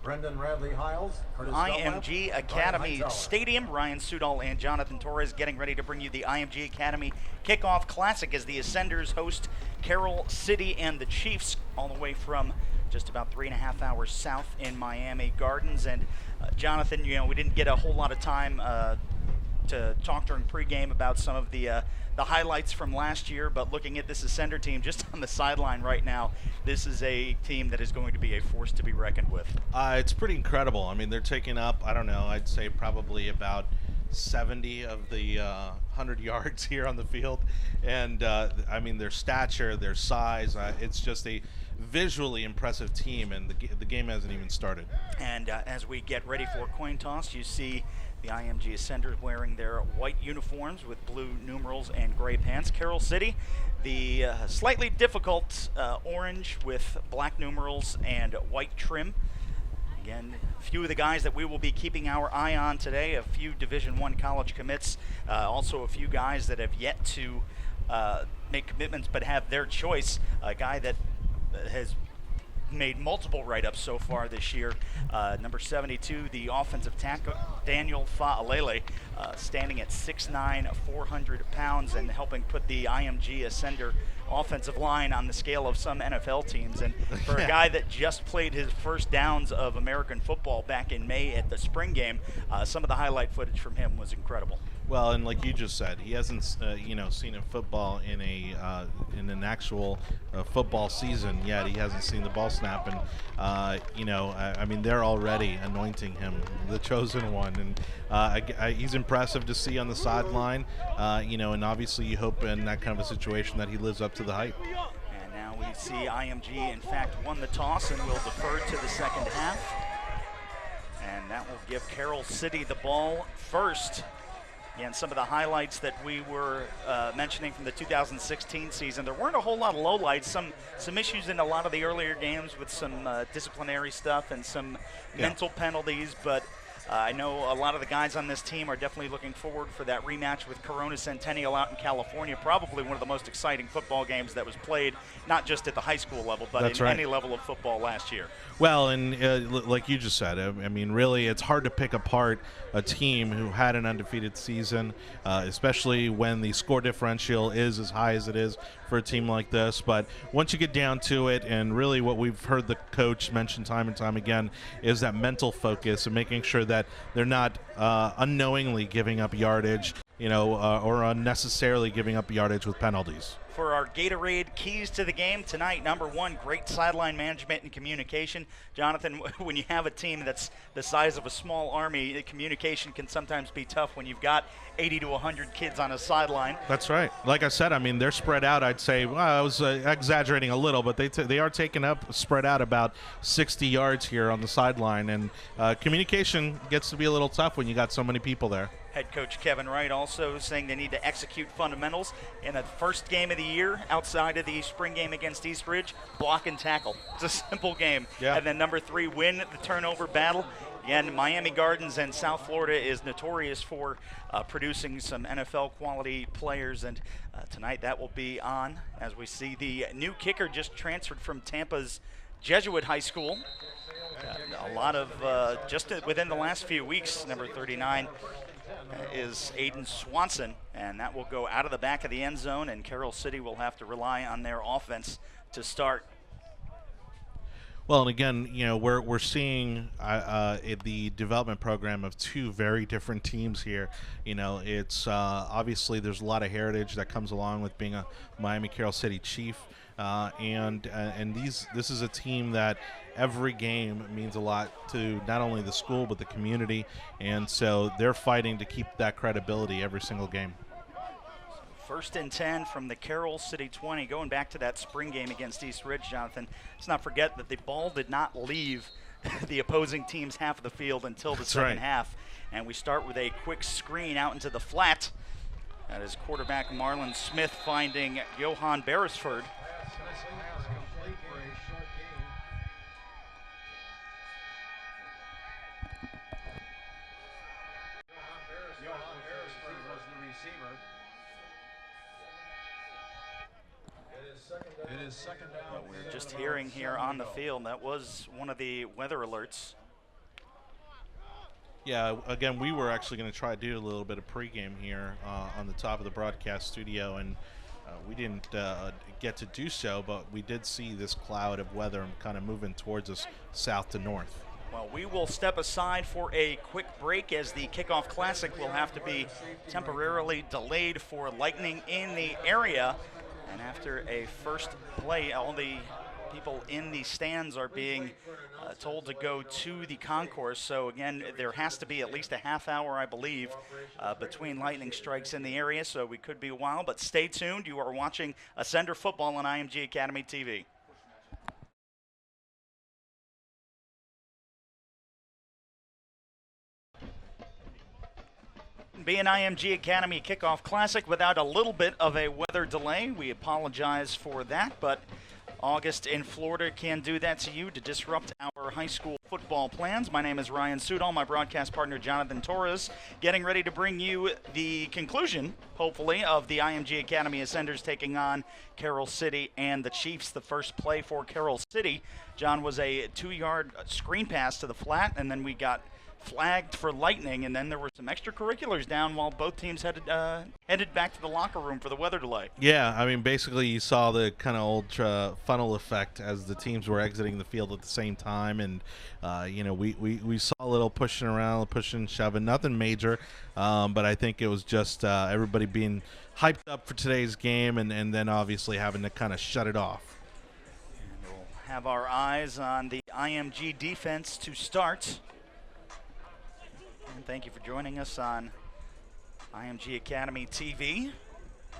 IMG Academy Stadium. Ryan Sudol and Jonathan Torres getting ready to bring you the IMG Academy Kickoff Classic as the Ascenders host Carroll City and the Chiefs, all the way from just about 3.5 hours south in Miami Gardens. And Jonathan, we didn't get a whole lot of time to talk during pregame about some of the highlights from last year, but looking at this Ascender team just on the sideline right now, this is a team that is going to be a force to be reckoned with. It's pretty incredible. I mean, they're taking up, I don't know, I'd say probably about 70 of the 100 yards here on the field. And, I mean, their stature, their size, it's just a visually impressive team, and the game hasn't even started. And as we get ready for coin toss, you see the IMG Ascenders wearing their white uniforms with blue numerals and gray pants. Carroll City, the slightly difficult orange with black numerals and white trim. Again, a few of the guys that we will be keeping our eye on today, a few Division I college commits, also a few guys that have yet to make commitments but have their choice. A guy that has made multiple write-ups so far this year. Number 72, the offensive tackle, Daniel Fa'alele, standing at 6'9", 400 pounds, and helping put the IMG Ascender offensive line on the scale of some NFL teams. And for a guy that just played his first downs of American football back in May at the spring game, some of the highlight footage from him was incredible. Well, and like you just said, he hasn't, seen a football in an actual football season yet. He hasn't seen the ball snap, and I mean, they're already anointing him the chosen one, and he's impressive to see on the sideline. And obviously, you hope in that kind of a situation that he lives up to the hype. And now we see IMG, in fact, won the toss and will defer to the second half, and that will give Carroll City the ball first. And some of the highlights that we were mentioning from the 2016 season, there weren't a whole lot of lowlights. Some issues in a lot of the earlier games with some disciplinary stuff and some mental penalties, but I know a lot of the guys on this team are definitely looking forward for that rematch with Corona Centennial out in California. Probably one of the most exciting football games that was played, not just at the high school level, but any level of football last year. Well, and like you just said, I mean, really, it's hard to pick apart a team who had an undefeated season, especially when the score differential is as high as it is for a team like this. But once you get down to it, and really what we've heard the coach mention time and time again is that mental focus and making sure that they're not unknowingly giving up yardage, or unnecessarily giving up yardage with penalties. For our Gatorade keys to the game tonight, number one, great sideline management and communication. Jonathan, when you have a team that's the size of a small army, communication can sometimes be tough when you've got 80 to 100 kids on a sideline. That's right. Like I said, I mean, they're spread out. I'd say, well, I was exaggerating a little, but they are taking up, spread out about 60 yards here on the sideline, and communication gets to be a little tough when you got so many people there. Head coach Kevin Wright also saying they need to execute fundamentals in the first game of the year outside of the spring game against East Ridge, block and tackle. It's a simple game. Yeah. And then number 3, win the turnover battle. Again, Miami Gardens and South Florida is notorious for producing some NFL quality players, and tonight that will be on as we see the new kicker just transferred from Tampa's Jesuit High School. A lot of, just within the last few weeks, number 39 is Aiden Swanson, and that will go out of the back of the end zone, and Carroll City will have to rely on their offense to start. Well, and again, we're seeing the development program of two very different teams here. It's obviously there's a lot of heritage that comes along with being a Miami Carroll City Chief, and this is a team that every game means a lot to not only the school but the community, and so they're fighting to keep that credibility every single game. First and 10 from the Carroll City 20, going back to that spring game against East Ridge, Jonathan. Let's not forget that the ball did not leave the opposing team's half of the field until the second half. And we start with a quick screen out into the flat. That is quarterback Marlon Smith finding Johan Beresford. It is second down. We're just hearing here on the field, that was one of the weather alerts Yeah, again, we were actually going to try to do a little bit of pregame here on the top of the broadcast studio, and we didn't get to do so, but we did see this cloud of weather kind of moving towards us south to north. Well, we will step aside for a quick break as the Kickoff Classic will have to be temporarily delayed for lightning in the area. And after a first play, all the people in the stands are being told to go to the concourse. So again, there has to be at least a half hour, I believe, between lightning strikes in the area. So we could be a while, but stay tuned. You are watching Ascender Football on IMG Academy TV. Be an IMG Academy Kickoff Classic without a little bit of a weather delay. We apologize for that, but August in Florida can do that to you to disrupt our high school football plans. My name is Ryan Sudol, my broadcast partner Jonathan Torres, getting ready to bring you the conclusion, hopefully, of the IMG Academy Ascenders taking on Carroll City and the Chiefs. The first play for Carroll City, John, was a 2-yard screen pass to the flat, and then we got flagged for lightning, and then there were some extracurriculars down while both teams headed back to the locker room for the weather delay. Yeah, I mean, basically you saw the kind of old funnel effect as the teams were exiting the field at the same time, and we saw a little pushing around, pushing, shoving, nothing major, but I think it was just everybody being hyped up for today's game, and then obviously having to kind of shut it off. And we'll have our eyes on the IMG defense to start. And thank you for joining us on IMG Academy TV,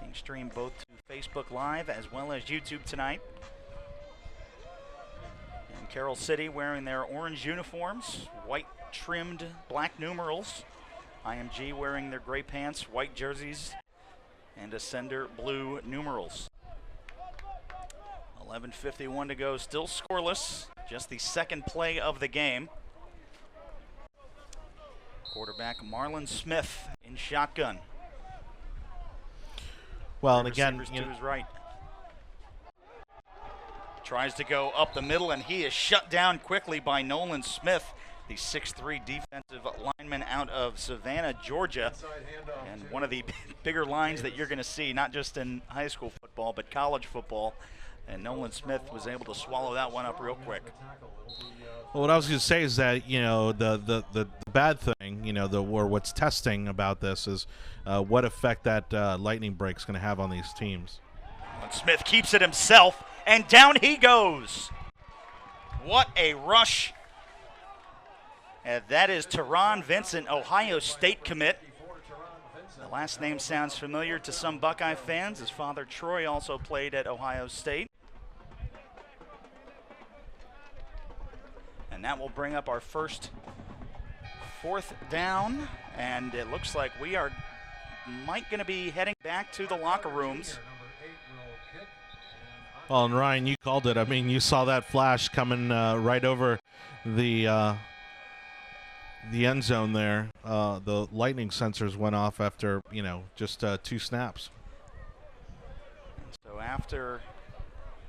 being streamed both to Facebook Live as well as YouTube tonight. And Carroll City wearing their orange uniforms, white trimmed black numerals. IMG wearing their gray pants, white jerseys, and Ascender blue numerals. 11:51 to go, still scoreless, just the second play of the game. Quarterback Marlon Smith in shotgun. Well, and again, to his right. Tries to go up the middle, and he is shut down quickly by Nolan Smith, the 6'3" defensive lineman out of Savannah, Georgia. And one of the bigger lines that you're going to see, not just in high school football, but college football. And Nolan Smith was able to swallow that one up real quick. Well, what I was going to say is that, the bad thing, or what's testing about this is what effect that lightning break's going to have on these teams. And Smith keeps it himself, and down he goes. What a rush. And that is Teron Vincent, Ohio State commit. The last name sounds familiar to some Buckeye fans. His father, Troy, also played at Ohio State. And that will bring up our first 4th down, and it looks like we might going to be heading back to the locker rooms. Well, and Ryan, you called it. I mean, you saw that flash coming right over the end zone there. The lightning sensors went off after, just 2 snaps. So after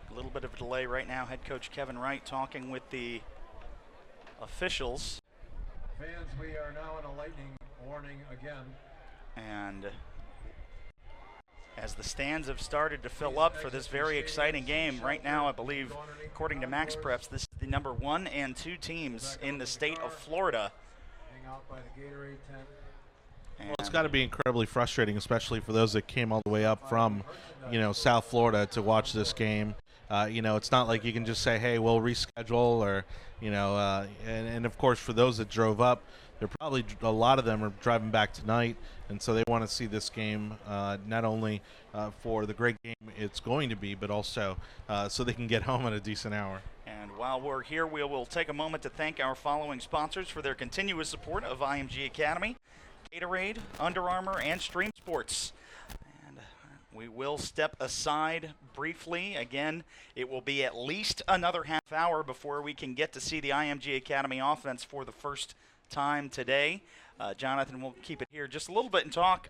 a little bit of a delay right now, head coach Kevin Wright talking with the officials. Fans, we are now in a lightning warning again. And as the stands have started to fill up for this very exciting game, right now I believe, according to Max Preps, this is the number 1 and 2 teams in the state of Florida. Hang out by the Gatorade tent. Well, it's got to be incredibly frustrating, especially for those that came all the way up from, South Florida to watch this game. It's not like you can just say, hey, we'll reschedule, or, and of course for those that drove up, they're probably, a lot of them are driving back tonight, and so they want to see this game not only for the great game it's going to be, but also so they can get home at a decent hour. And while we're here, we will take a moment to thank our following sponsors for their continuous support of IMG Academy: Gatorade, Under Armour, and Stream Sports. We will step aside briefly. Again, it will be at least another half hour before we can get to see the IMG Academy offense for the first time today. Jonathan will keep it here just a little bit and talk,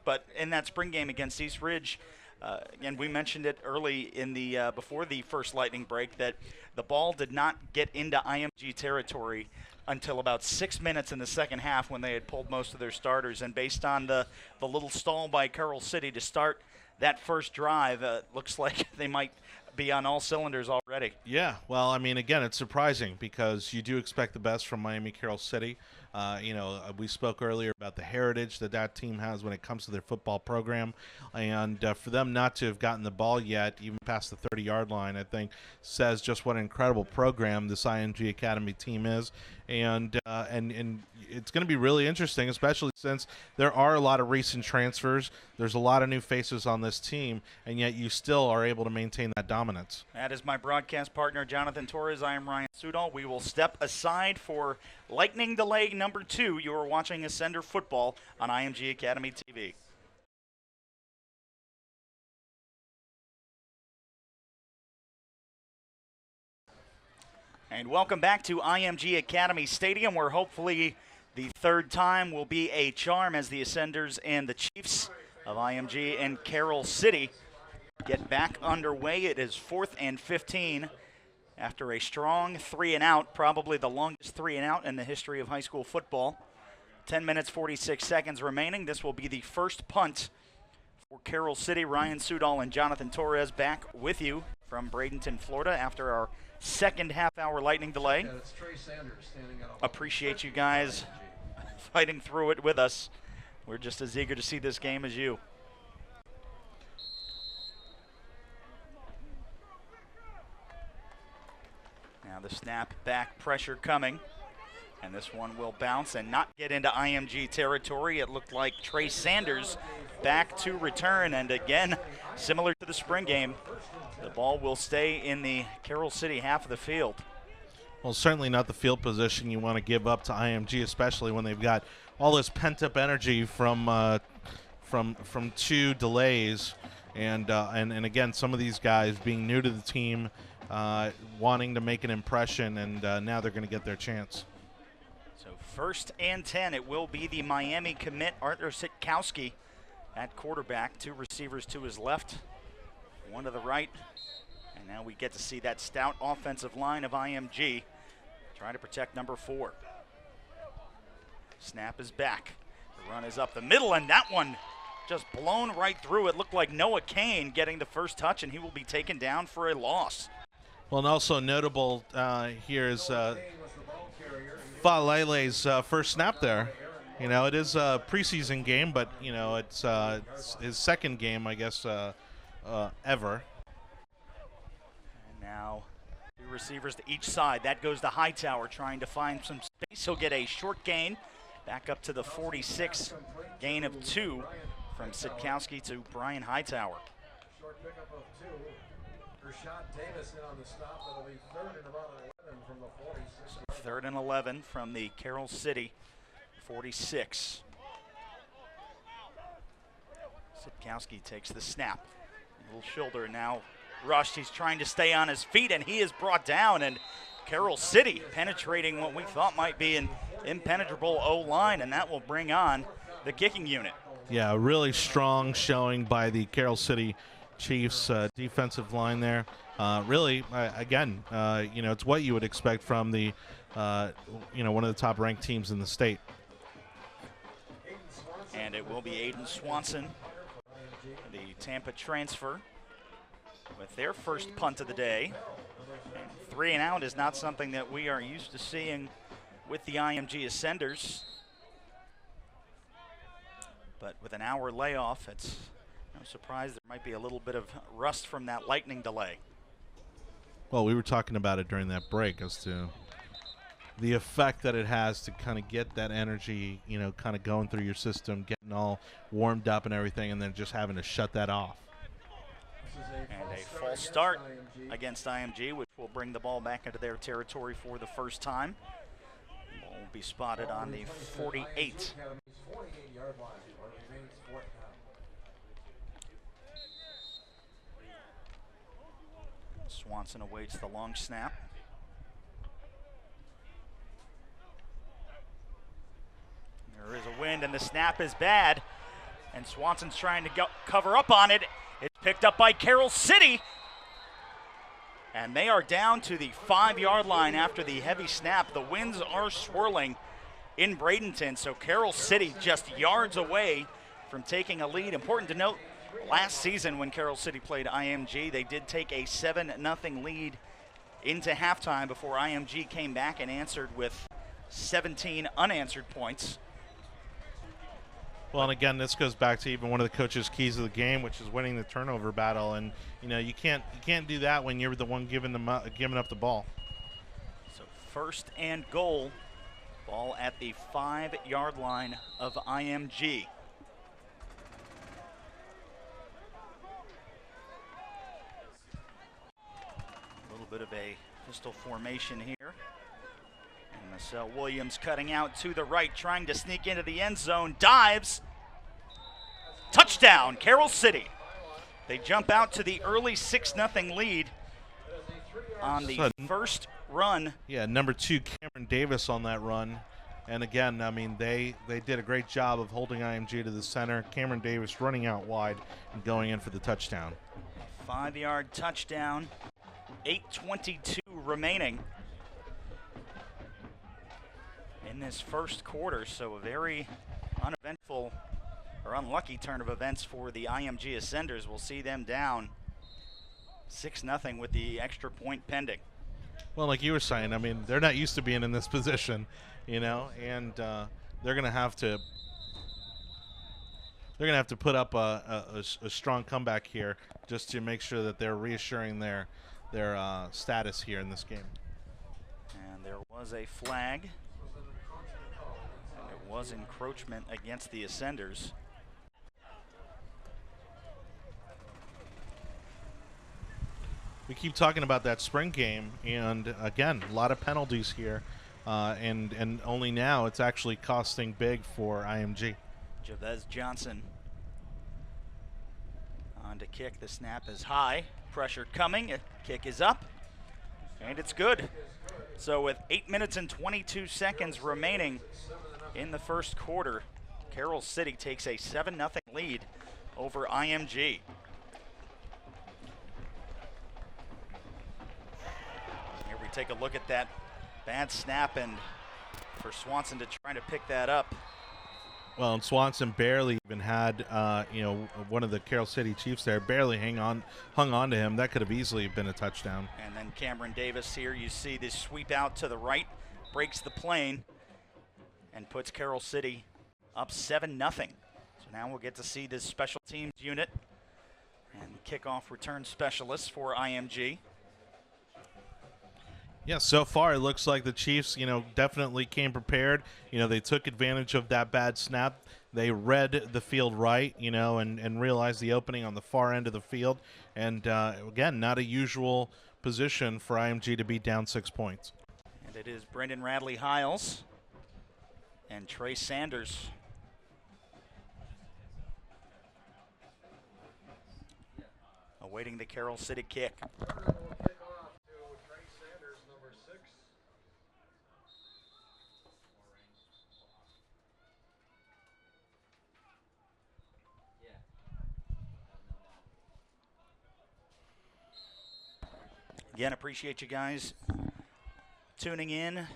but in that spring game against East Ridge, Again, we mentioned it early in the before the first Lightning break that the ball did not get into IMG territory until about 6 minutes in the second half when they had pulled most of their starters. And based on the little stall by Carroll City to start that first drive, looks like they might be on all cylinders already. Yeah, well, I mean, again, it's surprising because you do expect the best from Miami Carroll City. We spoke earlier about the heritage that team has when it comes to their football program, and for them not to have gotten the ball yet, even past the 30-yard line, I think says just what an incredible program this IMG Academy team is, and it's going to be really interesting, especially since there are a lot of recent transfers. There's a lot of new faces on this team, and yet you still are able to maintain that dominance. That is my broadcast partner, Jonathan Torres. I am Ryan Sudol. We will step aside for Lightning Delay number 2. You are watching Ascender Football on IMG Academy TV. And welcome back to IMG Academy Stadium, where hopefully the third time will be a charm as the Ascenders and the Chiefs of IMG and Carroll City get back underway. It is 4th and 15 after a strong 3-and-out, probably the longest 3-and-out in the history of high school football. 10 minutes, 46 seconds remaining. This will be the first punt for Carroll City. Ryan Sudol and Jonathan Torres back with you from Bradenton, Florida after our second half-hour Lightning delay. Yeah, it's Trey Sanders standing out. Appreciate you guys fighting through it with us. We're just as eager to see this game as you. Now the snap back, pressure coming. And this one will bounce and not get into IMG territory. It looked like Trey Sanders back to return. And again, similar to the spring game, the ball will stay in the Carroll City half of the field. Well, certainly not the field position you want to give up to IMG, especially when they've got all this pent-up energy from 2 delays. And again, some of these guys being new to the team, wanting to make an impression, and now they're going to get their chance. So 1st and 10, it will be the Miami commit, Arthur Sitkowski at quarterback. 2 receivers to his left, 1 to the right. And now we get to see that stout offensive line of IMG trying to protect number 4. Snap is back. The run is up the middle, and that one just blown right through. It looked like Noah Kane getting the first touch, and he will be taken down for a loss. Well, and also notable here is Falele's first snap there. You know, it is a preseason game, but, you know, it's his second game, I guess, ever. And now 2 receivers to each side. That goes to Hightower trying to find some space. He'll get a short gain. Back up to the 46, gain of 2 from Sitkowski to Brian Hightower. Short pickup of 2. Rashad Davis in on the stop. That'll be 3rd and about 11 from the 46. 3rd and 11 from the Carroll City 46. Sitkowski takes the snap. A little shoulder now rushed. He's trying to stay on his feet, and he is brought down. And Carroll City penetrating what we thought might be an impenetrable O-line, and that will bring on the kicking unit. Yeah, a really strong showing by the Carroll City Chiefs defensive line there. Really, again, you know, it's what you would expect from the, you know, one of the top-ranked teams in the state. And it will be Aiden Swanson, the Tampa transfer, with their first punt of the day. And 3-and-out is not something that we are used to seeing with the IMG Ascenders. But with an hour layoff, it's no surprise there might be a little bit of rust from that lightning delay. Well, we were talking about it during that break as to the effect that it has to kind of get that energy, you know, kind of going through your system, getting all warmed up and everything, and then just having to shut that off. And a false start against IMG, which will bring the ball back into their territory for the first time. Ball will be spotted on the 48. Swanson awaits the long snap. There is a wind, and the snap is bad. And Swanson's trying to cover up on it. It's Picked up by Carroll City. And they are down to the 5-yard line after the heavy snap. The winds are swirling in Bradenton, so Carroll City just yards away from taking a lead. Important to note, last season when Carroll City played IMG, they did take a 7-0 lead into halftime before IMG came back and answered with 17 unanswered points. Well, and again, this goes back to even one of the coach's keys of the game, which is winning the turnover battle. And you can't do that when you're the one giving up the ball. So 1st and goal, ball at the 5-yard line of IMG. A little bit of a pistol formation here. And Marcel Williams cutting out to the right, trying to sneak into the end zone, dives. Touchdown, Carroll City. They jump out to the early 6-0 lead on the first run. Yeah, number 2, Cameron Davis on that run. And again, I mean, they did a great job of holding IMG to the center. Cameron Davis running out wide and going in for the touchdown. 5-yard touchdown, 8:22 remaining in this first quarter. So a very uneventful or unlucky turn of events for the IMG Ascenders. We'll see them down 6-0 with the extra point pending. Well, like you were saying, I mean, they're not used to being in this position, and they're gonna have to put up a strong comeback here just to make sure that they're reassuring their status here in this game. And there was a flag, and it was encroachment against the Ascenders. We keep talking about that spring game, and again, a lot of penalties here, and only now it's actually costing big for IMG. Javez Johnson on to kick. The snap is high. Pressure coming. Kick is up. And it's good. So with 8 minutes and 22 seconds remaining in the first quarter, Carroll City takes a 7-0 lead over IMG. Here we take a look at that bad snap, and for Swanson to try to pick that up. Well, and Swanson barely even had, one of the Carroll City Chiefs there barely hung on to him. That could have easily been a touchdown. And then Cameron Davis here, you see this sweep out to the right, breaks the plane, and puts Carroll City up 7-0. So now we'll get to see this special teams unit and kickoff return specialist for IMG. Yeah, so far it looks like the Chiefs, definitely came prepared. They took advantage of that bad snap. They read the field right, and realized the opening on the far end of the field. And, again, not a usual position for IMG to be down 6 points. And it is Brendan Radley-Hiles and Trey Sanders. Awaiting the Carroll City kick. Again, appreciate you guys tuning in,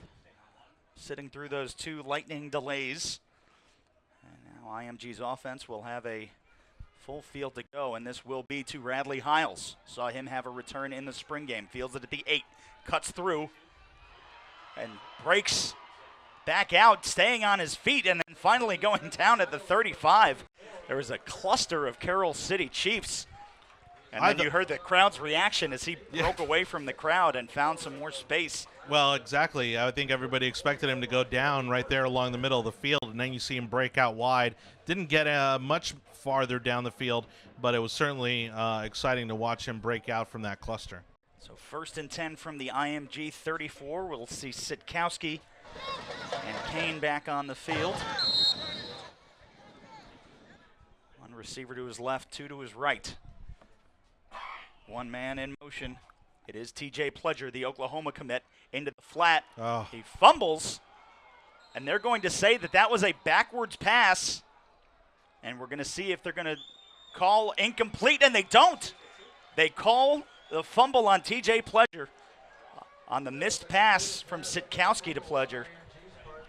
sitting through those 2 lightning delays. And now IMG's offense will have a full field to go, and this will be to Radley-Hiles. Saw him have a return in the spring game. Fields it at the 8, cuts through, and breaks back out, staying on his feet, and then finally going down at the 35. There was a cluster of Carroll City Chiefs. And then you heard the crowd's reaction as he broke away from the crowd and found some more space. Well, exactly. I think everybody expected him to go down right there along the middle of the field, and then you see him break out wide. Didn't get much farther down the field, but it was certainly exciting to watch him break out from that cluster. So 1st and 10 from the IMG 34. We'll see Sitkowski and Kane back on the field. One receiver to his left, 2 to his right. One man in motion. It is TJ Pledger, the Oklahoma commit, into the flat. Oh. He fumbles, and they're going to say that that was a backwards pass, and we're going to see if they're going to call incomplete, and they don't. They call the fumble on TJ Pleasure on the missed pass from Sitkowski to Pleasure.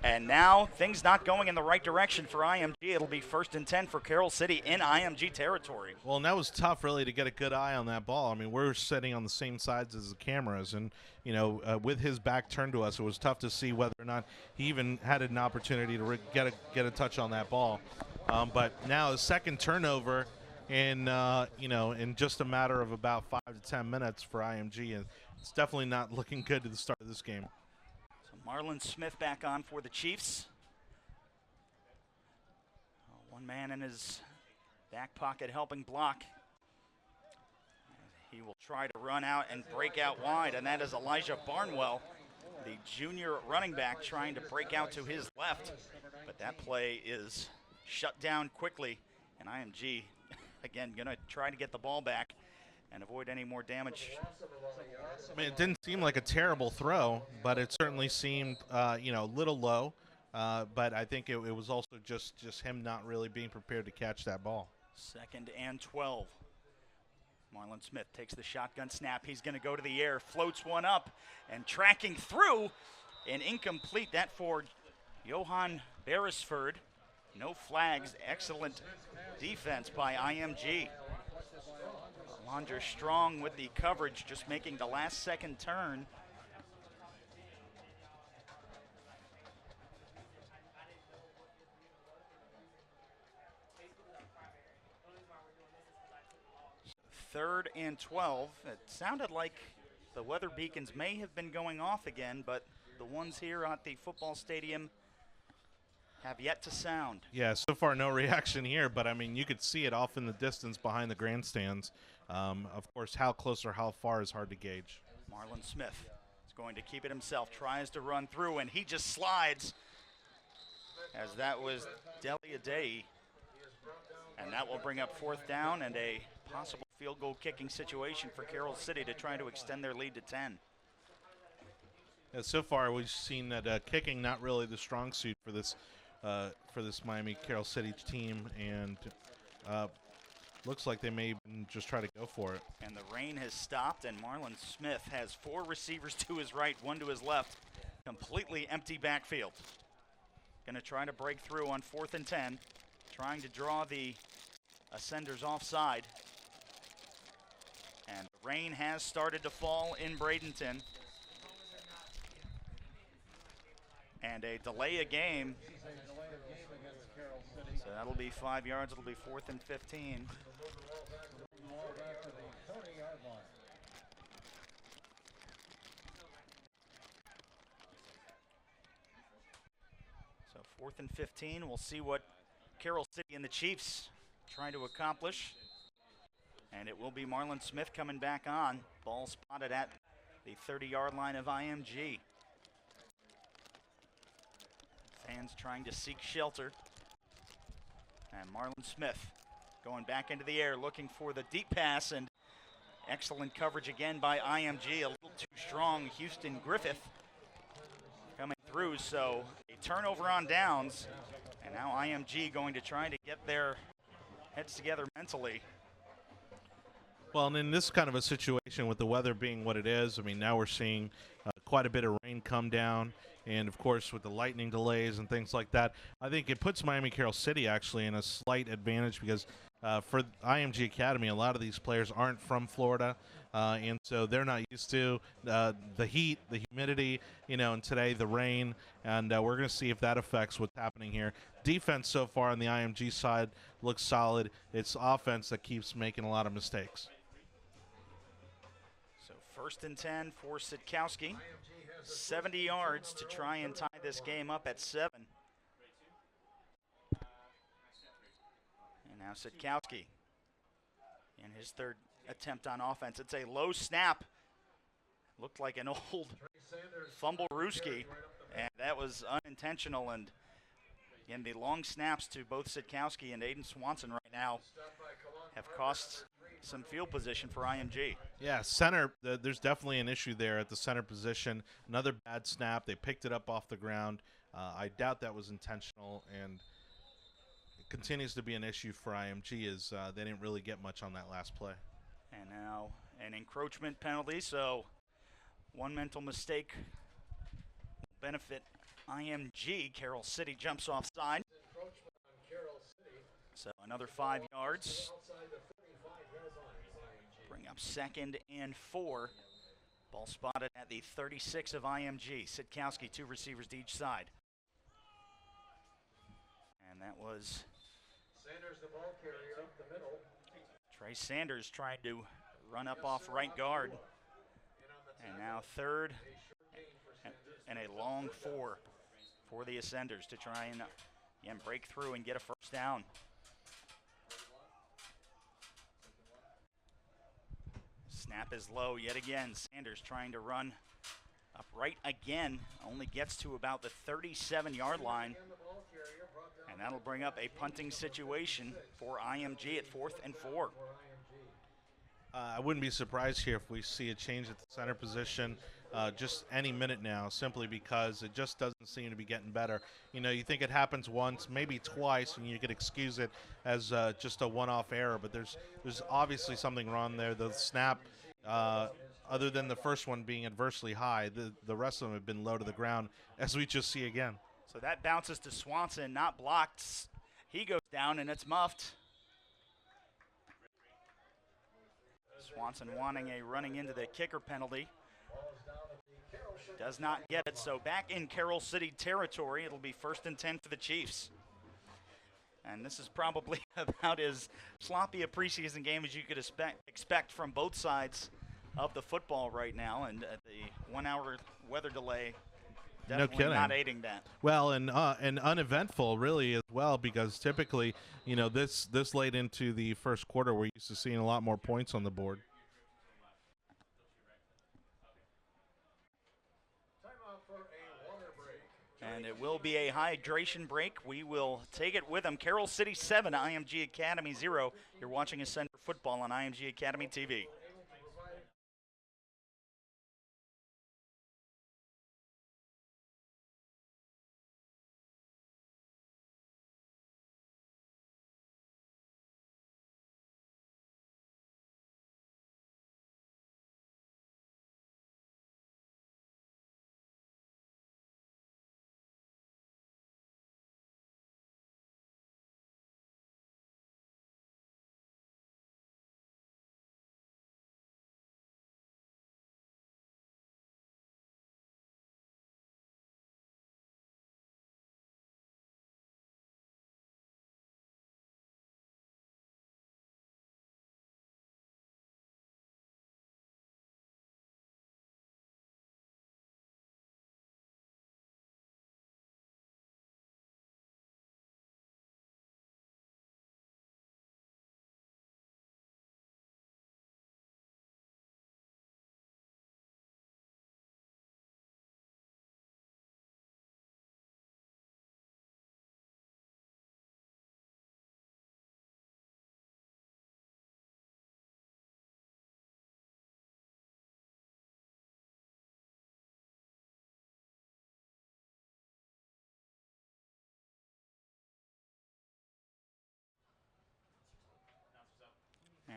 And now things not going in the right direction for IMG. It'll be 1st and 10 for Carroll City in IMG territory. Well, and that was tough, really, to get a good eye on that ball. I mean, we're sitting on the same sides as the cameras, and with his back turned to us, it was tough to see whether or not he even had an opportunity to get a touch on that ball. But now a second turnover in just a matter of about 5 to 10 minutes for IMG, and it's definitely not looking good to the start of this game. Marlon Smith back on for the Chiefs. One man in his back pocket helping block. He will try to run out and break out wide, and that is Elijah Barnwell, the junior running back, trying to break out to his left. But that play is shut down quickly, and IMG, again, going to try to get the ball back and avoid any more damage. I mean, it didn't seem like a terrible throw, but it certainly seemed, a little low. But I think it was also just him not really being prepared to catch that ball. 2nd and 12. Marlon Smith takes the shotgun snap. He's going to go to the air, floats one up, and tracking through, and incomplete. That for Johan Beresford. No flags. Excellent defense by IMG. Alondra Strong with the coverage, just making the last second turn. Third and 12. It sounded like the weather beacons may have been going off again, but the ones here at the football stadium have yet to sound. Yeah, so far no reaction here, but I mean, you could see it off in the distance behind the grandstands. Of course, how close or how far is hard to gauge. Marlon Smith is going to keep it himself, tries to run through, and he just slides, as that was Delia Day. And that will bring up 4th down and a possible field goal kicking situation for Carroll City to try to extend their lead to 10. Yeah, so far we've seen that kicking not really the strong suit for this Miami Carroll City team, and looks like they may even just try to go for it. And the rain has stopped, and Marlon Smith has 4 receivers to his right, 1 to his left. Completely empty backfield. Going to try to break through on 4th and 10. Trying to draw the Ascenders offside. And the rain has started to fall in Bradenton. And a delay of game. So that'll be 5 yards. It'll be 4th and 15. So 4th and 15. We'll see what Carroll City and the Chiefs trying to accomplish. And it will be Marlon Smith coming back on. Ball spotted at the 30-yard line of IMG. Fans trying to seek shelter. And Marlon Smith going back into the air, looking for the deep pass, and excellent coverage again by IMG. A little too strong. Houston Griffith coming through, so a turnover on downs. And now IMG going to try to get their heads together mentally. Well, and in this kind of a situation with the weather being what it is, I mean, now we're seeing quite a bit of rain come down. And, of course, with the lightning delays and things like that, I think it puts Miami Carroll City actually in a slight advantage because for IMG Academy, a lot of these players aren't from Florida, and so they're not used to the heat, the humidity, and today the rain, and we're going to see if that affects what's happening here. Defense so far on the IMG side looks solid. It's offense that keeps making a lot of mistakes. So 1st and 10 for Sitkowski. 70 yards to try and tie this game up at 7. And now Sitkowski in his 3rd attempt on offense. It's a low snap. Looked like an old fumble Ruski, and that was unintentional. And again, the long snaps to both Sitkowski and Aiden Swanson right now have cost some field position for IMG. Yeah, center, there's definitely an issue there at the center position. Another bad snap. They picked it up off the ground. I doubt that was intentional, and continues to be an issue for IMG is they didn't really get much on that last play. And now an encroachment penalty, so one mental mistake will benefit IMG. Carroll City jumps offside. Encroachment on Carroll City. So another 5 yards. Outside the 35-yard line for IMG. Bring up 2nd and 4. Ball spotted at the 36 of IMG. Sitkowski, 2 receivers to each side. And that was Sanders, the ball carrier, up the middle. Trey Sanders trying to run up off right guard. And now 3rd and a long 4 for the Ascenders to try and again break through and get a first down. Snap is low yet again. Sanders trying to run upright again. Only gets to about the 37-yard line. And that'll bring up a punting situation for IMG at 4th and 4. I wouldn't be surprised here if we see a change at the center position just any minute now, simply because it just doesn't seem to be getting better. You know, you think it happens once, maybe twice, and you could excuse it as just a one-off error, but there's obviously something wrong there. The snap, other than the first one being adversely high, the rest of them have been low to the ground, as we just see again. So that bounces to Swanson, not blocked. He goes down, and it's muffed. Swanson wanting a running into the kicker penalty. Does not get it, so back in Carroll City territory. It'll be 1st and 10 for the Chiefs. And this is probably about as sloppy a preseason game as you could expect from both sides of the football right now. And the 1-hour weather delay definitely not aiding that. Well, and uneventful really as well, because typically, you know, this late into the first quarter, we're used to seeing a lot more points on the board. And it will be a hydration break. We will take it with them. Carroll City 7, IMG Academy 0. You're watching Ascender Football on IMG Academy TV.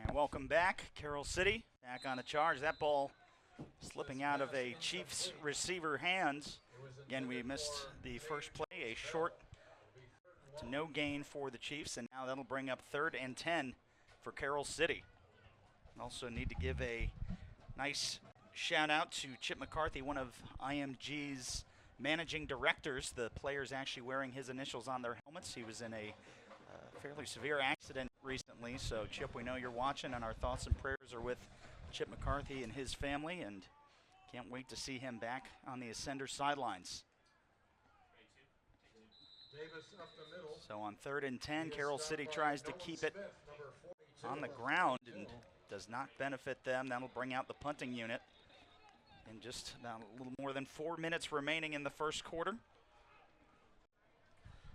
And welcome back, Carroll City, back on the charge. That ball slipping out of a Chiefs receiver hands. Again, we missed the first play, a short to no gain for the Chiefs, and now that'll bring up 3rd and 10 for Carroll City. Also need to give a nice shout out to Chip McCarthy, one of IMG's managing directors. The players actually wearing his initials on their helmets. He was in a fairly severe accident recently. So, Chip, we know you're watching, and our thoughts and prayers are with Chip McCarthy and his family, and can't wait to see him back on the Ascender sidelines. Davis up the middle. So on 3rd and 10, Carroll City tries to keep it on the ground and does not benefit them. That'll bring out the punting unit. In just about a little more than 4 minutes remaining in the first quarter.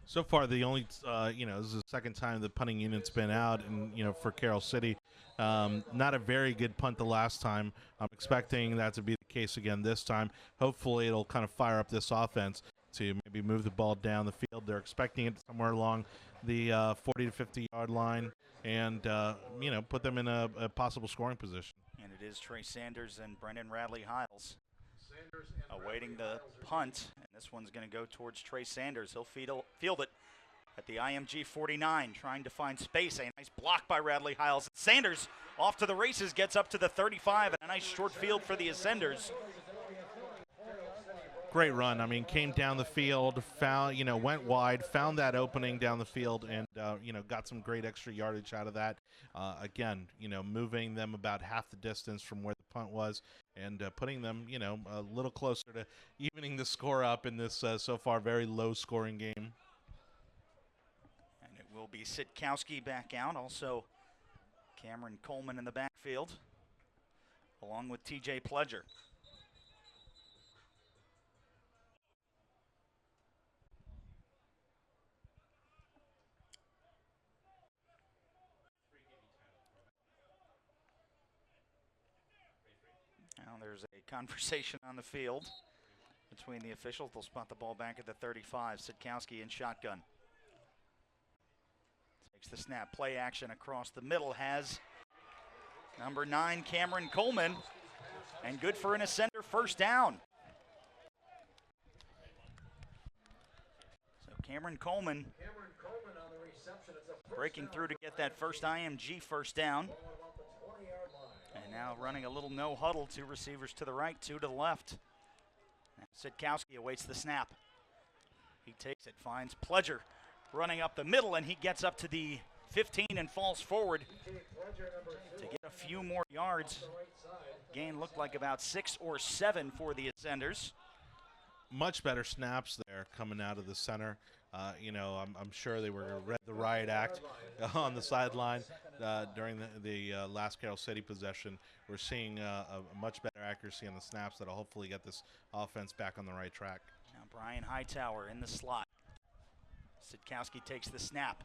So far, the only, this is the second time the punting unit's been out, and, for Carroll City, not a very good punt the last time. I'm expecting that to be the case again this time. Hopefully, it'll kind of fire up this offense to maybe move the ball down the field. field. They're expecting it somewhere along the 40 to 50-yard line and, put them in a possible scoring position. And it is Trey Sanders and Brendan Radley-Hiles awaiting the punt. And this one's going to go towards Trey Sanders. He'll field it at the IMG 49, trying to find space. A nice block by Radley-Hiles. Sanders off to the races, gets up to the 35, and a nice short field for the Ascenders. Great run. I mean, came down the field, found, went wide, found that opening down the field, and, got some great extra yardage out of that. Again, moving them about half the distance from where the punt was and putting them, a little closer to evening the score up in this so far very low-scoring game. And it will be Sitkowski back out. Also, Cameron Coleman in the backfield, along with TJ Pledger. Now there's a conversation on the field between the officials. They'll spot the ball back at the 35. Sitkowski in shotgun. Takes the snap. Play action across the middle. Has number 9, Cameron Coleman. And good for an Ascender first down. So Cameron Coleman on the reception. It's a breaking through to get that first IMG first down. And now running a little no huddle. 2 receivers to the right, 2 to the left. And Sitkowski awaits the snap. He takes it, finds Pledger running up the middle, and he gets up to the 15 and falls forward to get a few more yards. Gain looked like about 6 or 7 for the Ascenders. Much better snaps there coming out of the center. I'm sure they read the riot act on the sideline during the last Carroll City possession. We're seeing a much better accuracy on the snaps that'll hopefully get this offense back on the right track. Now Brian Hightower in the slot. Sitkowski takes the snap.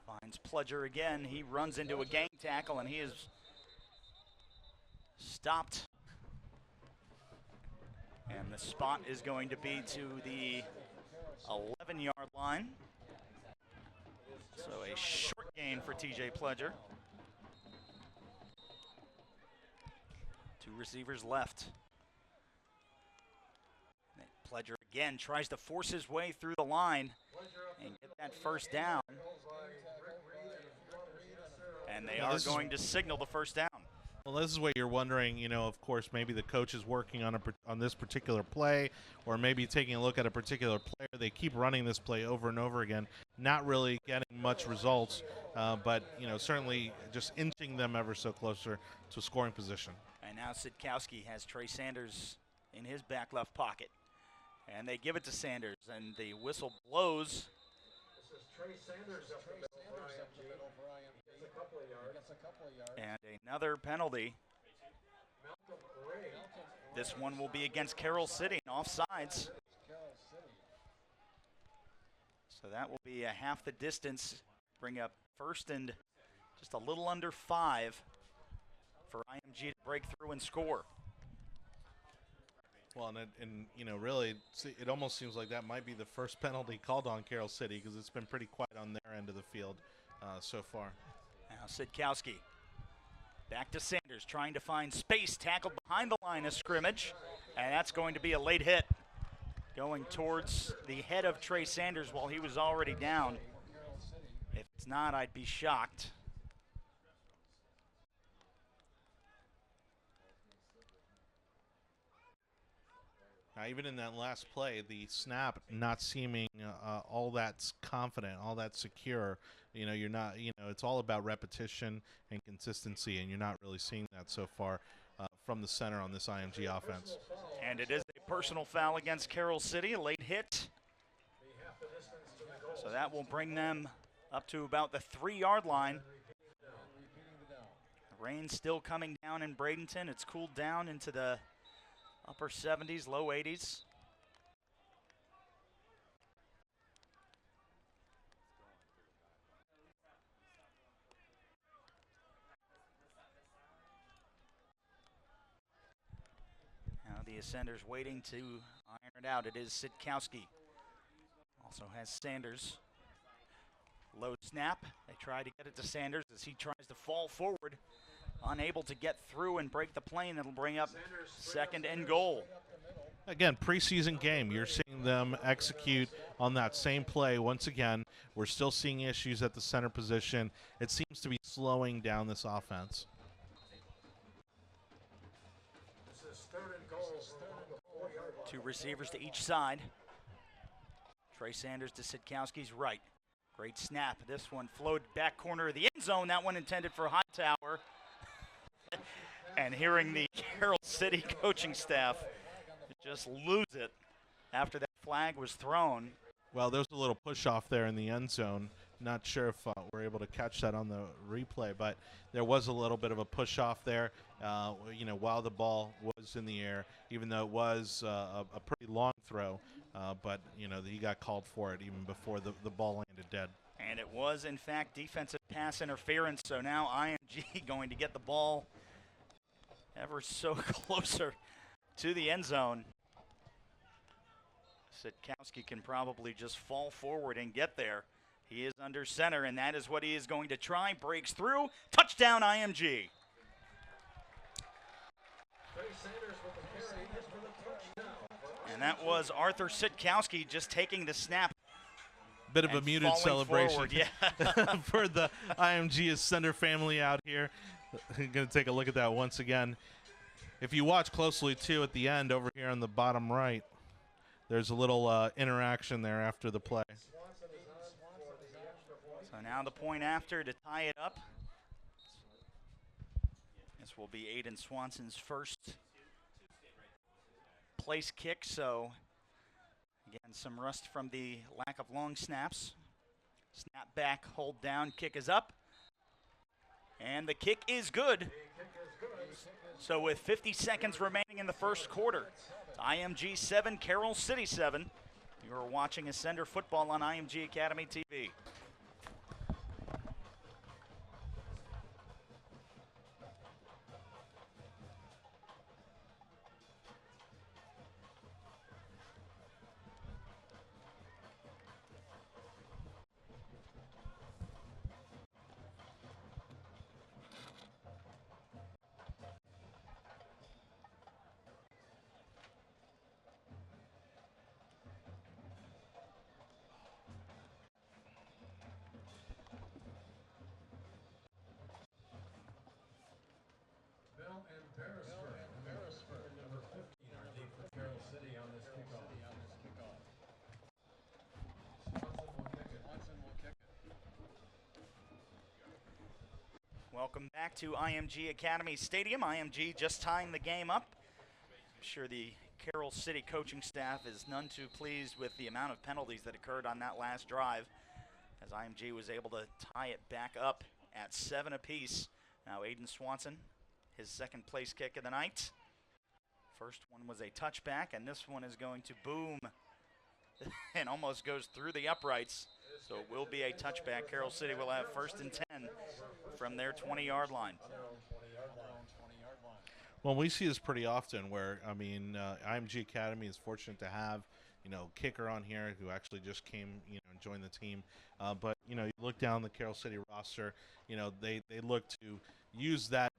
Finds Pledger again. He runs into a gang tackle, and he is stopped. And the spot is going to be to the 11-yard line. So a short gain for TJ Pledger. 2 receivers left. Pledger again tries to force his way through the line and get that first down. And they are going to signal the first down. Well, this is what you're wondering, of course, maybe the coach is working on this particular play, or maybe taking a look at a particular player. They keep running this play over and over again, not really getting much results, but, certainly just inching them ever so closer to scoring position. And now Sitkowski has Trey Sanders in his back left pocket. And they give it to Sanders, and the whistle blows. This is Trey Sanders up the middle for IMG. Gets a couple of yards. And another penalty. This one will be against Carroll City, offsides. So that will be a half the distance, bring up first and just a little under 5 for IMG to break through and score. Well, and really, it almost seems like that might be the first penalty called on Carroll City, because it's been pretty quiet on their end of the field so far. Now Sitkowski back to Sanders, trying to find space, tackled behind the line of scrimmage, and that's going to be a late hit, going towards the head of Trey Sanders while he was already down. If it's not, I'd be shocked. Now, even in that last play, the snap not seeming all that confident, all that secure. You're not. It's all about repetition and consistency, and you're not really seeing that so far from the center on this IMG offense. And it is a personal foul against Carroll City, a late hit. So that will bring them up to about the 3-yard line. The rain still coming down in Bradenton. It's cooled down into the upper 70s, low 80s. Now the Ascenders waiting to iron it out. It is Sitkowski. Also has Sanders. Low snap. They try to get it to Sanders as he tries to fall forward. Unable to get through and break the plane. It'll bring up 2nd and goal. Again, preseason game. You're seeing them execute on that same play once again. We're still seeing issues at the center position. It seems to be slowing down this offense. This is 3rd and goal from the 4-yard line. 2 receivers to each side. Trey Sanders to Sitkowski's right. Great snap. This one floated back corner of the end zone. That one intended for Hightower. And hearing the Carroll City coaching staff just lose it after that flag was thrown. Well, there's a little push off there in the end zone. Not sure if we're able to catch that on the replay, but there was a little bit of a push off there, while the ball was in the air, even though it was a pretty long throw. But he got called for it even before the ball landed dead. And it was, in fact, defensive pass interference. So now IMG going to get the ball ever so closer to the end zone. Sitkowski can probably just fall forward and get there. He is under center, and that is what he is going to try. Breaks through. Touchdown, IMG. Trey Sanders with the carry for the touchdown. And that was Arthur Sitkowski just taking the snap. Bit of a muted celebration forward, yeah. for the IMG Ascender family out here. Going to take a look at that once again. If you watch closely, too, at the end over here on the bottom right, there's a little interaction there after the play. So now the point after to tie it up. This will be Aiden Swanson's first place kick. So again, some rust from the lack of long snaps. Snap back, hold down, kick is up. And the kick is good. So with 50 seconds remaining in the first quarter, it's IMG 7, Carroll City 7. You're watching Ascender football on IMG Academy TV. Bell and Beresford. Number 15 are deep for Carroll City on this kickoff. Swanson will kick it. Welcome back to IMG Academy Stadium. IMG just tying the game up. I'm sure the Carroll City coaching staff is none too pleased with the amount of penalties that occurred on that last drive, as IMG was able to tie it back up at 7 apiece. Now Aiden Swanson, his second place kick of the night. First one was a touchback, and this one is going to boom and almost goes through the uprights. So it will be a touchback. Carroll City will have 1st and 10 from their 20-yard line. Well, we see this pretty often where, IMG Academy is fortunate to have, kicker on here who actually just came, and joined the team. But, you look down the Carroll City roster, they look to use that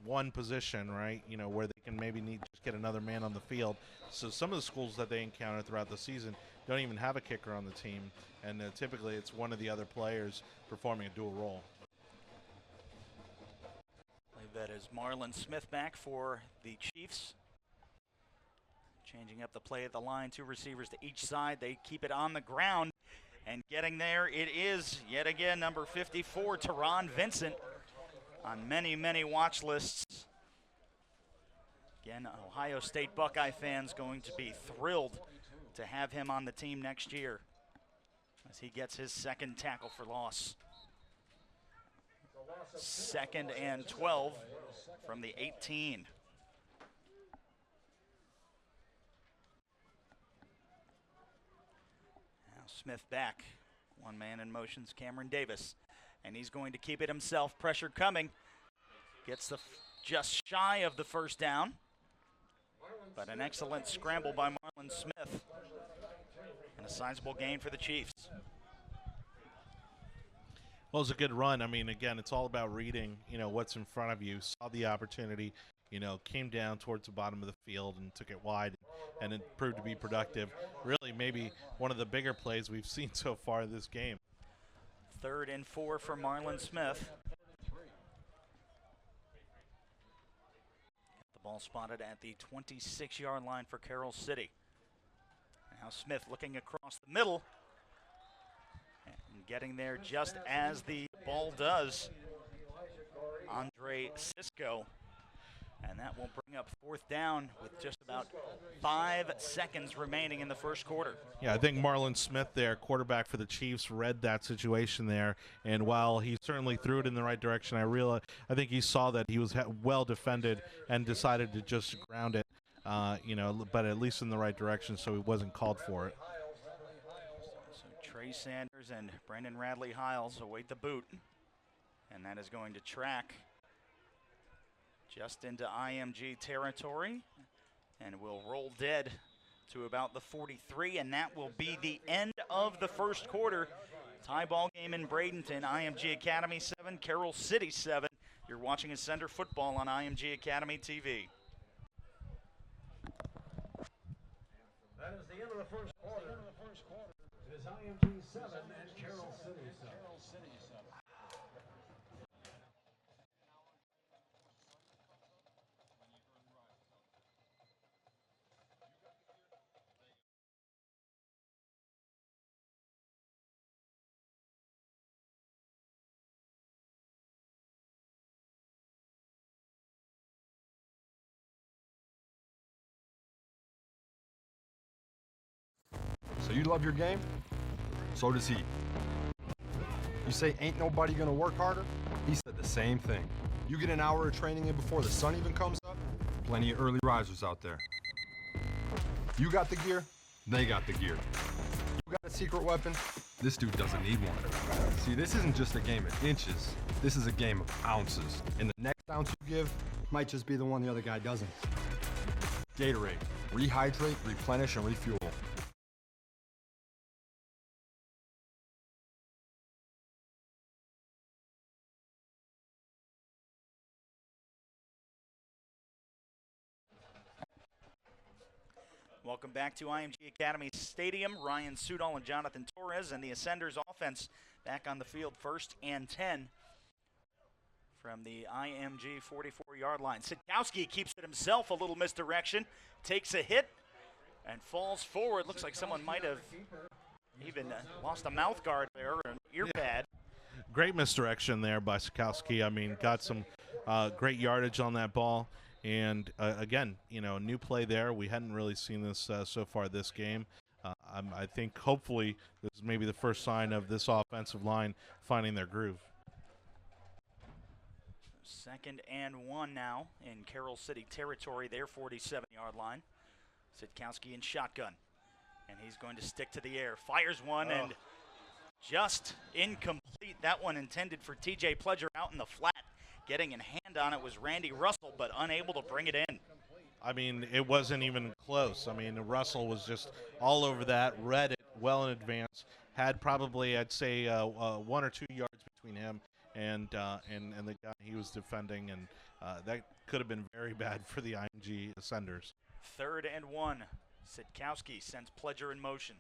one position, right, where they can maybe just get another man on the field. So some of the schools that they encounter throughout the season don't even have a kicker on the team, and typically it's one of the other players performing a dual role. I believe that is Marlon Smith back for the Chiefs. Changing up the play at the line, 2 receivers to each side. They keep it on the ground, and getting there it is yet again number 54, Teron Vincent, on many, many watch lists. Again, Ohio State Buckeye fans going to be thrilled to have him on the team next year as he gets his second tackle for loss. 2nd and 12 from the 18. Now Smith back. One man in motion's Cameron Davis. And he's going to keep it himself. Pressure coming. Gets just shy of the first down. But an excellent scramble by Marlon Smith. And a sizable gain for the Chiefs. Well, it was a good run. I mean, again, it's all about reading, what's in front of you. Saw the opportunity, came down towards the bottom of the field and took it wide, and it proved to be productive. Really, maybe one of the bigger plays we've seen so far this game. 3rd and 4 for Marlon Smith. The ball spotted at the 26-yard line for Carroll City. Now Smith looking across the middle and getting there just as the ball does. Andre Cisco. And that will bring up 4th down with just about 5 seconds remaining in the first quarter. Yeah, I think Marlon Smith there, quarterback for the Chiefs, read that situation there. And while he certainly threw it in the right direction, I think he saw that he was well defended and decided to just ground it, but at least in the right direction, so he wasn't called for it. So Trey Sanders and Brandon Radley Hiles await the boot. And that is going to track just into IMG territory and will roll dead to about the 43, and that will be the end of the first quarter. Tie ball game in Bradenton. IMG Academy 7, Carroll City 7. You're watching Ascender football on IMG Academy TV. That is the end of the first quarter. It is IMG 7 and Carroll City 7. So you love your game? So does he. You say ain't nobody gonna work harder? He said the same thing. You get an hour of training in before the sun even comes up? Plenty of early risers out there. You got the gear, they got the gear. You got a secret weapon, this dude doesn't need one. See, this isn't just a game of inches, this is a game of ounces. And the next ounce you give might just be the one the other guy doesn't. Gatorade. Rehydrate, replenish, and refuel. Welcome back to IMG Academy Stadium. Ryan Sudol and Jonathan Torres and the Ascenders offense back on the field, 1st and 10 from the IMG 44-yard line. Sidkowski keeps it himself, a little misdirection, takes a hit and falls forward. Looks like someone might have even lost a mouth guard there or an ear pad. Great misdirection there by Sidkowski. I mean, got some great yardage on that ball. And again, a new play there. We hadn't really seen this so far this game. I think hopefully this is maybe the first sign of this offensive line finding their groove. 2nd and 1 now in Carroll City territory, their 47-yard line. Sidkowski in shotgun, and he's going to stick to the air. Fires one and just incomplete. That one intended for TJ Pledger out in the flat. Getting in hand on it was Randy Russell, but unable to bring it in. I mean, it wasn't even close. I mean, Russell was just all over that, read it well in advance, had probably, I'd say, 1 or 2 yards between him and the guy he was defending, and that could have been very bad for the IMG Ascenders. 3rd and 1. Sidkowski sends Pledger in motion.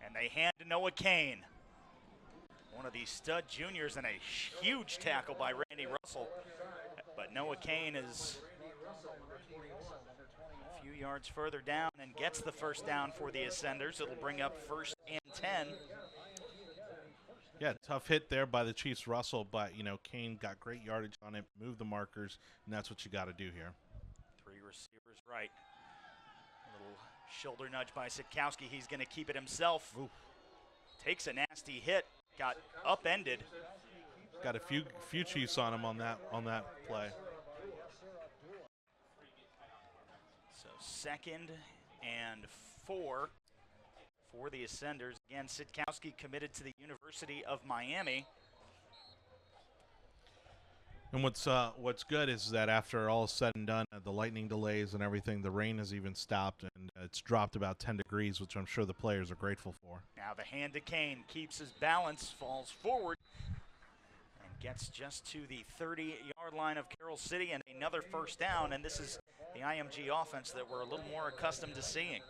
And they hand to Noah Kane. One of these stud juniors, and a huge tackle by Randy Russell. But Noah Kane is a few yards further down and gets the first down for the Ascenders. It'll bring up 1st and 10. Yeah, tough hit there by the Chiefs' Russell, but, Kane got great yardage on it, moved the markers, and that's what you got to do here. 3 receivers right. A little shoulder nudge by Sidkowski. He's going to keep it himself. Ooh. Takes a nasty hit. Got upended. Got a few Chiefs on him on that play. So 2nd and 4 for the Ascenders. Again, Sidkowski committed to the University of Miami. And what's good is that after all is said and done, the lightning delays and everything, the rain has even stopped, and it's dropped about 10 degrees, which I'm sure the players are grateful for. Now the hand to Kane, keeps his balance, falls forward, and gets just to the 30-yard line of Carroll City, and another first down, and this is the IMG offense that we're a little more accustomed to seeing.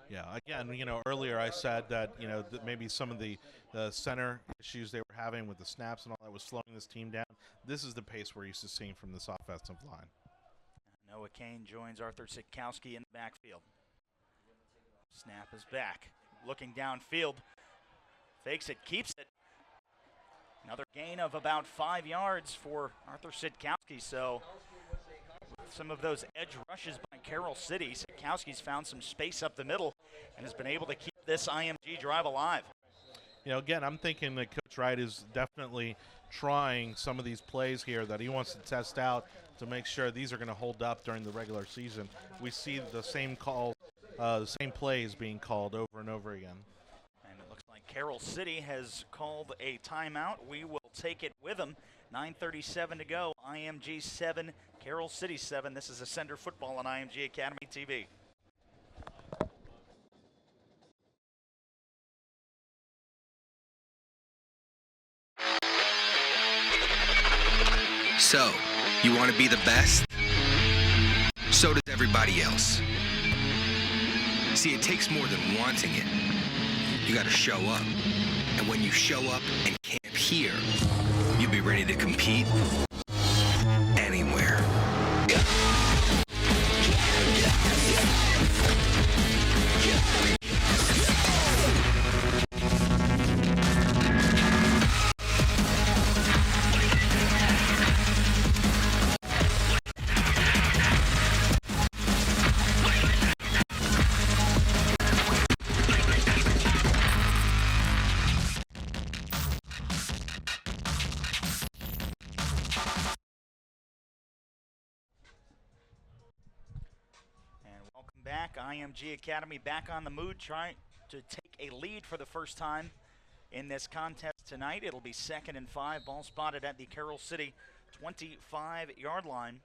Yeah, again, earlier I said that, that maybe some of the center issues they were having with the snaps and all that was slowing this team down. This is the pace we're used to seeing from this offensive line. Noah Kane joins Arthur Sitkowski in the backfield. Snap is back. Looking downfield. Fakes it, keeps it. Another gain of about 5 yards for Arthur Sitkowski, so some of those edge rushes by Carroll City. Sitkowski's found some space up the middle and has been able to keep this IMG drive alive. Again, I'm thinking that Coach Wright is definitely trying some of these plays here that he wants to test out to make sure these are going to hold up during the regular season. We see the same plays being called over and over again. And it looks like Carroll City has called a timeout. We will take it with them. 9:37 to go. IMG 7, Carroll City 7. This is Ascender Football on IMG Academy TV. So, you want to be the best? So does everybody else. See, it takes more than wanting it. You got to show up. And when you show up and camp here, you'll be ready to compete anywhere. Back, IMG Academy back on the move, trying to take a lead for the first time in this contest tonight. It'll be 2nd and 5, ball spotted at the Carroll City 25-yard line.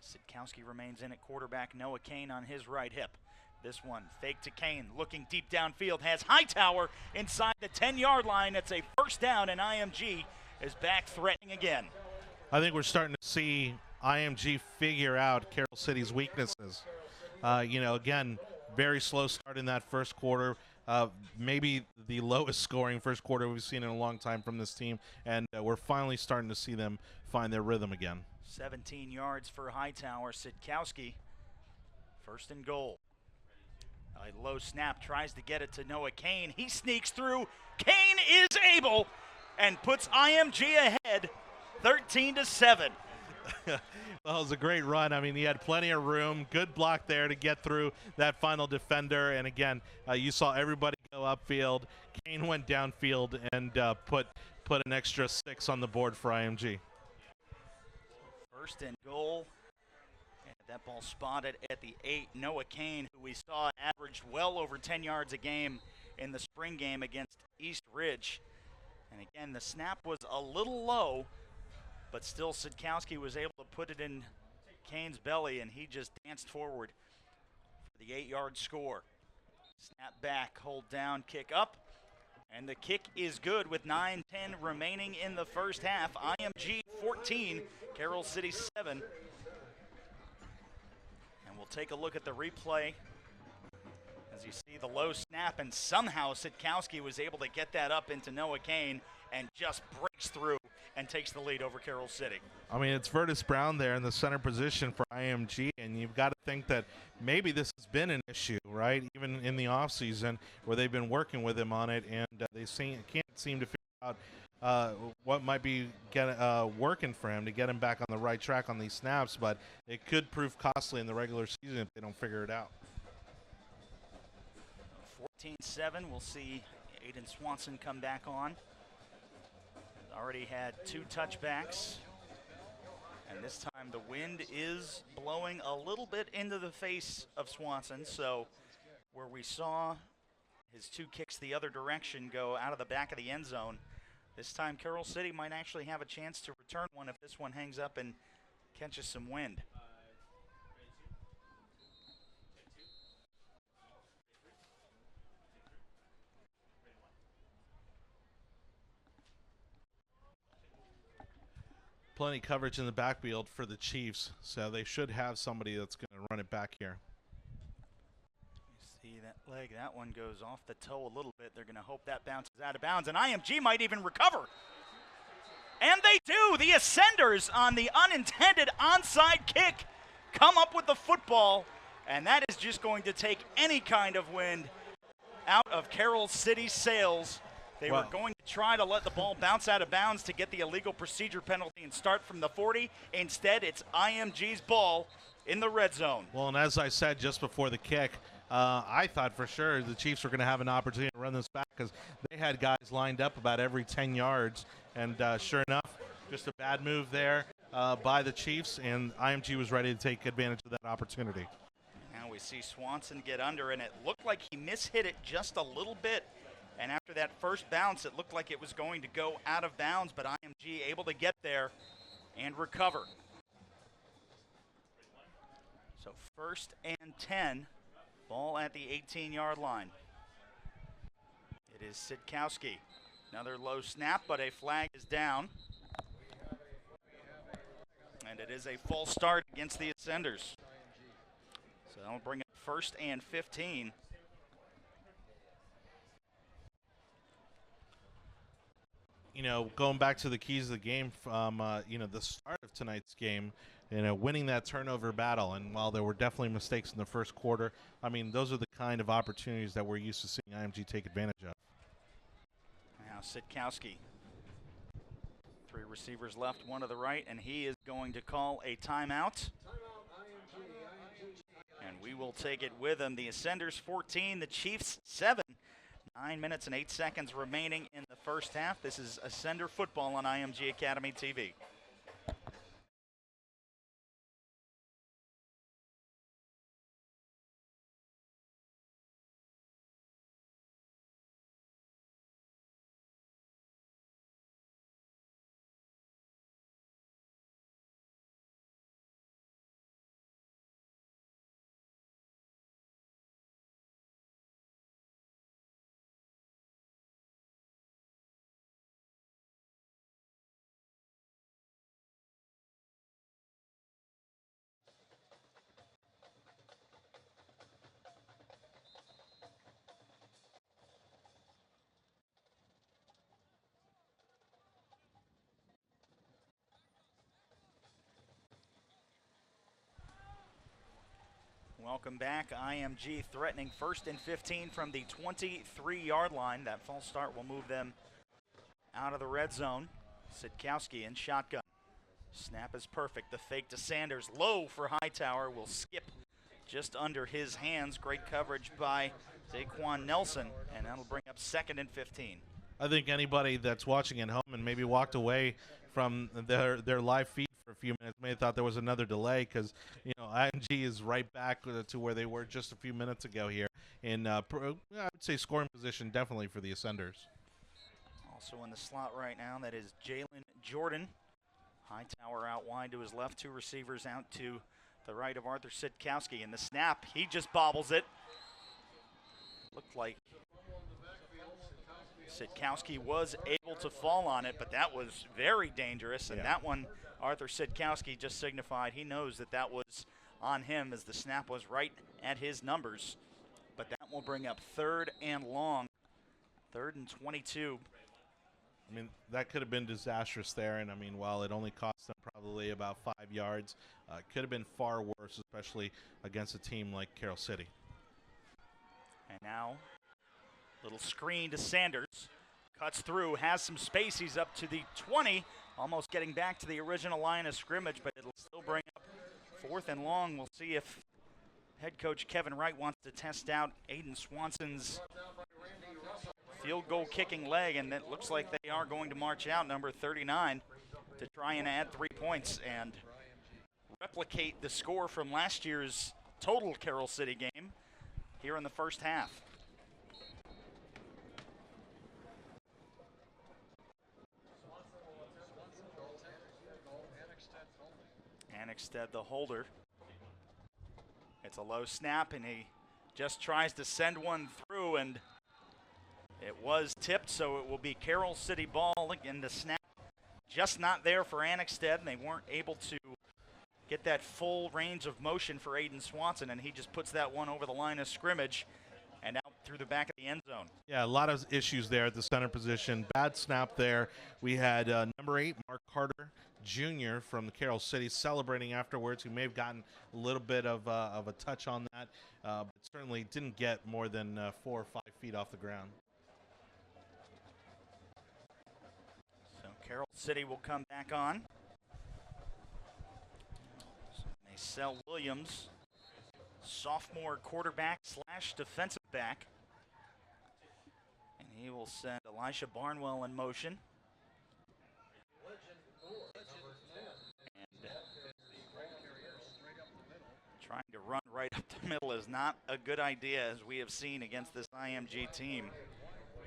Sitkowski remains in at quarterback, Noah Kane on his right hip. This one, fake to Kane, looking deep downfield, has Hightower inside the 10-yard line. It's a first down, and IMG is back threatening again. I think we're starting to see IMG figure out Carroll City's weaknesses. Again, very slow start in that first quarter. Maybe the lowest scoring first quarter we've seen in a long time from this team, and we're finally starting to see them find their rhythm again. 17 yards for Hightower. Sitkowski, 1st and goal. A low snap, tries to get it to Noah Kane. He sneaks through. Kane is able and puts IMG ahead 13-7. Well, it was a great run. I mean, he had plenty of room. Good block there to get through that final defender. And again, you saw everybody go upfield. Kane went downfield and put an extra 6 on the board for IMG. 1st and goal. And that ball spotted at the 8. Noah Kane, who we saw averaged well over 10 yards a game in the spring game against East Ridge. And again, the snap was a little low, but still Sitkowski was able to put it in Kane's belly, and he just danced forward for the 8-yard score. Snap back, hold down, kick up, and the kick is good with 9:10 remaining in the first half. IMG 14, Carroll City 7. And we'll take a look at the replay as you see the low snap, and somehow Sitkowski was able to get that up into Noah Kane and just breaks through and takes the lead over Carroll City. I mean, it's Vertus Brown there in the center position for IMG, and you've got to think that maybe this has been an issue, right? Even in the offseason where they've been working with him on it, and they can't seem to figure out what might be working for him to get him back on the right track on these snaps, but it could prove costly in the regular season if they don't figure it out. 14-7, we'll see Aiden Swanson come back on. Already had 2 touchbacks, and this time the wind is blowing a little bit into the face of Swanson, so where we saw his 2 kicks the other direction go out of the back of the end zone, This time Carroll City might actually have a chance to return one if this one hangs up and catches some wind. Plenty coverage in the backfield for the Chiefs, so they should have somebody that's going to run it back here. You see that leg, that one goes off the toe a little bit. They're going to hope that bounces out of bounds, and IMG might even recover. And they do! The Ascenders on the unintended onside kick come up with the football, and that is just going to take any kind of wind out of Carroll City's sails. They were going to try to let the ball bounce out of bounds to get the illegal procedure penalty and start from the 40. Instead, it's IMG's ball in the red zone. Well, and as I said just before the kick, I thought for sure the Chiefs were going to have an opportunity to run this back because they had guys lined up about every 10 yards. And sure enough, just a bad move there by the Chiefs, and IMG was ready to take advantage of that opportunity. Now we see Swanson get under, and it looked like he mishit it just a little bit. And after that first bounce, it looked like it was going to go out of bounds, but IMG able to get there and recover. So 1st and 10, ball at the 18-yard line. It is Sitkowski. Another low snap, but a flag is down. And it is a false start against the Ascenders. So that'll bring up 1st and 15. You know, going back to the keys of the game from, the start of tonight's game, winning that turnover battle. And while there were definitely mistakes in the first quarter, I mean, those are the kind of opportunities that we're used to seeing IMG take advantage of. Now Sitkowski. 3 receivers left, 1 to the right, and he is going to call a timeout. And we will take it with him. The Ascenders 14, the Chiefs 7. 9 minutes and 8 seconds remaining in the first half. This is Ascender football on IMG Academy TV. Welcome back. IMG threatening 1st and 15 from the 23-yard line. That false start will move them out of the red zone. Sitkowski in shotgun. Snap is perfect. The fake to Sanders. Low for Hightower. Will skip just under his hands. Great coverage by Zaquan Nelson. And that'll bring up 2nd and 15. I think anybody that's watching at home and maybe walked away from their live feed for a few minutes may have thought there was another delay because, IMG is right back to where they were just a few minutes ago here. In, I would say, scoring position definitely for the Ascenders. Also in the slot right now, that is Jalen Jordan. Hightower out wide to his left, 2 receivers out to the right of Arthur Sitkowski. And the snap, he just bobbles it. Looked like Sitkowski was able to fall on it, but that was very dangerous. And that one, Arthur Sitkowski just signified he knows that that was on him as the snap was right at his numbers. But that will bring up 3rd and long, 3rd and 22. I mean, that could have been disastrous there. And, I mean, while it only cost them probably about 5 yards, it could have been far worse, especially against a team like Carroll City. And now, little screen to Sanders. Cuts through, has some space. He's up to the 20, almost getting back to the original line of scrimmage, but it'll still bring up 4th and long. We'll see if head coach Kevin Wright wants to test out Aiden Swanson's field goal kicking leg, and it looks like they are going to march out number 39 to try and add 3 points and replicate the score from last year's total Carroll City game here in the first half. Annexted, the holder. It's a low snap, and he just tries to send one through, and it was tipped, so it will be Carroll City ball. Again, the snap just not there for Annexted, and they weren't able to get that full range of motion for Aiden Swanson, and he just puts that one over the line of scrimmage and out through the back of the end zone. Yeah, a lot of issues there at the center position. Bad snap there. We had number 8, Mark Carter Jr. from Carroll City celebrating afterwards, who may have gotten a little bit of a touch on that, but certainly didn't get more than 4 or 5 feet off the ground. So Carroll City will come back on. Macel Williams, sophomore quarterback / defensive back. And he will send Elisha Barnwell in motion. And trying to run right up the middle is not a good idea, as we have seen against this IMG team.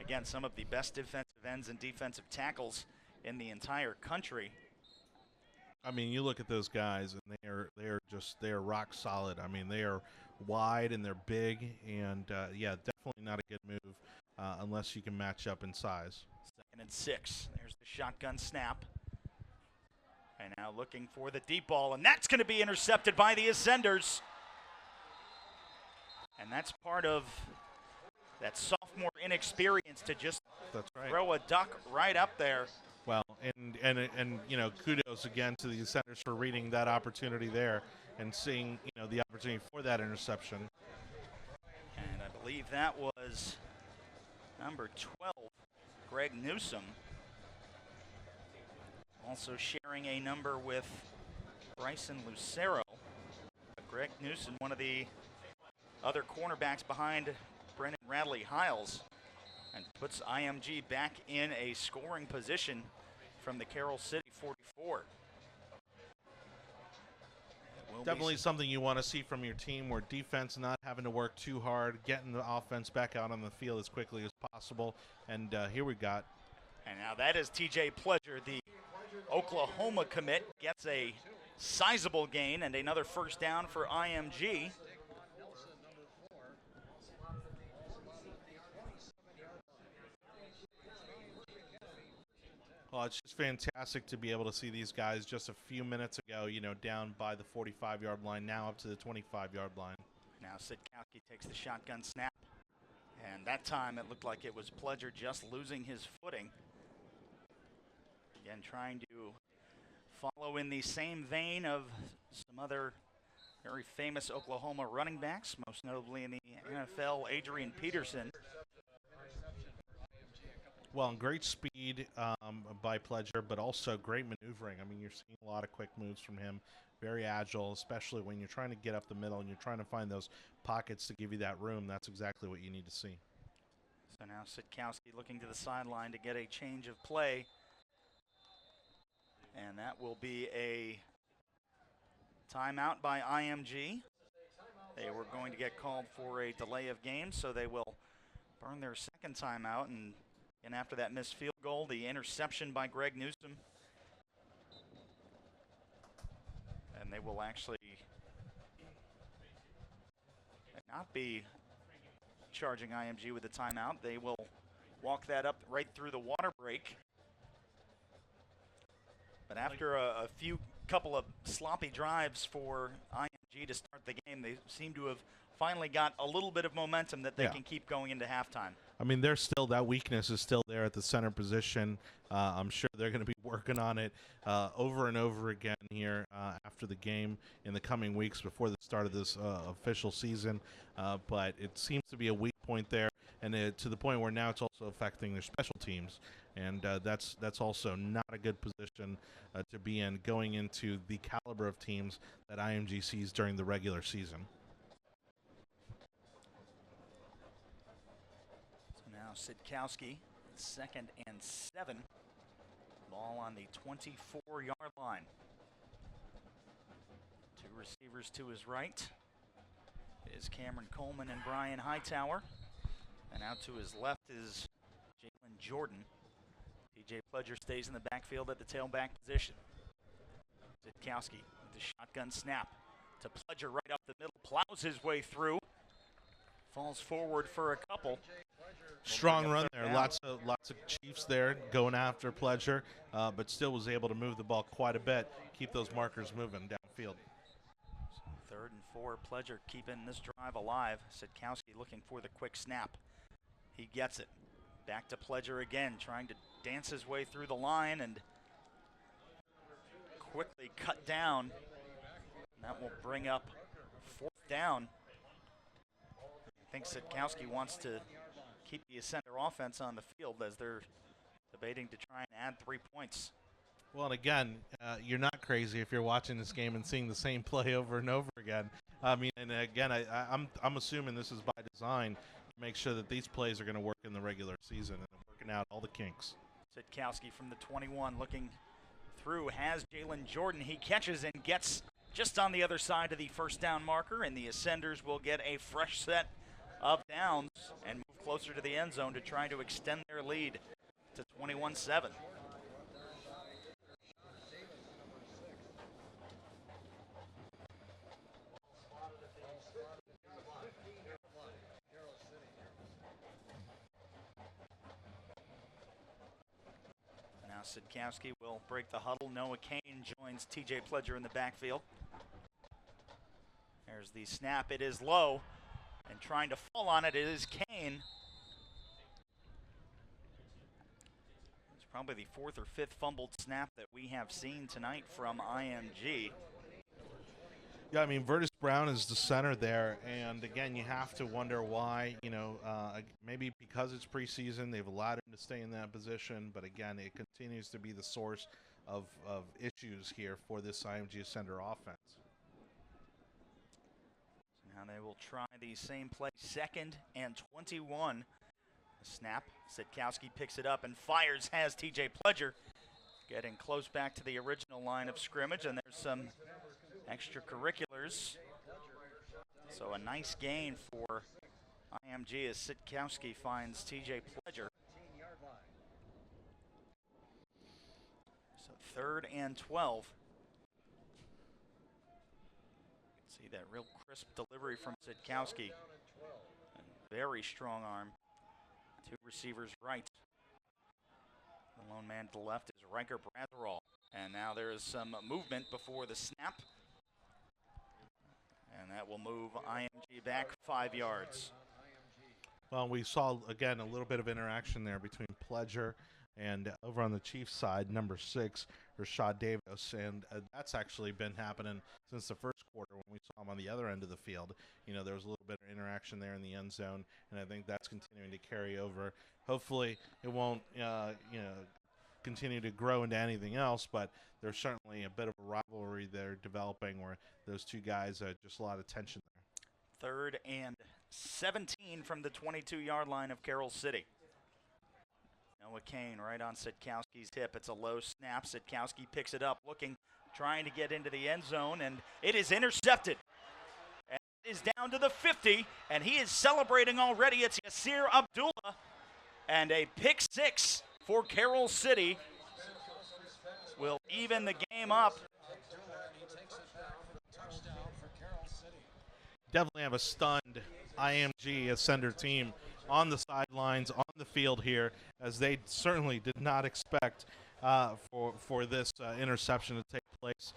Again, some of the best defensive ends and defensive tackles in the entire country. I mean, you look at those guys, and they are rock solid. I mean, they are wide and they're big, and yeah, definitely not a good move unless you can match up in size. 2nd and 6. There's the shotgun snap. And now looking for the deep ball, and that's going to be intercepted by the Ascenders. And that's part of that sophomore inexperience to just throw a duck right up there. Well, and you know, kudos again to the Ascenders for reading that opportunity there and seeing, you know, the opportunity for that interception. And I believe that was number 12, Greg Newsom. Also sharing a number with Bryson Lucero. But Greg Newsom, one of the other cornerbacks behind Brennan Radley Hiles, and puts IMG back in a scoring position from the Carroll City 44. Definitely something you want to see from your team, where defense not having to work too hard, getting the offense back out on the field as quickly as possible. And here we got. And now that is TJ Pleasure, the Oklahoma commit, gets a sizable gain and another first down for IMG. Well, it's just fantastic to be able to see these guys just a few minutes ago, you know, down by the 45-yard line, now up to the 25-yard line. Now Sitkowski takes the shotgun snap, and that time it looked like it was Pledger just losing his footing. Again, trying to follow in the same vein of some other very famous Oklahoma running backs, most notably in the NFL, Adrian Peterson. Well, and great speed by Pledger, but also great maneuvering. I mean, you're seeing a lot of quick moves from him. Very agile, especially when you're trying to get up the middle and you're trying to find those pockets to give you that room. That's exactly what you need to see. So now Sitkowski looking to the sideline to get a change of play. And that will be a timeout by IMG. They were going to get called for a delay of game, so they will burn their second timeout. And after that missed field goal, the interception by Greg Newsom. And they will actually not be charging IMG with a timeout. They will walk that up right through the water break. But after a couple of sloppy drives for IMG to start the game, they seem to have finally got a little bit of momentum that they can keep going into halftime. I mean, that weakness is still there at the center position. I'm sure they're going to be working on it over and over again here after the game in the coming weeks before the start of this official season. But it seems to be a weak point there, and to the point where now it's also affecting their special teams. And that's also not a good position to be in going into the caliber of teams that IMG sees during the regular season. Now Sitkowski, 2nd and 7. Ball on the 24-yard line. Two receivers to his right is Cameron Coleman and Brian Hightower. And out to his left is Jalen Jordan. TJ Pledger stays in the backfield at the tailback position. Sitkowski The shotgun snap to Pledger right up the middle, plows his way through, falls forward for a couple. Strong run there. Lots of Chiefs there going after Pledger, but still was able to move the ball quite a bit, keep those markers moving downfield. 3rd and 4, Pledger keeping this drive alive. Sitkowski looking for the quick snap. He gets it. Back to Pledger again, trying to dance his way through the line and quickly cut down. And that will bring up 4th down. I think Sitkowski wants to keep the Ascender offense on the field as they're debating to try and add 3 points. Well, and again, you're not crazy if you're watching this game and seeing the same play over and over again. I mean, and again, I'm assuming this is by design to make sure that these plays are going to work in the regular season and working out all the kinks. Sitkowski from the 21 looking through, has Jalen Jordan. He catches and gets just on the other side of the 1st down marker, and the Ascenders will get a fresh set of downs and move closer to the end zone to try to extend their lead to 21-7. Now Sitkowski will break the huddle. Noah Kane joins TJ Pledger in the backfield. There's the snap. It is low. And trying to fall on it is Kane. It's probably the 4th or 5th fumbled snap that we have seen tonight from IMG. Yeah, I mean, Vertus Brown is the center there, and again, you have to wonder why. Maybe because it's preseason, they've allowed him to stay in that position, but again, it continues to be the source of issues here for this IMG center offense. So now they will try the same play, 2nd and 21. The snap, Sitkowski picks it up and fires, has TJ Pledger getting close back to the original line of scrimmage, and there's some extracurriculars. So a nice gain for IMG as Sitkowski finds TJ Pledger. So 3rd and 12. You can see that real crisp delivery from Sitkowski. And very strong arm. 2 receivers right. The lone man to the left is Riker Bratherall. And now there is some movement before the snap. And that will move IMG back 5 yards. Well, we saw, again, a little bit of interaction there between Pledger and over on the Chiefs side, number 6, Rashad Davis. And that's actually been happening since the 1st quarter when we saw him on the other end of the field. You know, there was a little bit of interaction there in the end zone, and I think that's continuing to carry over. Hopefully it won't, continue to grow into anything else, but there's certainly a bit of a rivalry there developing where those 2 guys, just a lot of tension there. 3rd and 17 from the 22-yard line of Carroll City. Noah Kane right on Sitkowski's hip. It's a low snap. Sitkowski picks it up, trying to get into the end zone, and it is intercepted. And it is down to the 50, and he is celebrating already. It's Yasir Abdullah, and a pick 6 for Carroll City will even the game up. Definitely have a stunned IMG Ascender team on the sidelines, on the field here, as they certainly did not expect for this interception to take place.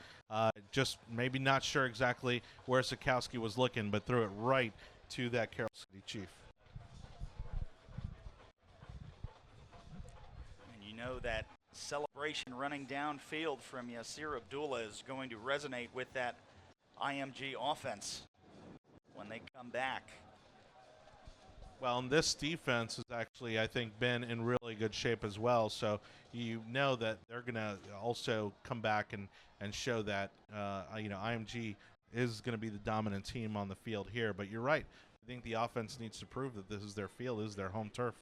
Just maybe not sure exactly where Sitkowski was looking, but threw it right to that Carroll City Chief. And you know that celebration running downfield from Yasir Abdullah is going to resonate with that IMG offense when they come back. Well, and this defense has actually, I think, been in really good shape as well. So you know that they're going to also come back and show that, IMG is going to be the dominant team on the field here. But you're right. I think the offense needs to prove that this is their field, this is their home turf.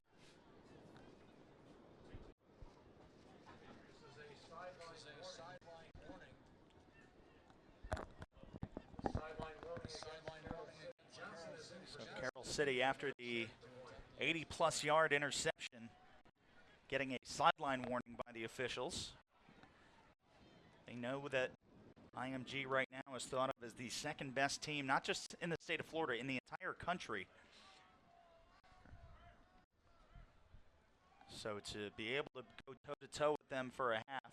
So Carroll City, after the 80-plus yard interception, getting a sideline warning by the officials. They know that IMG right now is thought of as the second best team, not just in the state of Florida, in the entire country. So to be able to go toe-to-toe with them for a half,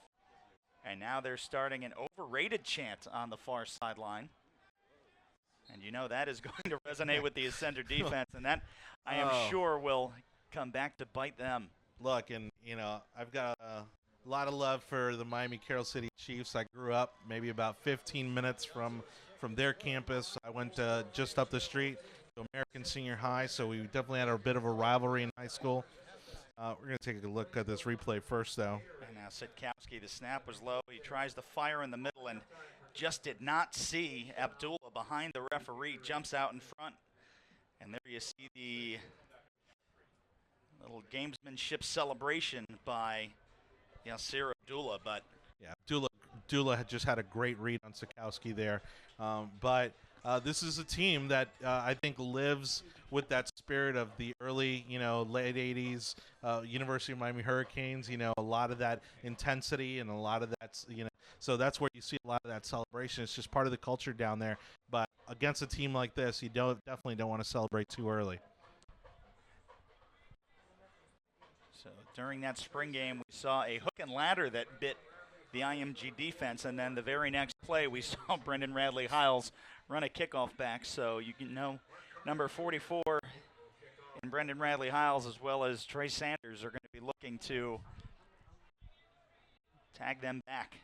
and now they're starting an overrated chant on the far sideline. And you know that is going to resonate with the Ascender defense, and that I am sure will come back to bite them. Look, and I've got a lot of love for the Miami Carroll City Chiefs. I grew up maybe about 15 minutes from their campus. I went just up the street to American Senior High, so we definitely had a bit of a rivalry in high school. We're going to take a look at this replay first, though. And now Sitkowski, the snap was low. He tries to fire in the middle and just did not see Abdullah behind the referee, jumps out in front. And there you see the little gamesmanship celebration by Yasir Abdullah. But yeah, Abdullah had just had a great read on Sitkowski there. But this is a team that I think lives with that spirit of the early, late 80s University of Miami Hurricanes, a lot of that intensity and a lot of that, so that's where you see a lot of that celebration. It's just part of the culture down there. But against a team like this, you definitely don't want to celebrate too early. So during that spring game, we saw a hook and ladder that bit the IMG defense, and then the very next play, we saw Brendan Radley Hiles run a kickoff back. So you can know number 44 and Brendan Radley Hiles, as well as Trey Sanders, are going to be looking to tag them back.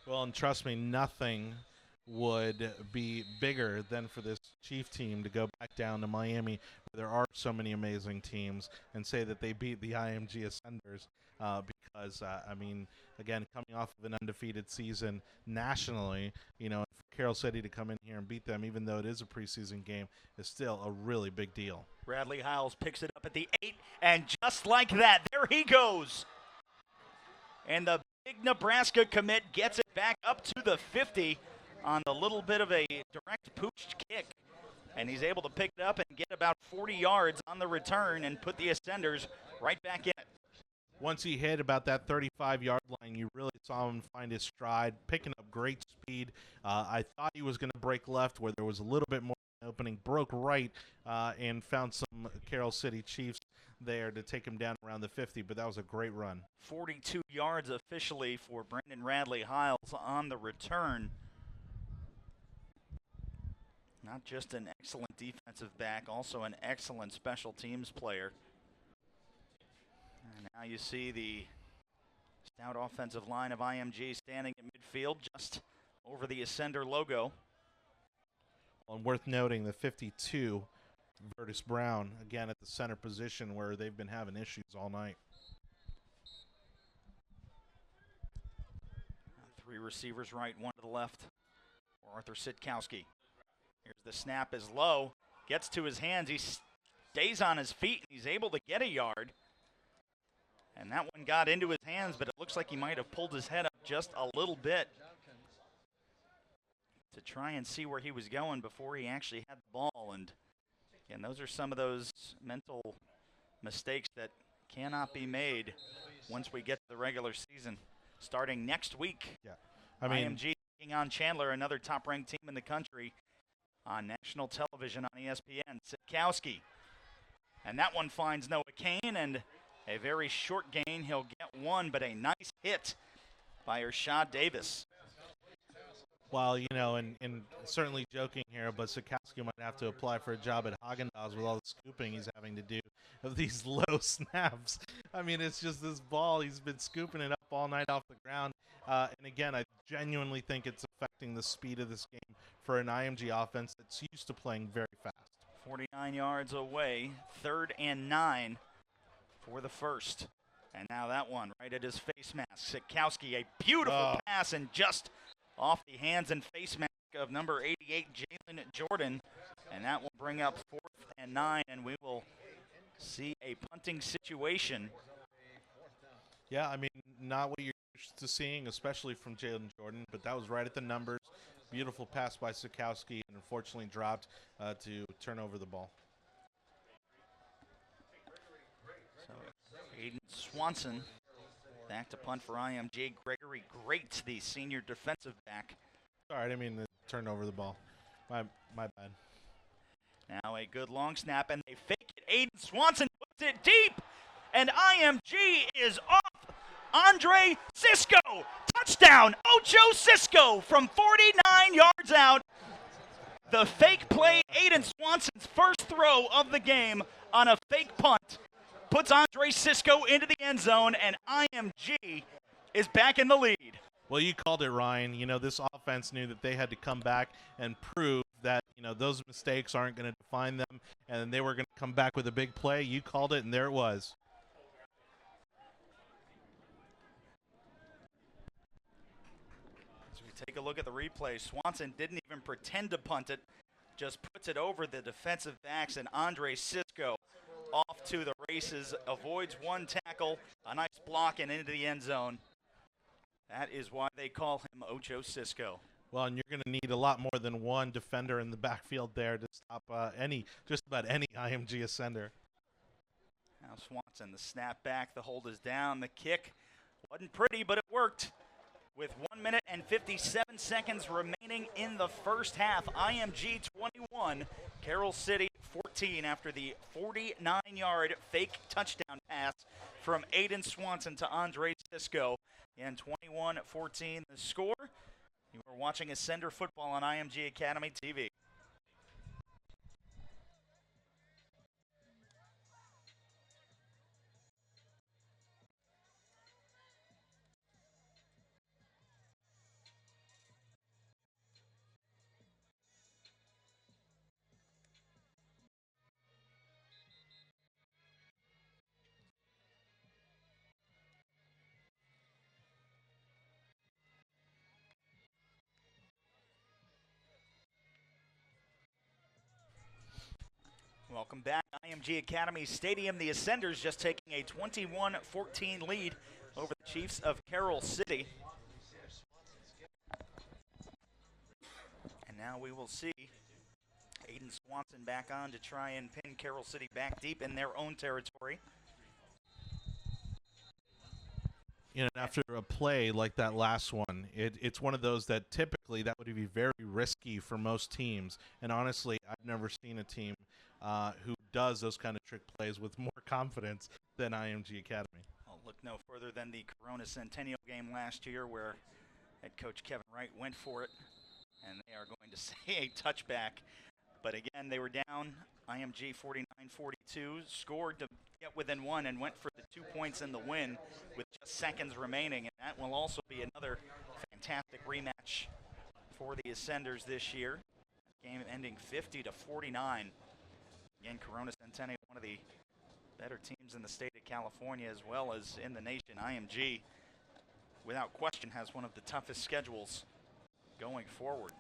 Well, and trust me, nothing would be bigger than for this Chief team to go back down to Miami, where there are so many amazing teams, and say that they beat the IMG Ascenders because, again, coming off of an undefeated season nationally, for Carroll City to come in here and beat them, even though it is a preseason game, is still a really big deal. Radley Hiles picks it up at the 8, and just like that, there he goes. And the big Nebraska commit gets it back up to the 50 on the little bit of a direct pooch kick. And he's able to pick it up and get about 40 yards on the return and put the Ascenders right back in it. Once he hit about that 35-yard line, you really saw him find his stride, picking up great speed. I thought he was going to break left where there was a little bit more opening, broke right, and found some Carroll City Chiefs there to take him down around the 50, but that was a great run. 42 yards officially for Brendan Radley Hiles on the return. Not just an excellent defensive back, also an excellent special teams player. And now you see the stout offensive line of IMG standing at midfield just over the Ascender logo. And worth noting, the 52, Vertus Brown, again at the center position where they've been having issues all night. Three receivers right, one to the left for Arthur Sitkowski. Here's the snap is low, gets to his hands, he stays on his feet, and he's able to get a yard. And that one got into his hands, but it looks like he might have pulled his head up just a little bit to try and see where he was going before he actually had the ball. And those are some of those mental mistakes that cannot be made once we get to the regular season starting next week. Yeah, IMG taking on Chandler, another top-ranked team in the country, on national television on ESPN. Sitkowski, and that one finds Noah Kane, and a very short gain. He'll get one, but a nice hit by Irshad Davis. Well, and certainly joking here, but Sitkowski might have to apply for a job at Haagen-Dazs with all the scooping he's having to do of these low snaps. I mean, it's just this ball. He's been scooping it up all night off the ground. And again, I genuinely think it's affecting the speed of this game for an IMG offense that's used to playing very fast. 49 yards away, 3rd and 9 for the first. And now that one right at his face mask. Sitkowski, a beautiful pass, and just off the hands and face mask of number 88, Jalen Jordan. And that will bring up 4th and 9, and we will see a punting situation. Yeah, I mean, not what you're used to seeing, especially from Jalen Jordan, but that was right at the numbers. Beautiful pass by Sitkowski, and unfortunately dropped to turn over the ball. Aiden Swanson back to punt for IMG. Gregory Great, the senior defensive back. Sorry, I didn't mean to turn over the ball. My bad. Now a good long snap, and they fake it. Aiden Swanson puts it deep, and IMG is off. Andre Cisco, touchdown. Ocho Cisco from 49 yards out. The fake play, Aiden Swanson's first throw of the game on a fake punt, puts Andre Cisco into the end zone, and IMG is back in the lead. Well, you called it, Ryan. You know, this offense knew that they had to come back and prove that, you know, those mistakes aren't going to define them, and they were going to come back with a big play. You called it, and there it was. As we take a look at the replay, Swanson didn't even pretend to punt it, just puts it over the defensive backs, and Andre Cisco off to the races, avoids one tackle, a nice block, and into the end zone. That is why they call him Ocho Cisco. Well, and you're going to need a lot more than one defender in the backfield there to stop just about any IMG ascender. Now Swanson, the snap back, the hold is down, the kick wasn't pretty, but it worked. With 1 minute and 57 seconds remaining in the first half, IMG 21, Carroll City 14 after the 49-yard fake touchdown pass from Aiden Swanson to Andre Cisco. And 21-14 the score. You are watching Ascender Football on IMG Academy TV. Welcome back. IMG Academy Stadium. The Ascenders just taking a 21-14 lead over the Chiefs of Carroll City. And now we will see Aiden Swanson back on to try and pin Carroll City back deep in their own territory. You know, after a play like that last one, it's one of those that typically that would be very risky for most teams. And honestly, I've never seen a team who does those kind of trick plays with more confidence than IMG Academy. I'll look no further than the Corona Centennial game last year where head coach Kevin Wright went for it, and they are going to say a touchback. But again, they were down, IMG 49-42, scored to get within one and went for the 2 points in the win with just seconds remaining. And that will also be another fantastic rematch for the Ascenders this year. Game ending 50-49. Again, Corona Centennial, one of the better teams in the state of California as well as in the nation. IMG, without question, has one of the toughest schedules going forward.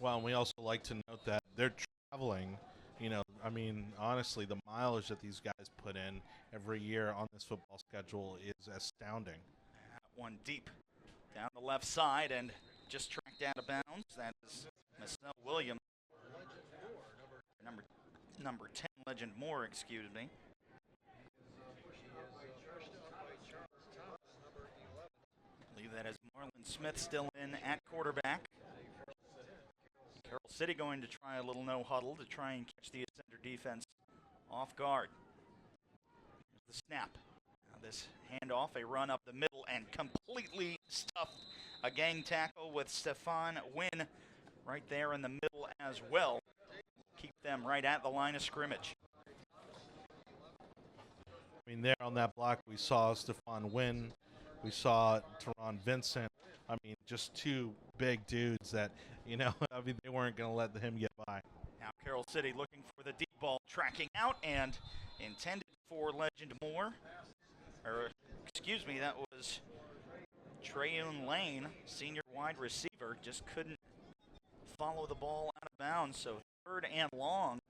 Well, and we also like to note that they're traveling. You know, I mean, honestly, the mileage that these guys put in every year on this football schedule is astounding. One deep down the left side and just tracked out of bounds. That is Marcel Williams. Number 10, Legend Moore, excuse me. I believe that is Marlon Smith still in at quarterback. Carroll City going to try a little no huddle to try and catch the Ascender defense off guard. Here's the snap. Now this handoff, a run up the middle and completely stuffed. A gang tackle with Stefan Wynn right there in the middle as well. Keep them right at the line of scrimmage. I mean, there on that block, we saw Stefan Wynn. We saw Teron Vincent. I mean, just two big dudes that, you know, I mean, they weren't going to let him get by. Now Carroll City looking for the deep ball, tracking out and intended for Legend Moore. Or, excuse me, that was Trayun Lane, senior wide receiver, just couldn't follow the ball out of bounds. So 3rd and long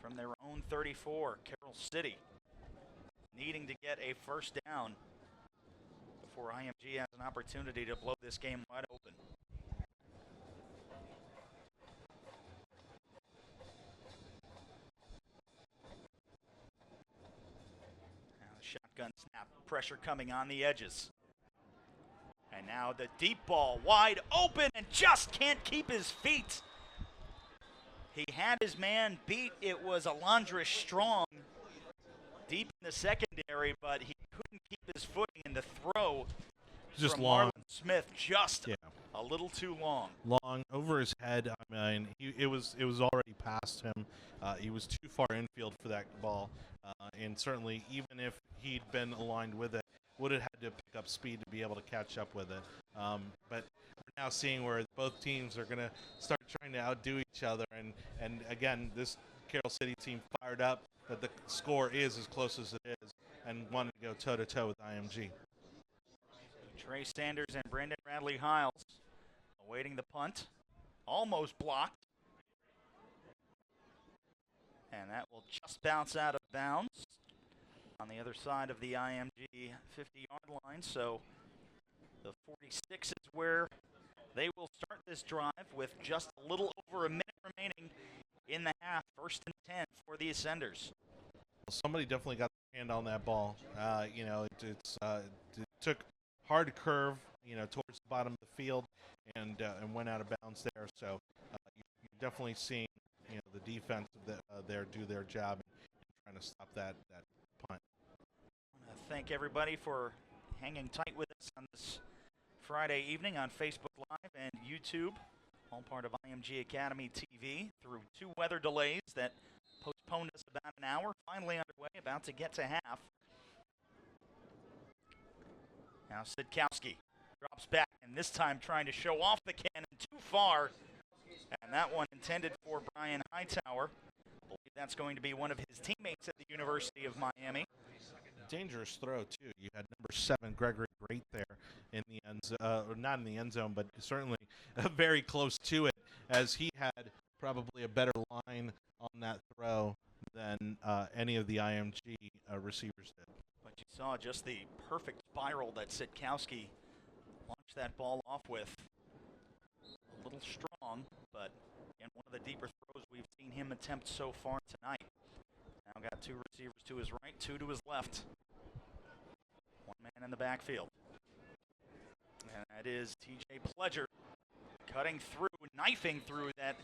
from their own 34. Carroll City needing to get a first down before IMG has an opportunity to blow this game wide open. Shotgun snap, pressure coming on the edges. And now the deep ball, wide open, and just can't keep his feet. He had his man beat. It was Alondra Strong deep in the secondary, but he couldn't keep his footing, and the throw Just from long. Marlon Smith just Yeah. a little too long. Long over his head. I mean, it was already past him. He was too far infield for that ball, and certainly even if he'd been aligned with it, would have had to pick up speed to be able to catch up with it. But we're now seeing where both teams are going to start trying to outdo each other, and again, this Carroll City team fired up that the score is as close as it is, and wanted to go toe-to-toe with IMG. Trey Sanders and Brandon Radley Hiles awaiting the punt. Almost blocked. And that will just bounce out of bounds on the other side of the IMG 50-yard line. So the 46 is where they will start this drive with just a little over a minute remaining in the half. 1st and 10 for the Ascenders. Somebody definitely got their hand on that ball. It took hard curve, towards the bottom of the field, and went out of bounds there. So you're definitely seeing, the defense there do their job and trying to stop that punt. I want to thank everybody for hanging tight with us on this Friday evening on Facebook Live and YouTube. All part of IMG Academy TV through 2 weather delays that postponed us about an hour. Finally underway, about to get to half. Now Sidkowski drops back, and this time trying to show off the cannon too far. And that one intended for Brian Hightower. I believe that's going to be one of his teammates at the University of Miami. Dangerous throw, too. You had number 7, Gregory Great, there in the end zone, not in the end zone, but certainly very close to it, as he had probably a better line on that throw than any of the IMG receivers did. But you saw just the perfect spiral that Sidkowski launched that ball off with. A little strong, but again, one of the deeper throws we've seen him attempt so far tonight. Now got 2 receivers to his right, 2 to his left. 1 man in the backfield. And that is TJ Pledger cutting through, knifing through that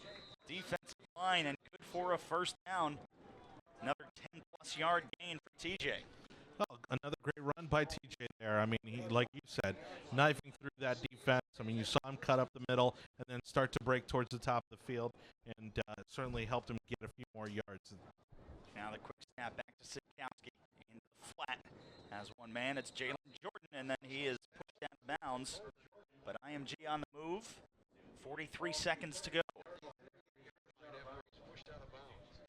defensive line, and good for a 1st down. Another 10-plus yard gain for TJ. Oh, another great run by TJ there. I mean, he, like you said, knifing through that defense. I mean, you saw him cut up the middle and then start to break towards the top of the field, and certainly helped him get a few more yards. Now the quick snap back to Sidkowski into the flat. As 1 man, it's Jalen Jordan, and then he is pushed out of bounds. But IMG on the move. 43 seconds to go.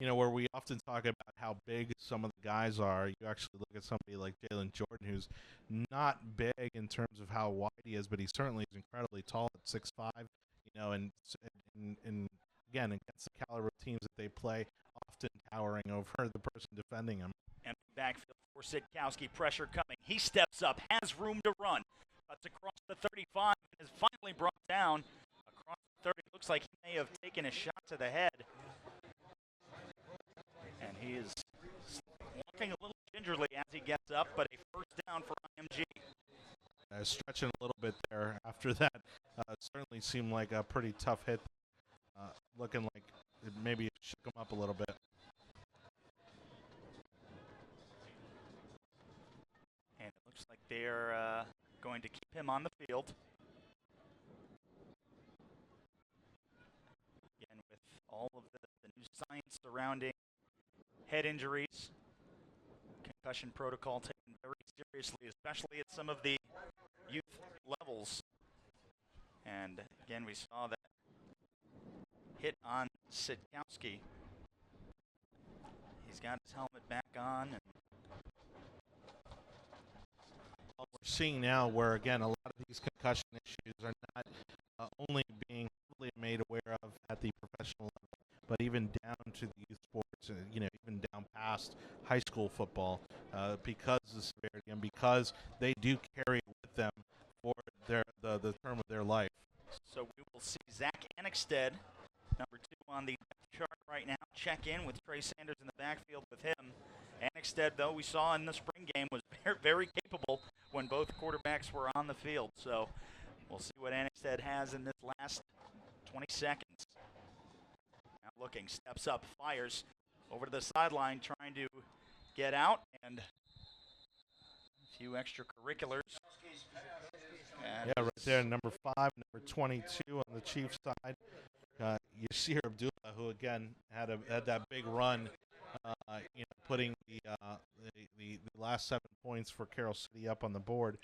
Where we often talk about how big some of the guys are, you actually look at somebody like Jalen Jordan, who's not big in terms of how wide he is, but he certainly is incredibly tall at 6'5", and again, against the caliber of teams that they play, often towering over the person defending him. Empty backfield for Sidkowski, pressure coming. He steps up, has room to run. Cuts across the 35 and is finally brought down. Across the 30, looks like he may have taken a shot to the head. And he is walking a little gingerly as he gets up, but a 1st down for IMG. Stretching a little bit there after that. It certainly seemed like a pretty tough hit. Looking like it maybe shook him up a little bit. And it looks like they're going to keep him on the field. Again, with all of the new science surrounding head injuries, concussion protocol taken very seriously, especially at some of the youth levels. And again, we saw that hit on Sidkowski. He's got his helmet back on. And we're seeing now where, again, a lot of these concussion issues are not only being really made aware of at the professional level, but even down to the youth sports, even down past high school football, because of the severity and because they do carry it with them for the term of their life. So we will see Zach Annexted, number 2 on the depth chart right now, check in with Trey Sanders in the backfield with him. Annexstad, though, we saw in the spring game was very, very capable when both quarterbacks were on the field. So we'll see what Annexstad has in this last 20 seconds. Now looking, steps up, fires over to the sideline, trying to get out, and a few extracurriculars. Yeah, right there, number 5, number 22 on the Chiefs side. Yasir Abdullah, who again had that big run, putting the last 7 points for Carroll City up on the board.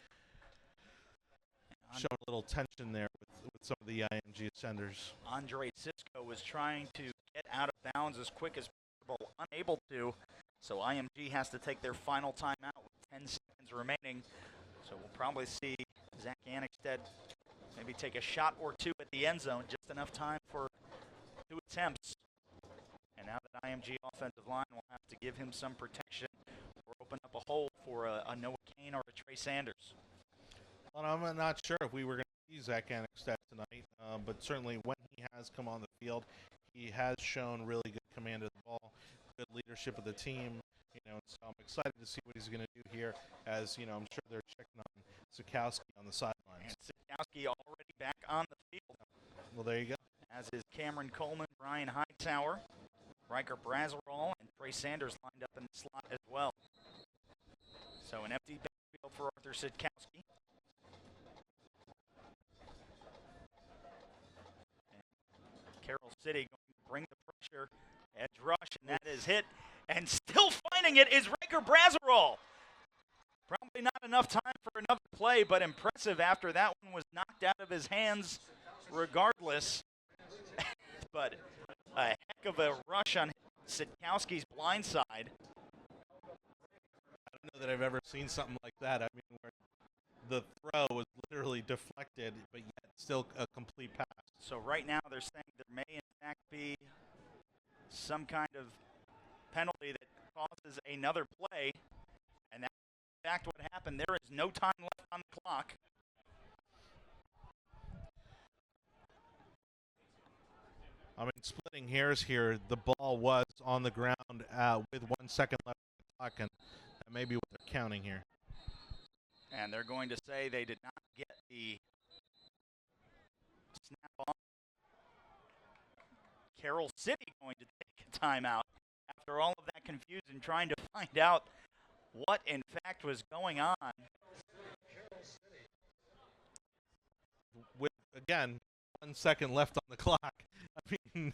Showing a little tension there with some of the IMG ascenders. Andre Cisco was trying to get out of bounds as quick as possible, unable to. So IMG has to take their final timeout with 10 seconds remaining. So we'll probably see Zach Annexstad maybe take a shot or two at the end zone, just enough time for 2 attempts. And now that IMG offensive line will have to give him some protection or open up a hole for a Noah Kane or a Trey Sanders. Well, I'm not sure if we were going to see Zach Annexstad tonight, but certainly when he has come on the field, he has shown really good command of the ball, good leadership of the team. So I'm excited to see what he's going to do here, as I'm sure they're checking on Sikowski on the sidelines. And Sikowski already back on the field. Well, there you go. As is Cameron Coleman, Brian Hightower, Riker Brazerall, and Trey Sanders lined up in the slot as well. So an empty backfield for Arthur Sikowski. Carroll City going to bring the pressure, edge rush, and that is hit. And still finding it is Riker Brazerall. Probably not enough time for another play, but impressive after that one was knocked out of his hands regardless. But a heck of a rush on Sikowski's blind side. I don't know that I've ever seen something like that. I mean, where the throw was literally deflected, but yet still a complete pass. So right now they're saying there may in fact be some kind of penalty that causes another play, and that's in fact what happened. There is no time left on the clock. I mean, splitting hairs here, the ball was on the ground with 1 second left on the clock, and that may be what they're counting here. And they're going to say they did not get the snap on. Carroll City going to take a timeout after all of that confusion, trying to find out what in fact was going on. With, again, 1 second left on the clock. I mean,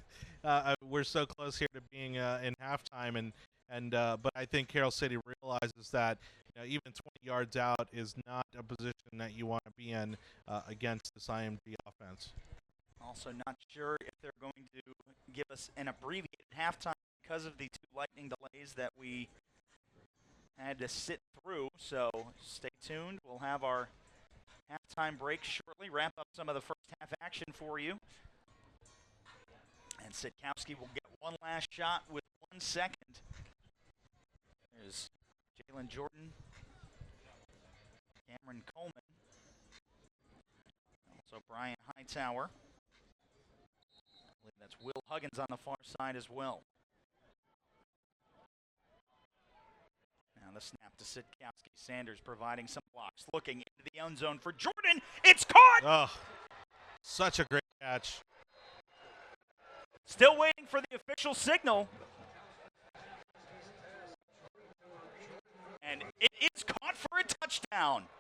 we're so close here to being in halftime, but I think Carroll City realizes that even 20 yards out is not a position that you want to be in against this IMG offense. Also not sure if they're going to give us an abbreviated halftime because of the 2 lightning delays that we had to sit through. So stay tuned. We'll have our halftime break shortly, wrap up some of the first half action for you. And Sikowski will get one last shot with 1 second. There's Jalen Jordan, Cameron Coleman, also Brian Hightower. I believe that's Will Huggins on the far side as well. Now the snap to Sikowski. Sanders providing some blocks, looking into the end zone for Jordan. It's caught! Oh, such a great catch. Still waiting for the official signal. And it is caught for a touchdown.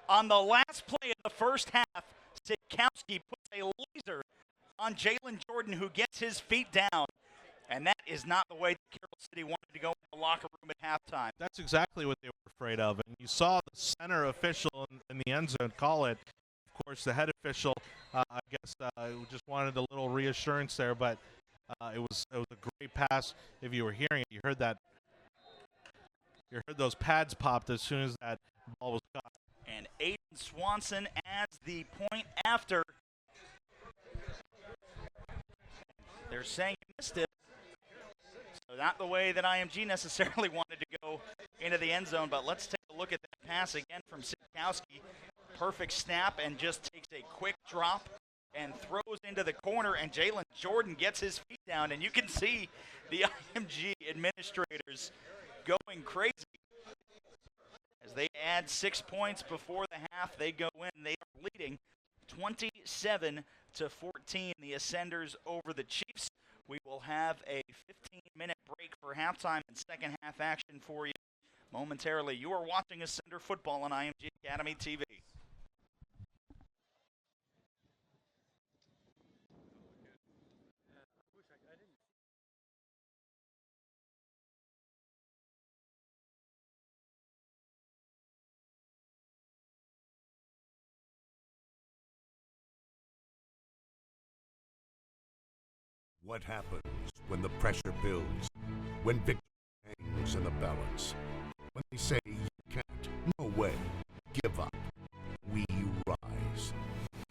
On the last play of the first half, Sikowski puts a laser on Jalen Jordan, who gets his feet down. And that is not the way Carroll City wanted to go in the locker room at halftime. That's exactly what they were afraid of. And you saw the center official in the end zone call it. Of course, the head official, I guess, just wanted a little reassurance there, but it was a great pass. If you were hearing it, you heard that. You heard those pads popped as soon as that ball was caught. And Aiden Swanson adds the point after. They're saying he missed it. So not the way that IMG necessarily wanted to go into the end zone, but let's take a look at that pass again from Sikowski. Perfect snap and just takes a quick drop and throws into the corner, and Jalen Jordan gets his feet down, and you can see the IMG administrators going crazy. As they add 6 points before the half, they go in. They are leading 27-14, the Ascenders over the Chiefs. We will have a 15-minute break for halftime and second half action for you momentarily. You are watching Ascender football on IMG Academy TV. What happens when the pressure builds, when victory hangs in the balance, when they say you can't, no way, give up, we rise?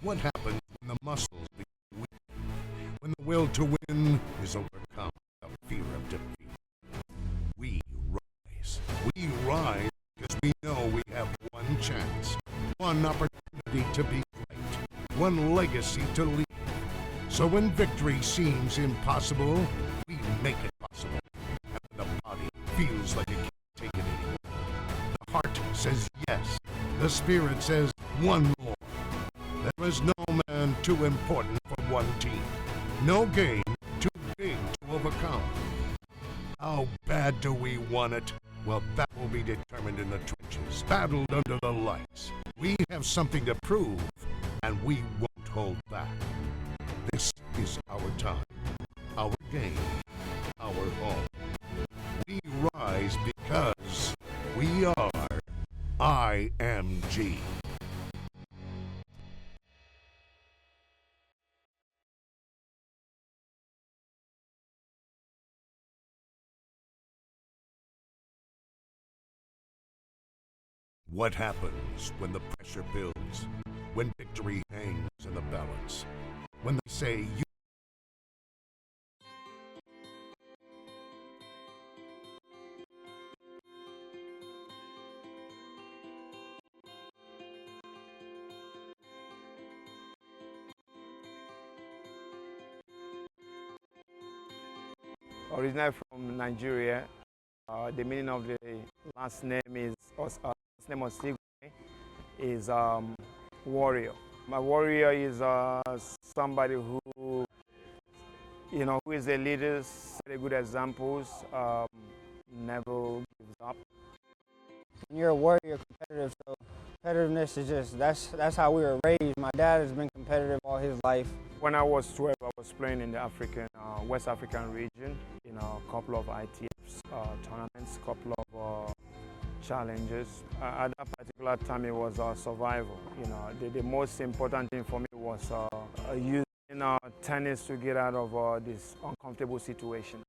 What happens when the muscles become weak, when the will to win is overcome by the fear of defeat? We rise. We rise because we know we have one chance, one opportunity to be great, one legacy to leave. So when victory seems impossible, we make it possible. And when the body feels like it can't take it anymore, the heart says yes. The spirit says one more. There is no man too important for one team. No game too big to overcome. How bad do we want it? Well, that will be determined in the trenches, battled under the lights. We have something to prove, and we won't hold back. This is our time, our game, our home. We rise because we are IMG. What happens when the pressure builds, when victory hangs in the balance, when they say you Originally from Nigeria. The meaning of the last name is Osigwe, is warrior. My warrior is somebody who is a leader, set good examples, never gives up. You're a warrior, competitive, so competitiveness is just, that's how we were raised. My dad has been competitive all his life. When I was 12, I was playing in the West African region, a couple of ITFs tournaments, a couple of challenges. At that particular time, it was survival. The most important thing for me was using tennis to get out of this uncomfortable situation.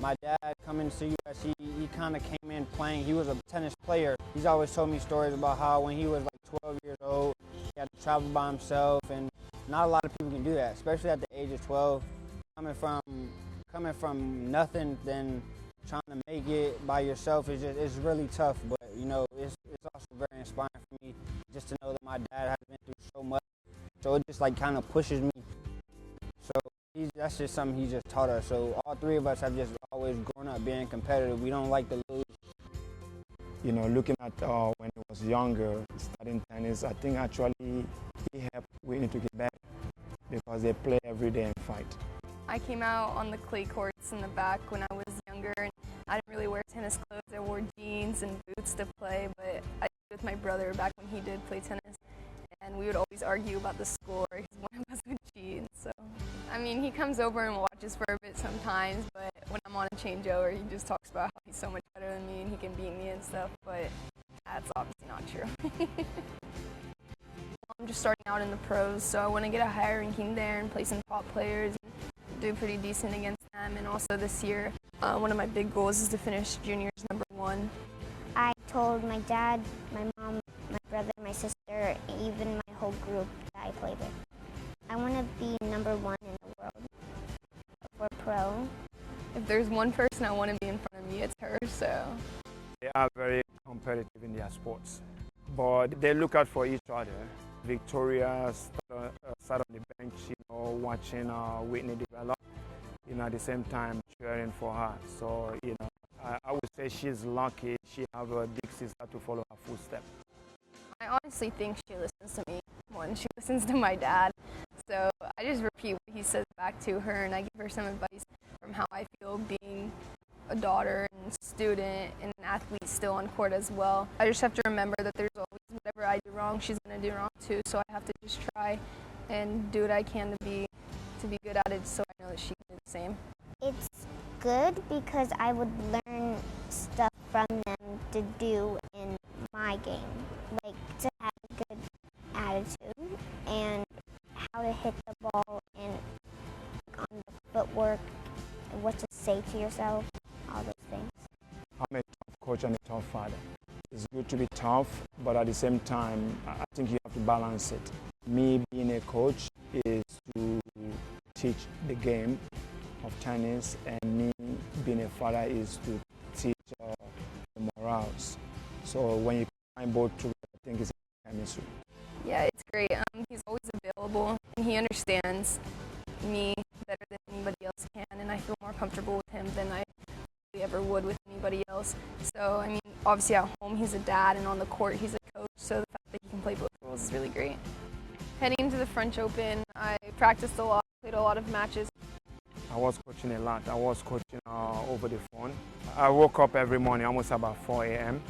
My dad coming to US, he kind of came in playing. He was a tennis player. He's always told me stories about how when he was like 12 years old, he had to travel by himself, and not a lot of people can do that, especially at the age of 12. Coming from nothing, then trying to make it by yourself it's really tough. But it's also very inspiring for me just to know that my dad has been through so much. So it just kind of pushes me. So that's just something he just taught us. So all three of us have just always grown up being competitive. We don't like to lose. Looking at when he was younger, studying tennis, I think actually he helped Whitney to get better because they play every day and fight. I came out on the clay courts in the back when I was younger, and I didn't really wear tennis clothes. I wore jeans and boots to play, but I played with my brother back when he did play tennis, and we would always argue about the score because one of us would cheat. So, he comes over and watches for a bit sometimes, but when I'm on a changeover, he just talks about how he's so much better than me and he can beat me and stuff, but that's obviously not true. I'm just starting out in the pros, so I want to get a higher ranking there and play some top players and do pretty decent against them. And also this year, one of my big goals is to finish juniors #1. I told my dad, my mom, my brother, my sister, even my whole group that I play with. I want to be #1 in the world for pro. If there's one person I want to be in front of me, it's her, so. They are very competitive in their sports, but they look out for each other. Victoria sat on the bench, watching Whitney develop. at the same time cheering for her. So, I would say she's lucky she have a big sister to follow her footsteps. I honestly think she listens to me more than she listens to my dad. So I just repeat what he says back to her, and I give her some advice from how I feel being a daughter and student and an athlete still on court as well. I just have to remember that there's always whatever I do wrong, she's going to do wrong too. So I have to just try and do what I can to be good at it, so I know that she can do the same. It's good because I would learn stuff from them to do in my game, like to have a good attitude and how to hit the ball and on the footwork and what to say to yourself, all those things. I'm a tough coach and a tough father. It's good to be tough, but at the same time, I think you have to balance it. Me being a coach is to teach the game of tennis, and me being a father is to teach the morals. So when you combine both together, I think it's a chemistry. Yeah, it's great. He's always available, and he understands me better than anybody else can, and I feel more comfortable with him than I ever would with anybody else. So, I mean, obviously at home he's a dad, and on the court he's a coach, so the fact that he can play both roles is really great. Heading into the French Open, I practiced a lot, played a lot of matches. I was coaching a lot. I was coaching over the phone. I woke up every morning almost about 4 a.m.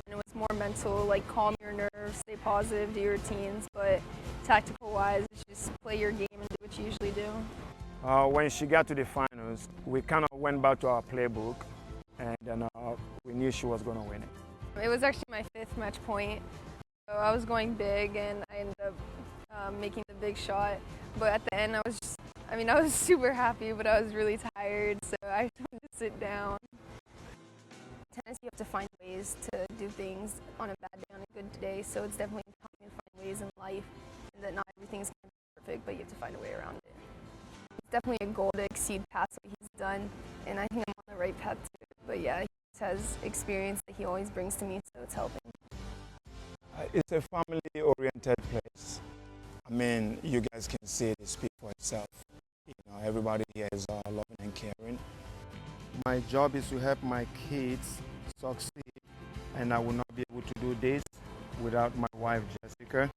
And it was more mental, like calm your nerves, stay positive, do your routines, but tactical-wise, it's just play your game and do what you usually do. When she got to the finals, we kind of went back to our playbook, and then we knew she was going to win it. It was actually my 5th match point, so I was going big, and I ended up making the big shot. But at the end, I was super happy, but I was really tired, so I just wanted to sit down. Tennis, you have to find ways to do things on a bad day, on a good day, so it's definitely important to find ways in life, and that not everything's going to be perfect, but you have to find a way around it. It's definitely a goal to exceed past what he's done, and I think I'm on the right path to it. But yeah, he has experience that he always brings to me, so it's helping. It's a family-oriented place. I mean, you guys can see it speak for itself. Everybody here is loving and caring. My job is to help my kids succeed, and I will not be able to do this without my wife, Jessica.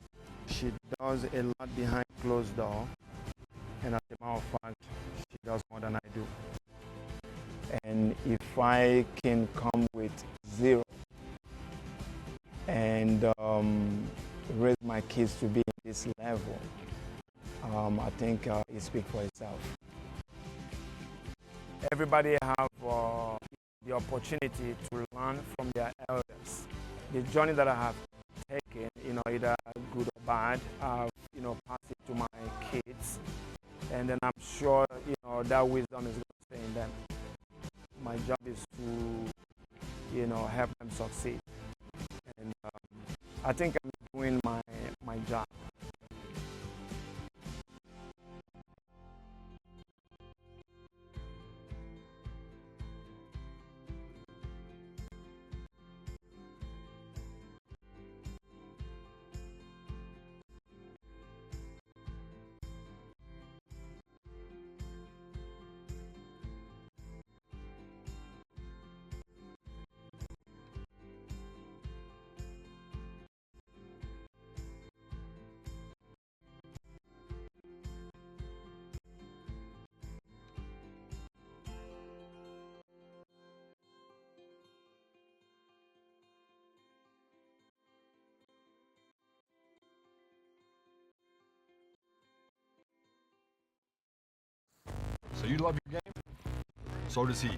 She does a lot behind closed doors, and as a matter of fact, she does more than I do. And if I can come with 0 and raise my kids to be in this level, I think it speaks for itself. Everybody have the opportunity to learn from their elders. The journey that I have taken, either good or bad, I've passed it to my kids, and then I'm sure that wisdom is going to stay in them. My job is to help them succeed, and I think I'm doing my job. So you love your game? So does he.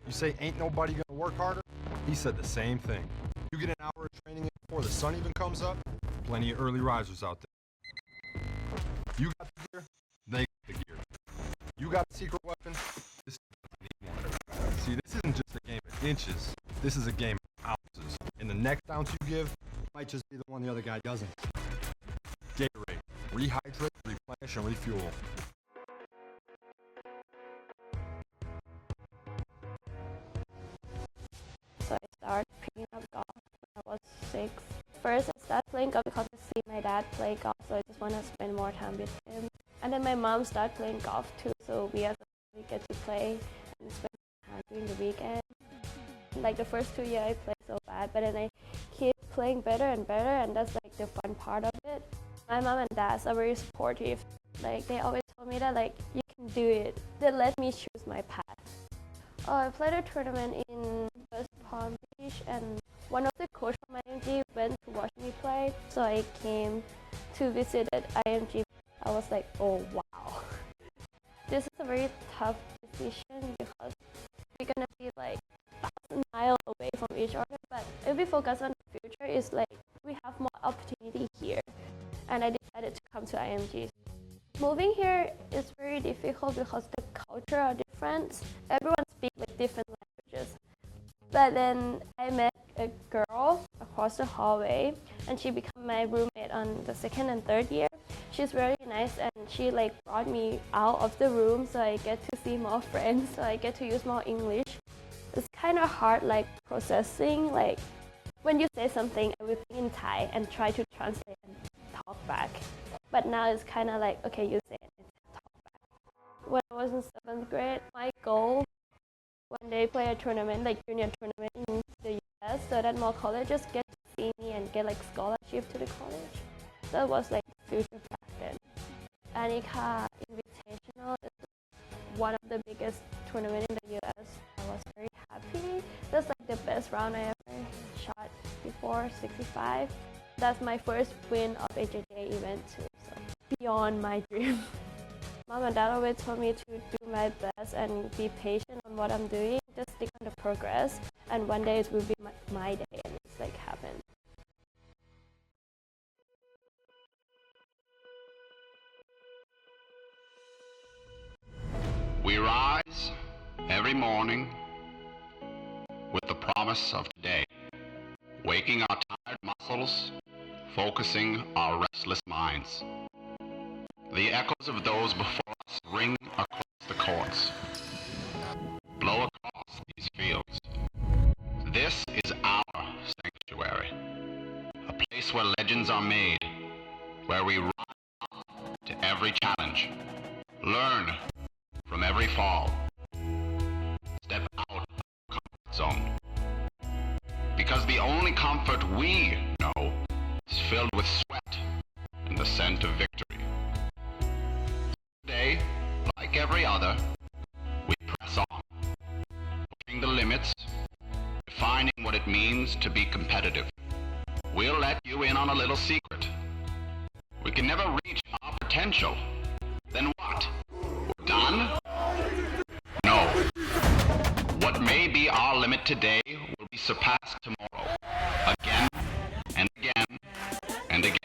You say ain't nobody gonna work harder? He said the same thing. You get an hour of training in before the sun even comes up? Plenty of early risers out there. You got the gear, they got the gear. You got a secret weapon, this need one. See, this isn't just a game of inches. This is a game of ounces. And the next ounce you give might just be the one the other guy doesn't. Gatorade. Rehydrate, replenish, and refuel. So I started picking up golf when I was 6. First I started playing golf because I see my dad play golf, so I just want to spend more time with him. And then my mom started playing golf too, so we as a family get to play and spend time during the weekend. Like the first 2 years I played so bad, but then I keep playing better and better, and that's like the fun part of it. My mom and dad are very supportive. Like they always told me that like you can do it. They let me choose my path. I played a tournament in West Palm Beach, and one of the coaches from IMG went to watch me play, so I came to visit at IMG. I was like, oh wow. This is a very tough decision because we're gonna be like 1,000 miles away from each other, but if we focus on the future, it's like we have more opportunity here, and I decided to come to IMG. Moving here is very difficult because the culture are different. Everyone speaks like different languages. But then I met a girl across the hallway, and she became my roommate on the second and third year. She's very nice, and she like brought me out of the room so I get to see more friends, so I get to use more English. It's kind of hard like processing, like when you say something, I will think in Thai and try to translate and talk back. But now it's kind of like, okay, you say it and talk back. When I was in 7th grade, my goal one day play a tournament, like junior tournament in the US, so that more colleges get to see me and get like scholarship to the college. That was like future back then. Anika Invitational is one of the biggest tournaments in the US. I was very happy. That's like the best round I ever shot before, 65. That's my first win of AJJ event too, so beyond my dream. Mom and dad always told me to do my best and be patient on what I'm doing, just stick on the progress, and one day it will be my day, and it's like happened. We rise every morning with the promise of today, waking our tired muscles, focusing our restless minds. The echoes of those before us ring across the courts, blow across these fields. This is our sanctuary, a place where legends are made, where we rise up to every challenge, learn from every fall, step out of the comfort zone. Because the only comfort we know is filled with sweat and the scent of victory. Today, like every other, we press on, pushing the limits, defining what it means to be competitive. We'll let you in on a little secret. We can never reach our potential. Then what? We're done? No. What may be our limit today will be surpassed tomorrow, again and again and again.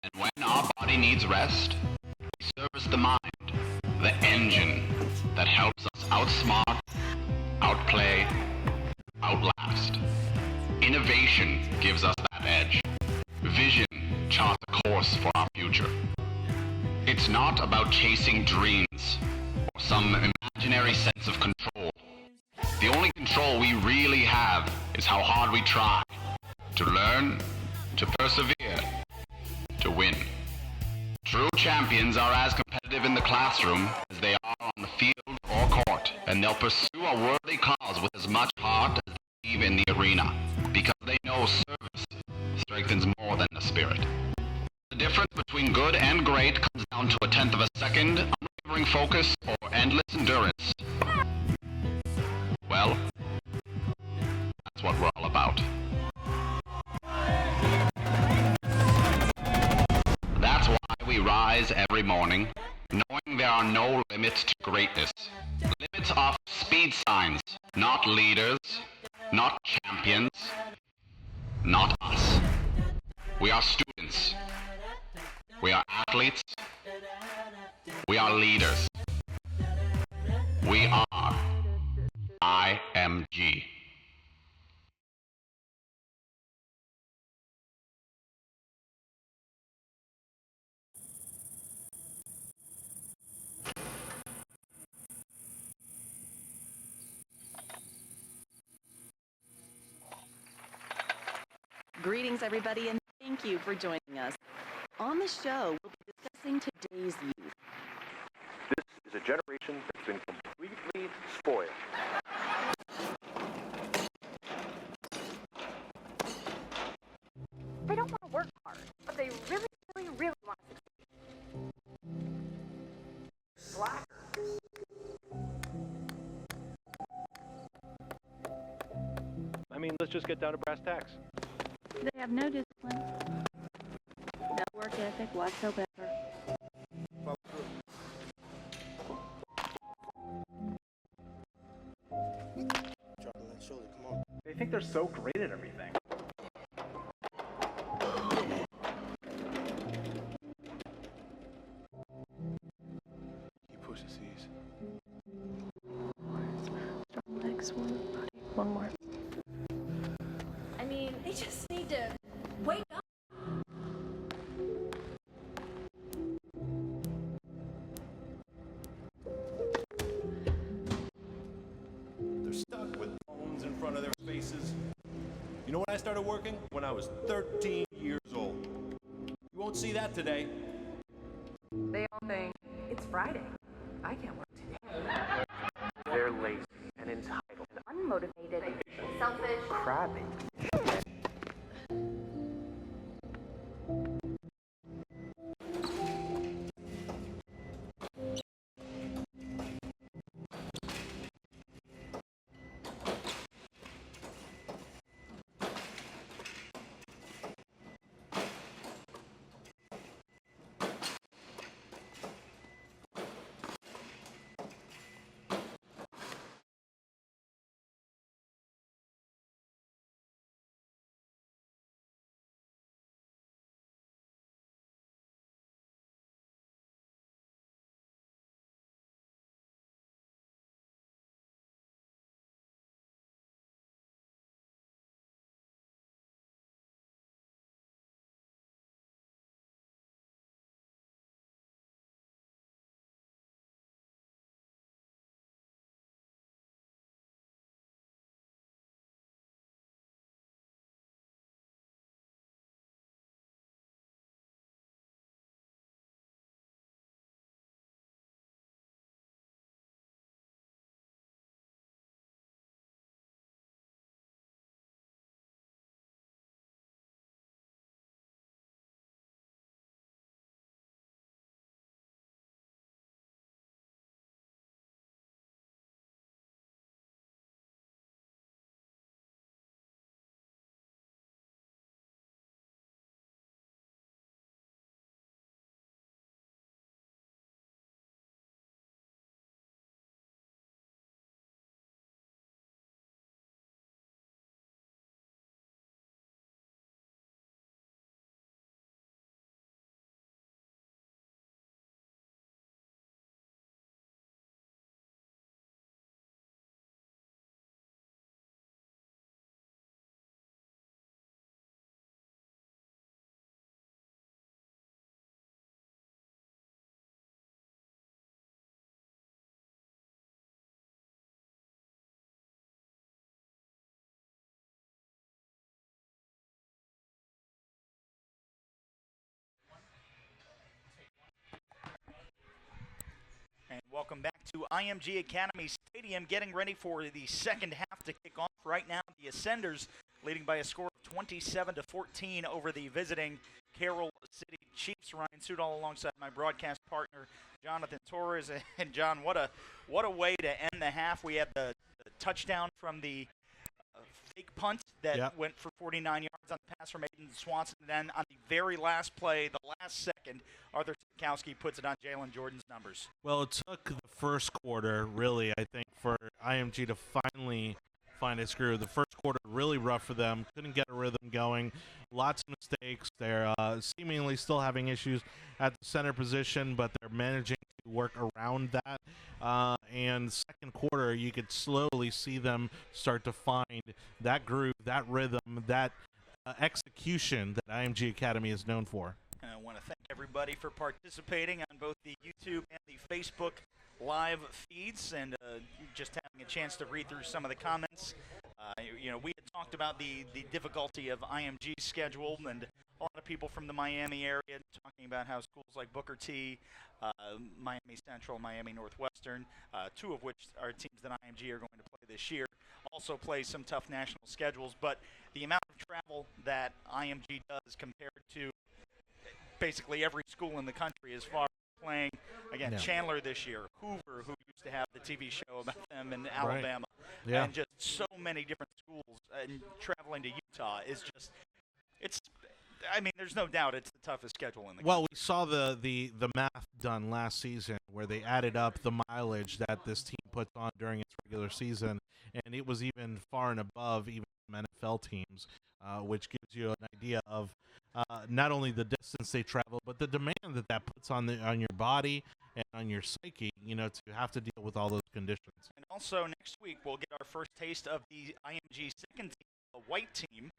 And when our body needs rest, we service the mind, the engine that helps us outsmart, outplay, outlast. Innovation gives us that edge. Vision charts a course for our future. It's not about chasing dreams or some imaginary sense of control. The only control we really have is how hard we try to learn, to persevere, to win. True champions are as competitive in the classroom as they are on the field or court, and they'll pursue a worthy cause with as much heart as they leave in the arena, because they know service strengthens more than the spirit. The difference between good and great comes down to 1/10 of a second, unwavering focus, or endless endurance. Well, that's what we're all about. That's why we rise every morning, knowing there are no limits to greatness. Limits are speed signs, not leaders, not champions, not us. We are students. We are athletes. We are leaders. We are IMG. Greetings, everybody, and thank you for joining us. On the show, we'll be facing today's youth. This is a generation that's been completely spoiled. They don't want to work hard, but they really, really, really want to succeed. Slackers. I mean, let's just get down to brass tacks. They have no discipline, no work ethic whatsoever. They think they're so great at everything. He pushes these. Strong legs, one body, one more. I mean, they just need to wake up. They're stuck with phones in front of their faces. You know when I started working? When I was 13 years old. You won't see that today. They all think it's Friday. I can't work today. They're lazy and entitled and Unmotivated, selfish, crabby. And welcome back to IMG Academy Stadium, getting ready for the second half to kick off. Right now, the Ascenders leading by a score of 27-14 over the visiting Carroll City Chiefs. Ryan Sudol alongside my broadcast partner, Jonathan Torres. And John, what a way to end the half. We had the touchdown from the fake punt that went for 49 yards on the pass from Aiden Swanson. And then on the very last play, the last second, Arthur Sikowski puts it on Jalen Jordan's numbers. Well, it took the first quarter, really, I think, for IMG to finally find its groove. The first quarter really rough for them. Couldn't get a rhythm going. Lots of mistakes. They're seemingly still having issues at the center position, but they're managing to work around that. And second quarter, you could slowly see them start to find that groove, that rhythm, that execution that IMG Academy is known for. I want to thank everybody for participating on both the YouTube and the Facebook live feeds, and just having a chance to read through some of the comments. We had talked about the difficulty of IMG's schedule, and a lot of people from the Miami area talking about how schools like Booker T, Miami Central, Miami Northwestern, two of which are teams that IMG are going to play this year, also play some tough national schedules. But the amount of travel that IMG does compared to basically every school in the country as far as playing, again, Chandler this year, Hoover, who used to have the TV show about them in Alabama, and just so many different schools, and traveling to Utah is just, there's no doubt it's the toughest schedule in the country. We saw the math done last season where they added up the mileage that this team puts on during its regular season, and it was even far and above even NFL teams, which gives you an idea of not only the distance they travel, but the demand that puts on your body and on your psyche, to have to deal with all those conditions. And also next week we'll get our first taste of the IMG second team, the white team.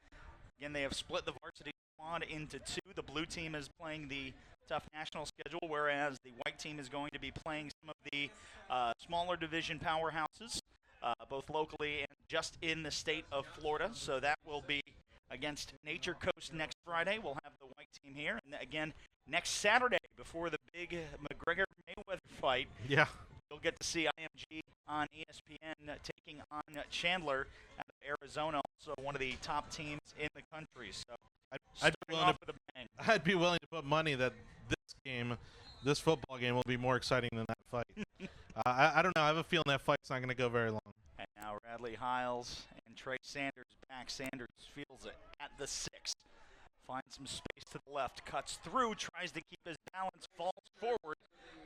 Again, they have split the varsity squad into two. The blue team is playing the tough national schedule, whereas the white team is going to be playing some of the smaller division powerhouses, both locally and just in the state of Florida. So that will be against Nature Coast next Friday. We'll have the white team here. And again, next Saturday, before the big McGregor-Mayweather fight, you'll get to see IMG on ESPN taking on Chandler out of Arizona, also one of the top teams in the country. So I'd be willing to put money that this football game will be more exciting than that fight. I don't know. I have a feeling that fight's not going to go very long. And now Radley Hiles and Trey Sanders back. Sanders feels it at the 6. Finds some space to the left, cuts through, tries to keep his balance, falls forward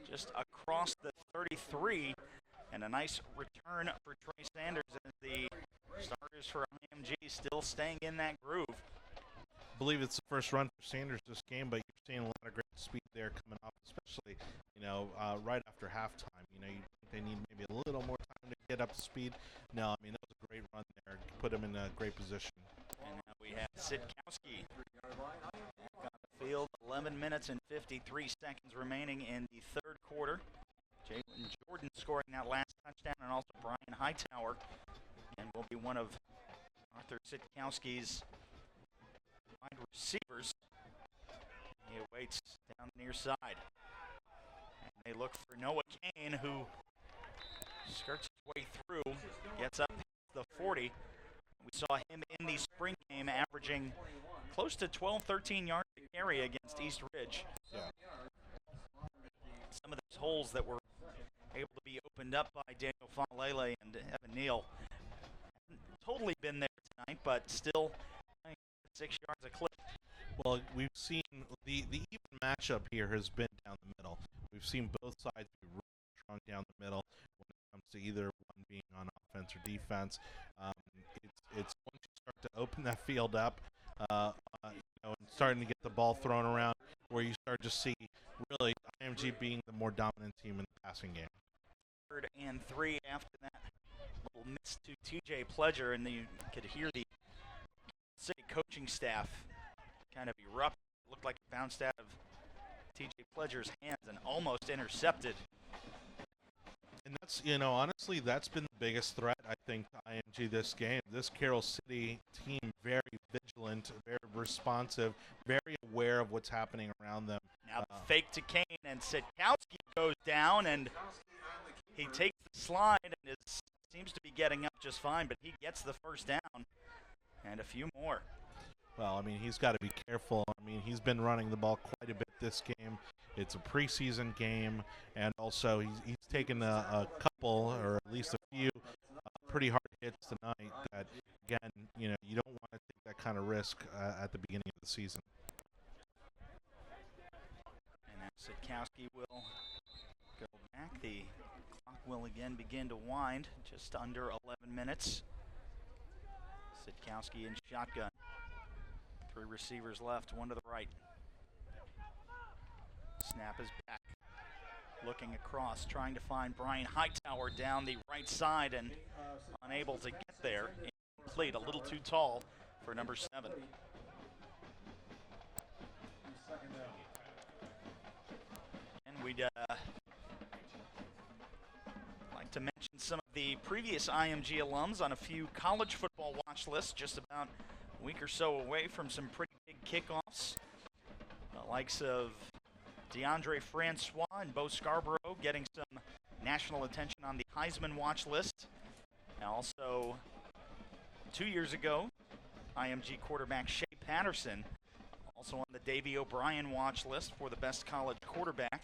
just across the 33. And a nice return for Trey Sanders as the starters for IMG still staying in that groove. I believe it's the first run for Sanders this game, but you're seeing a lot of great speed there coming up, especially, right after halftime. You think they need maybe a little more time to get up to speed. No, that was a great run there. Put him in a great position. And now we have Sitkowski back on the field. 11 minutes and 53 seconds remaining in the third quarter. Jalen Jordan scoring that last touchdown, and also Brian Hightower, and will be one of Arthur Sitkowski's wide receivers. He awaits down the near side. And they look for Noah Kane, who skirts his way through, gets up the 40. We saw him in the spring game averaging close to 12, 13 yards to carry against East Ridge. Some of those holes that were able to be opened up by Daniel Fonalele and Evan Neal haven't totally been there tonight, but still 6 yards a clip. Well, we've seen the even matchup here has been down the middle. We've seen both sides be really strong down the middle when it comes to either one being on offense or defense. It's once you start to open that field up, and starting to get the ball thrown around, where you start to see really IMG being the more dominant team in the passing game. 3rd and 3 after that little miss to TJ Pledger, and you could hear the city coaching staff kind of erupt. It looked like it bounced out of TJ Pledger's hands and almost intercepted. And that's, honestly, that's been the biggest threat, I think, to IMG this game. This Carroll City team, very vigilant, very responsive, very aware of what's happening around them. Now fake to Kane, and Sitkowski goes down, and he takes the slide and seems to be getting up just fine, but he gets the first down and a few more. Well, he's got to be careful. He's been running the ball quite a bit this game. It's a preseason game, and also he's taken a couple, or at least a few, pretty hard hits tonight that, again, you don't want to take that kind of risk at the beginning of the season. And now Sitkowski will go back. The clock will again begin to wind, just under 11 minutes. Sitkowski in shotgun. 3 receivers left, 1 to the right. Snap is back. Looking across, trying to find Brian Hightower down the right side, and unable to get there. Incomplete, a little too tall for number 7. And we'd like to mention some of the previous IMG alums on a few college football football watch list, just about a week or so away from some pretty big kickoffs. The likes of DeAndre Francois and Bo Scarborough getting some national attention on the Heisman watch list. And also, 2 years ago, IMG quarterback Shea Patterson, also on the Davey O'Brien watch list for the best college quarterback,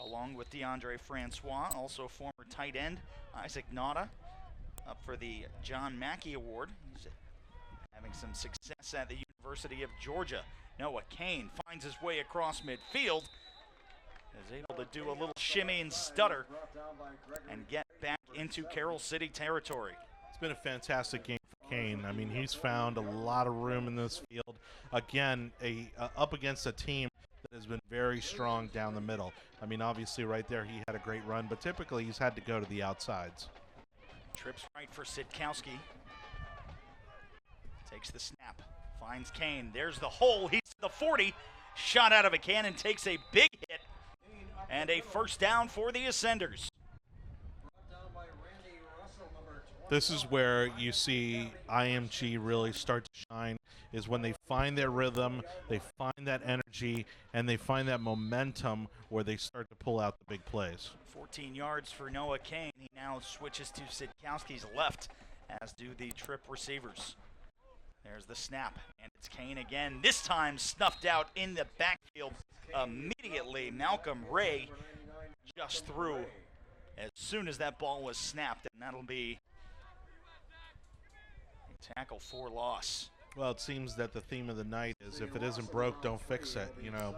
along with DeAndre Francois, also former tight end Isaac Nauta, up for the John Mackey Award. He's having some success at the University of Georgia. Noah Kane finds his way across midfield, is able to do a little shimmy and stutter and get back into Carroll City territory. It's been a fantastic game for Kane. I mean, he's found a lot of room in this field. Again, up against a team that has been very strong down the middle. I mean, obviously right there he had a great run, but typically he's had to go to the outsides. Trips right for Sitkowski. Takes the snap. Finds Kane. There's the hole. He's to the 40. Shot out of a cannon. Takes a big hit. And a first down for the Ascenders. This is where you see IMG really start to shine, is when they find their rhythm, they find that energy, and they find that momentum where they start to pull out the big plays. 14 yards for Noah Kane. He now switches to Sitkowski's left, as do the trip receivers. There's the snap, and it's Kane again. This time snuffed out in the backfield immediately. Malcolm Ray just threw as soon as that ball was snapped, and that'll be a tackle for loss. Well, it seems that the theme of the night is if it isn't broke, don't fix it,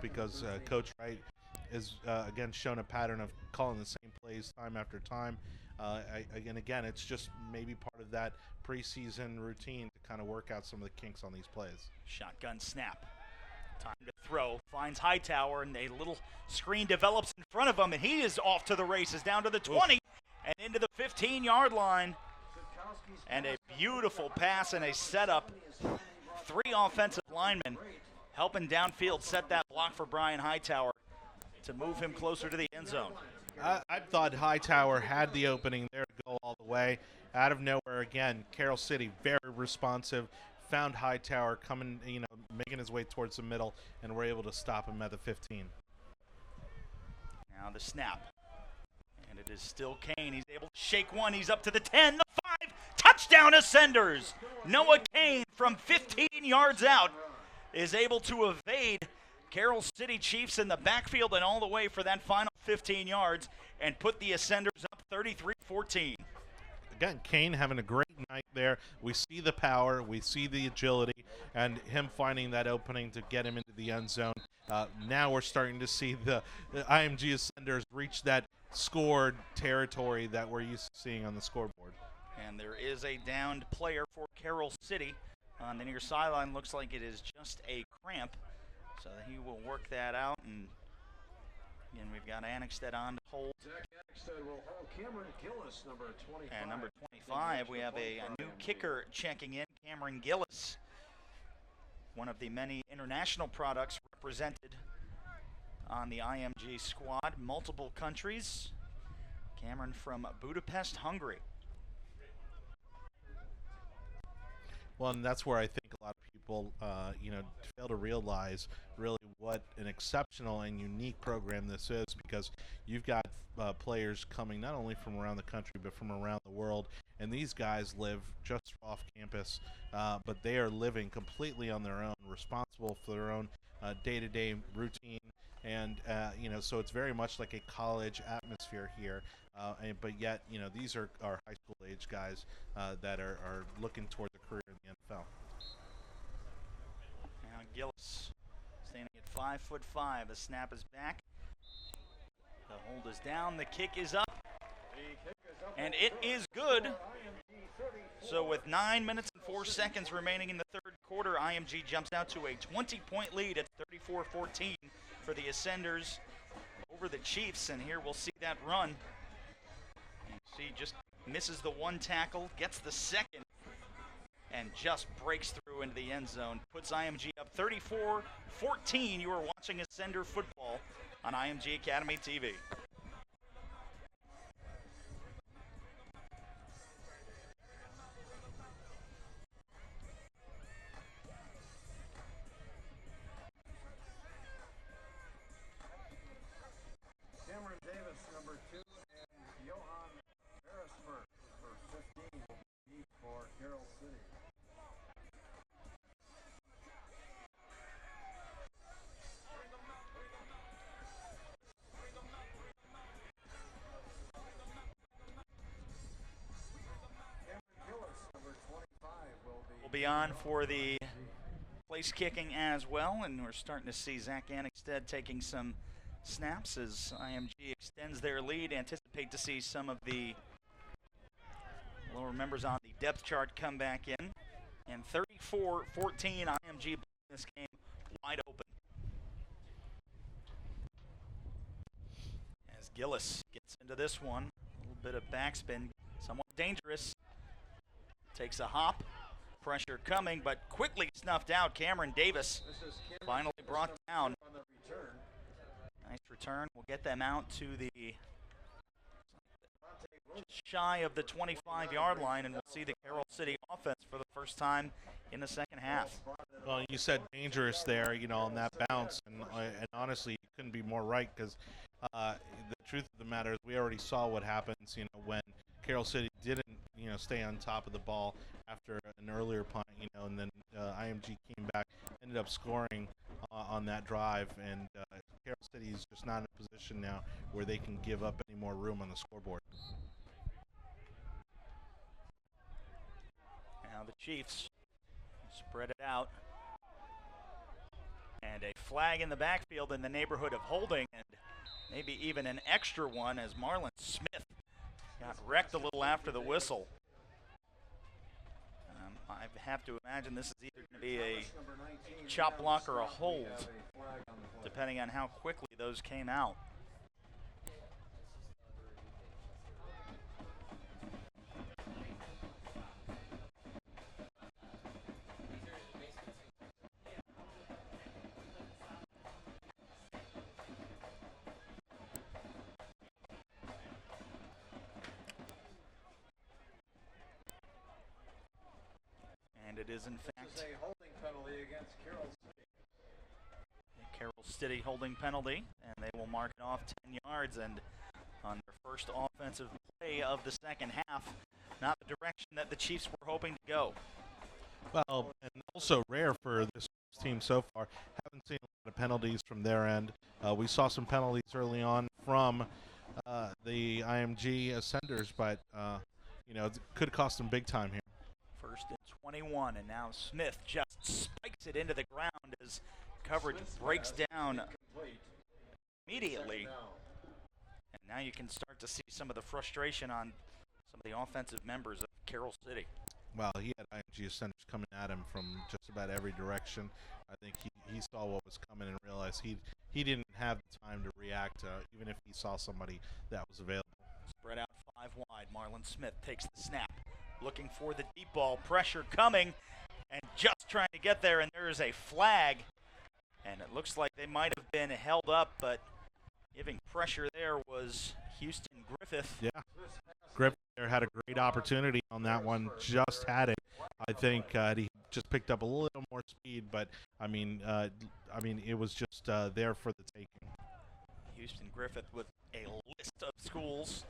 because Coach Wright is, again, shown a pattern of calling the same plays time after time. Again, it's just maybe part of that preseason routine to kind of work out some of the kinks on these plays. Shotgun snap. Time to throw. Finds Hightower, and a little screen develops in front of him, and he is off to the races, down to the 20 and into the 15-yard line. And a beautiful pass and a setup. 3 offensive linemen helping downfield set that block for Brian Hightower to move him closer to the end zone. I thought Hightower had the opening there to go all the way. Out of nowhere, again, Carroll City very responsive, found Hightower coming, making his way towards the middle, and were able to stop him at the 15. Now the snap. And it is still Kane. He's able to shake one. He's up to the 10, the 5. Touchdown Ascenders. Noah Kane from 15 yards out is able to evade Carroll City Chiefs in the backfield and all the way for that final 15 yards and put the Ascenders up 33-14. Again, Kane having a great night there. We see the power, we see the agility, and him finding that opening to get him into the end zone. Now we're starting to see the IMG Ascenders reach that scored territory that we're used to seeing on the scoreboard. And there is a downed player for Carroll City on the near sideline. Looks like it is just a cramp. So he will work that out, and again, we've got Annexted on to hold. And number 25, we have a new kicker checking in, Cameron Gillis, one of the many international products represented on the IMG squad, multiple countries. Cameron from Budapest, Hungary. Well, and that's where I think a lot of people, fail to realize really what an exceptional and unique program this is, because you've got players coming not only from around the country but from around the world, and these guys live just off campus, but they are living completely on their own, responsible for their own day-to-day routine, and so it's very much like a college atmosphere here. But yet, these are high school age guys that are looking towards a career in the NFL. Now Gillis standing at 5'5". The snap is back. The hold is down. The kick is up. And it is good. So with 9 minutes and 4 seconds remaining in the third quarter, IMG jumps out to a 20-point lead at 34-14 for the Ascenders over the Chiefs. And here we'll see that run. See, just misses the one tackle, gets the second, and just breaks through into the end zone. Puts IMG up 34-14. You are watching Ascender football on IMG Academy TV. on for the place kicking as well, and we're starting to see Zach Anixted taking some snaps as IMG extends their lead. Anticipate to see some of the lower members on the depth chart come back in. And 34-14, IMG this game wide open. As Gillis gets into this one, a little bit of backspin, somewhat dangerous. Takes a hop, pressure coming, but quickly snuffed out. Cameron Davis finally brought down. Nice return. We'll get them out to the just shy of the 25-yard line, and we'll see the Carroll City offense for the first time in the second half. Well, you said dangerous there, on that bounce, and honestly, you couldn't be more right, because the truth of the matter is we already saw what happens, when Carroll City didn't, stay on top of the ball after an earlier punt, and then IMG came back, ended up scoring on that drive, and Carroll City is just not in a position now where they can give up any more room on the scoreboard. Now the Chiefs spread it out. And a flag in the backfield in the neighborhood of holding, and maybe even an extra one as Marlon Smith got wrecked a little after the whistle. I have to imagine this is either going to be a chop block or a hold, depending on how quickly those came out. It is, in fact, a holding penalty against Carroll City. A Carroll City holding penalty, and they will mark it off 10 yards. And on their first offensive play of the second half, not the direction that the Chiefs were hoping to go. Well, and also rare for this team so far. Haven't seen a lot of penalties from their end. We saw some penalties early on from the IMG Ascenders, but it could cost them big time here. First and 21, and now Smith just spikes it into the ground as coverage breaks down immediately. And now you can start to see some of the frustration on some of the offensive members of Carroll City. Well, he had IMG Ascenders coming at him from just about every direction. I think he saw what was coming and realized he didn't have the time to react, even if he saw somebody that was available. Spread out 5 wide. Marlon Smith takes the snap. Looking for the deep ball, pressure coming, and just trying to get there, and there is a flag, and it looks like they might have been held up, but giving pressure there was Houston Griffith. Yeah, Griffith there had a great opportunity on that one, just had it. I think he just picked up a little more speed, but I mean, it was just there for the taking. Houston Griffith with a list of schools.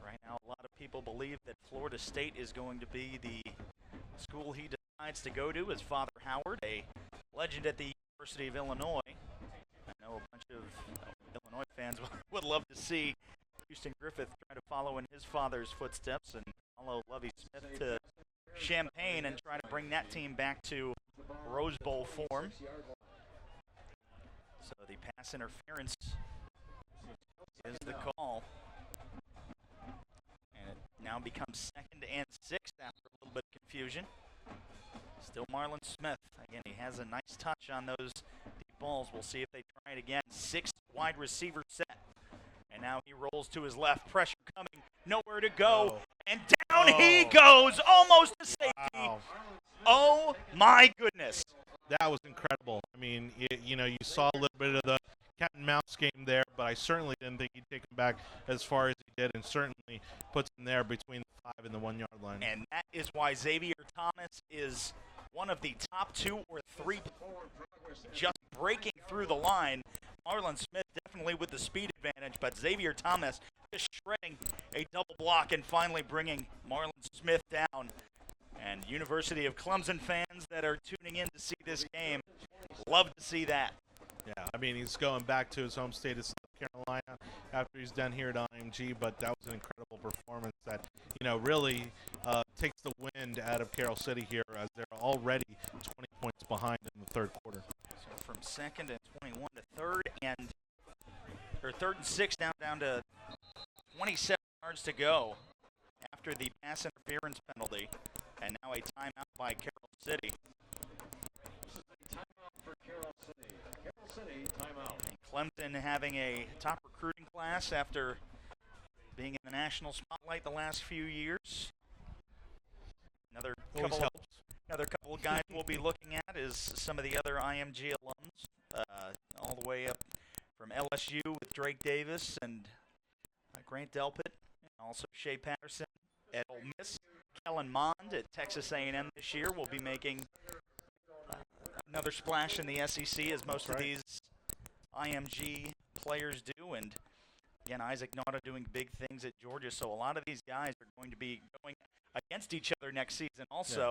Right now, a lot of people believe that Florida State is going to be the school he decides to go to. His father, Howard, a legend at the University of Illinois. I know a bunch of Illinois fans would love to see Houston Griffith try to follow in his father's footsteps and follow Lovie Smith to Champaign and try to bring that team back to Rose Bowl form. So the pass interference is the call. Now becomes 2nd and 6 after a little bit of confusion. Still Marlon Smith. Again, he has a nice touch on those deep balls. We'll see if they try it again. 6 wide receiver set. And now he rolls to his left. Pressure coming. Nowhere to go. And down he goes. Almost to safety. Wow. Oh, my goodness. That was incredible. I mean, you saw a little bit of the cat and mouse game there, but I certainly didn't think he'd take him back as far as he did, and certainly puts him there between the 5 and the 1 yard line. And that is why Xavier Thomas is one of the top 2 or 3 just breaking through the line. Marlon Smith definitely with the speed advantage, but Xavier Thomas just shredding a double block and finally bringing Marlon Smith down. And University of Clemson fans that are tuning in to see this game, love to see that. Yeah, I mean, he's going back to his home state of South Carolina after he's done here at IMG, but that was an incredible performance that, really takes the wind out of Carroll City here as they're already 20 points behind in the third quarter. So from second and 21 to third and 6 down to 27 yards to go after the pass interference penalty, and now a timeout by Carroll City. Timeout for Carroll City. Carroll City, timeout. Clemson having a top recruiting class after being in the national spotlight the last few years. Another couple of guys we'll be looking at is some of the other IMG alums, all the way up from LSU with Drake Davis and Grant Delpit, and also Shea Patterson at Ole Miss. Kellen Mond at Texas A&M this year will be making another splash in the SEC, as most of these IMG players do. And again, Isaac Nauta doing big things at Georgia. So a lot of these guys are going to be going against each other next season also.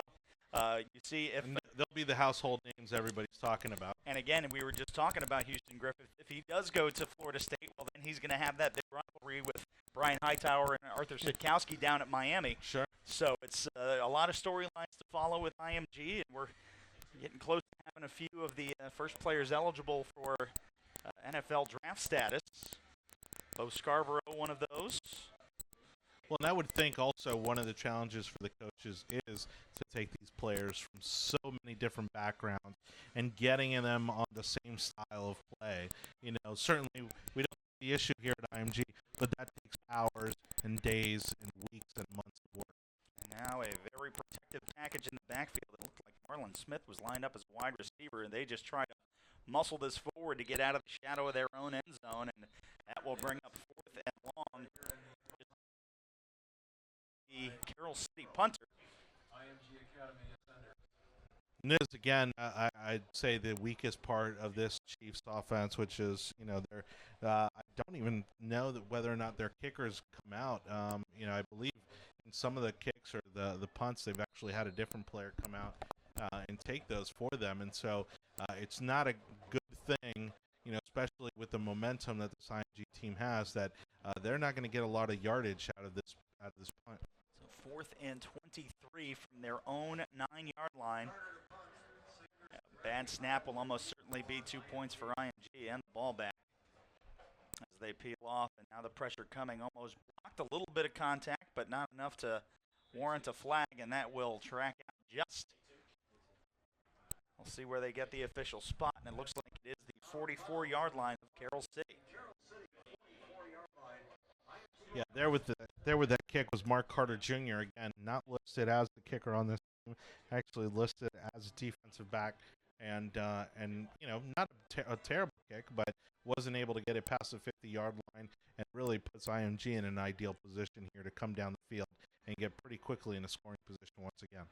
You see if they'll be the household names everybody's talking about. And again, we were just talking about Houston Griffith. If he does go to Florida State, well, then he's going to have that big rivalry with Brian Hightower and Arthur Sitkowski down at Miami. Sure. So it's a lot of storylines to follow with IMG, and we're getting close to having a few of the first players eligible for NFL draft status. Bo Scarborough, one of those. Well, and I would think also one of the challenges for the coaches is to take these players from so many different backgrounds and getting them on the same style of play. Certainly we don't have the issue here at IMG, but that takes hours and days and weeks and months of work. And now a very protective package in the backfield. It looked like Marlon Smith was lined up as a wide receiver, and they just try to muscle this forward to get out of the shadow of their own end zone, and that will bring up 4th and long. The Carroll City punter. IMG Academy defender. And this, again, I'd say the weakest part of this Chiefs offense, which is, I don't even know whether or not their kickers come out. I believe in some of the kicks or the punts, they've actually had a different player come out and take those for them. And so it's not a good thing, especially with the momentum that this IMG team has, that they're not going to get a lot of yardage out of this punt. So 4th and 23 from their own 9-yard line. Bad snap will almost certainly be 2 points for IMG, and the ball back as they peel off. And now the pressure coming, almost blocked a little bit of contact, but not enough to warrant a flag, and that will track out just. We'll see where they get the official spot, and it looks like it is the 44-yard line of Carroll City. Yeah, there with that kick was Mark Carter Jr. Again, not listed as the kicker on this team, actually listed as a defensive back, and not a terrible kick, but wasn't able to get it past the 50-yard line, and really puts IMG in an ideal position here to come down the field and get pretty quickly in a scoring position once again.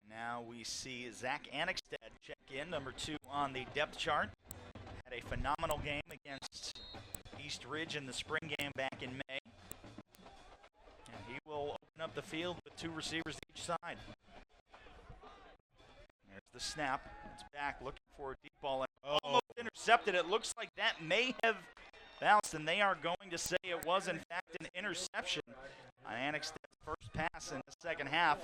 Now we see Zach Annexstad check in, number 2 on the depth chart. Had a phenomenal game against East Ridge in the spring game back in May. And he will open up the field with 2 receivers each side. There's the snap. It's back, looking for a deep ball. And almost intercepted. It looks like that may have bounced, and they are going to say it was, in fact, an interception on Annexstad's first pass in the second half.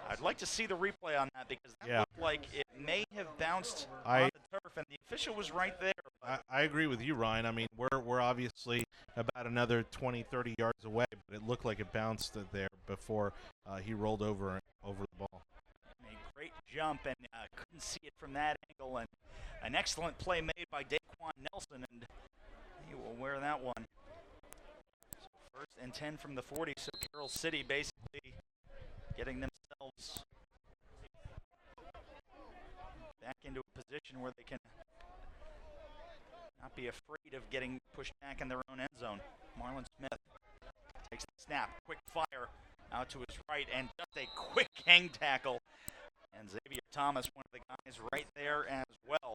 I'd like to see the replay on that, because that looked like it may have bounced on the turf, and the official was right there. I agree with you, Ryan. I mean, we're obviously about another 20, 30 yards away, but it looked like it bounced there before he rolled over the ball. A great jump, and couldn't see it from that angle, and an excellent play made by Daquan Nelson, and he will wear that one. So 1st and 10 from the 40, so Carroll City basically getting themselves back into a position where they can not be afraid of getting pushed back in their own end zone. Marlon Smith takes the snap, quick fire out to his right, and just a quick hang tackle. And Xavier Thomas, one of the guys right there as well.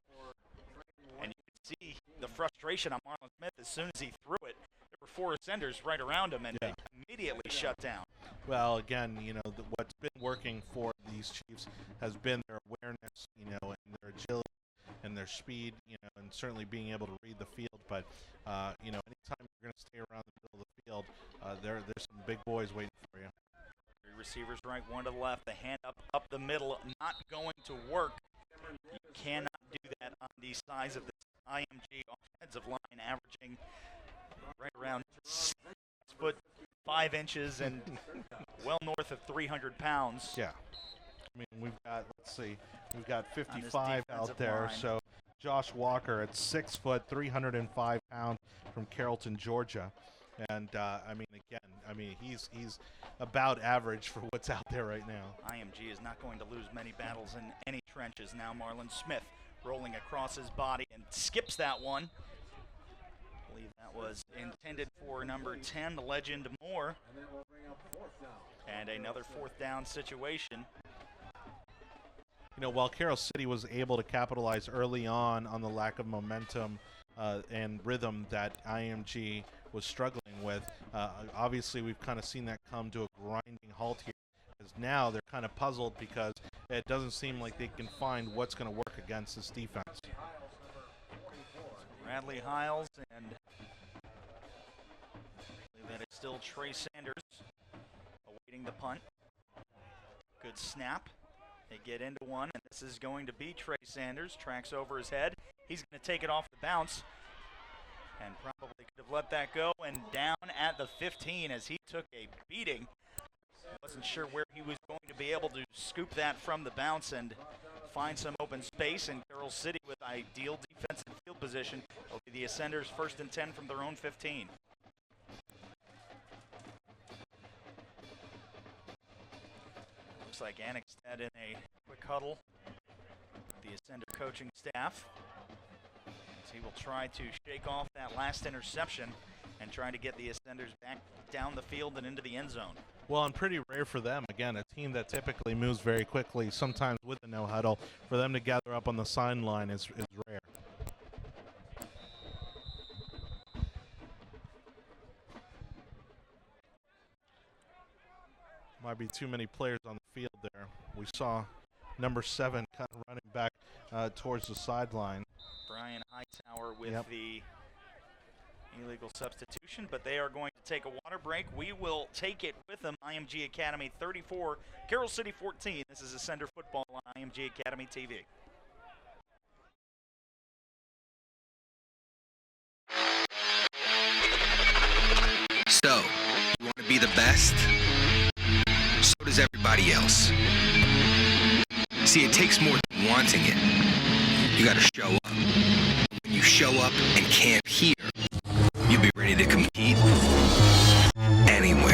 And you can see the frustration on Marlon Smith as soon as he threw it. There were 4 ascenders right around him, and they immediately shut down. Well, again, what's been working for these Chiefs has been their awareness, and their agility and their speed, and certainly being able to read the field. But you know, anytime you're going to stay around the middle of the field, there's some big boys waiting for you. 3 receivers right, 1 to the left. The hand up the middle, not going to work. You cannot do that on the size of this IMG offensive line, averaging right around 6'5" and well north of 300 pounds. Yeah. I mean, we've got 55 out there. line. So Josh Walker at 6 foot, 305 pounds from Carrollton, Georgia. And I mean, he's about average for what's out there right now. IMG is not going to lose many battles in any trenches. Now Marlon Smith rolling across his body and skips that one. I believe that was intended for number 10, the legend Moore. And another 4th down situation. You know, while Carroll City was able to capitalize early on the lack of momentum and rhythm that IMG was struggling with, obviously we've kind of seen that come to a grinding halt here. Because now they're kind of puzzled because it doesn't seem like they can find what's going to work against this defense. Bradley Hiles, and I believe that is still Trey Sanders awaiting the punt. Good snap. They get into one, and this is going to be Trey Sanders. Tracks over his head. He's going to take it off the bounce and probably could have let that go, and down at the 15 as he took a beating. Wasn't sure where he was going to be able to scoop that from the bounce and find some open space, and Carroll City with ideal defensive field position will be the Ascenders 1st and 10 from their own 15. Looks like Annexstad in a quick huddle with the Ascender coaching staff, as he will try to shake off that last interception and try to get the Ascenders back down the field and into the end zone. Well, and pretty rare for them. Again, a team that typically moves very quickly, sometimes with a no huddle, for them to gather up on the sideline is rare. Might be too many players on the field there. We saw number 7 kind of running back towards the sideline. Brian Hightower with the illegal substitution, but they are going to take a water break. We will take it with them. IMG Academy 34, Carroll City 14. This is Ascender football on IMG Academy TV. So, you want to be the best? So does everybody else. See, it takes more than wanting it. You gotta show up. When you show up and camp here, you'll be ready to compete anywhere.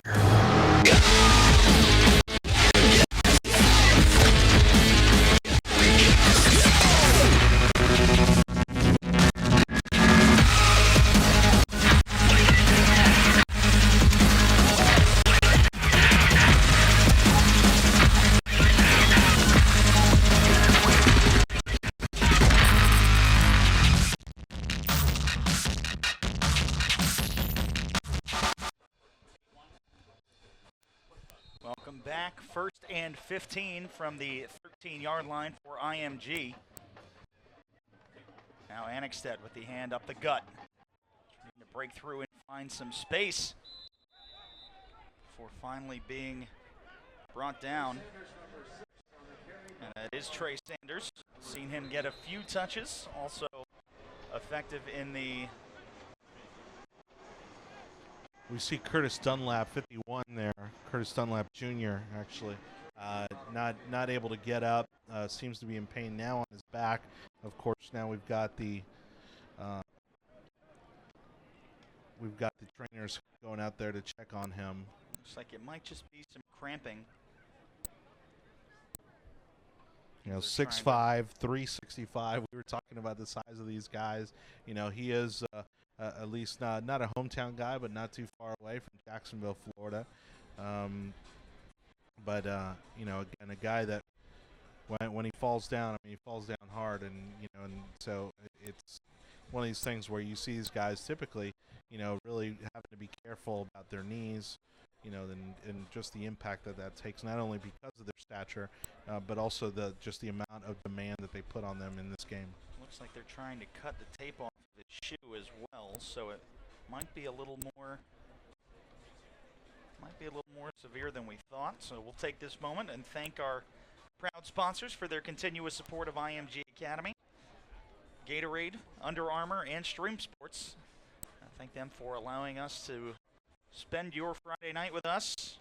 Welcome back. 1st and 15 from the 13-yard line for IMG. Now Annexstad with the hand up the gut. Trying to break through and find some space before finally being brought down. And that is Trey Sanders. Seen him get a few touches. Also effective in the... We see Curtis Dunlap, 51 there. Curtis Dunlap Jr. actually not able to get up. Seems to be in pain now on his back. Of course, now we've got the trainers going out there to check on him. Looks like it might just be some cramping. You know, 6'5", 365. We were talking about the size of these guys. You know, he is at least not a hometown guy, but not too far away from Jacksonville, Florida. But you know, again, a guy that when he falls down, I mean, he falls down hard, and you know, and so it's one of these things where you see these guys typically, you know, really having to be careful about their knees, you know, and just the impact that takes, not only because of their stature, but also just the amount of demand that they put on them in this game. Looks like they're trying to cut the tape off of his shoe as well, so it might be a little more severe than we thought. So we'll take this moment and thank our proud sponsors for their continuous support of IMG Academy. Gatorade, Under Armour, and Stream Sports. I thank them for allowing us to spend your Friday night with us.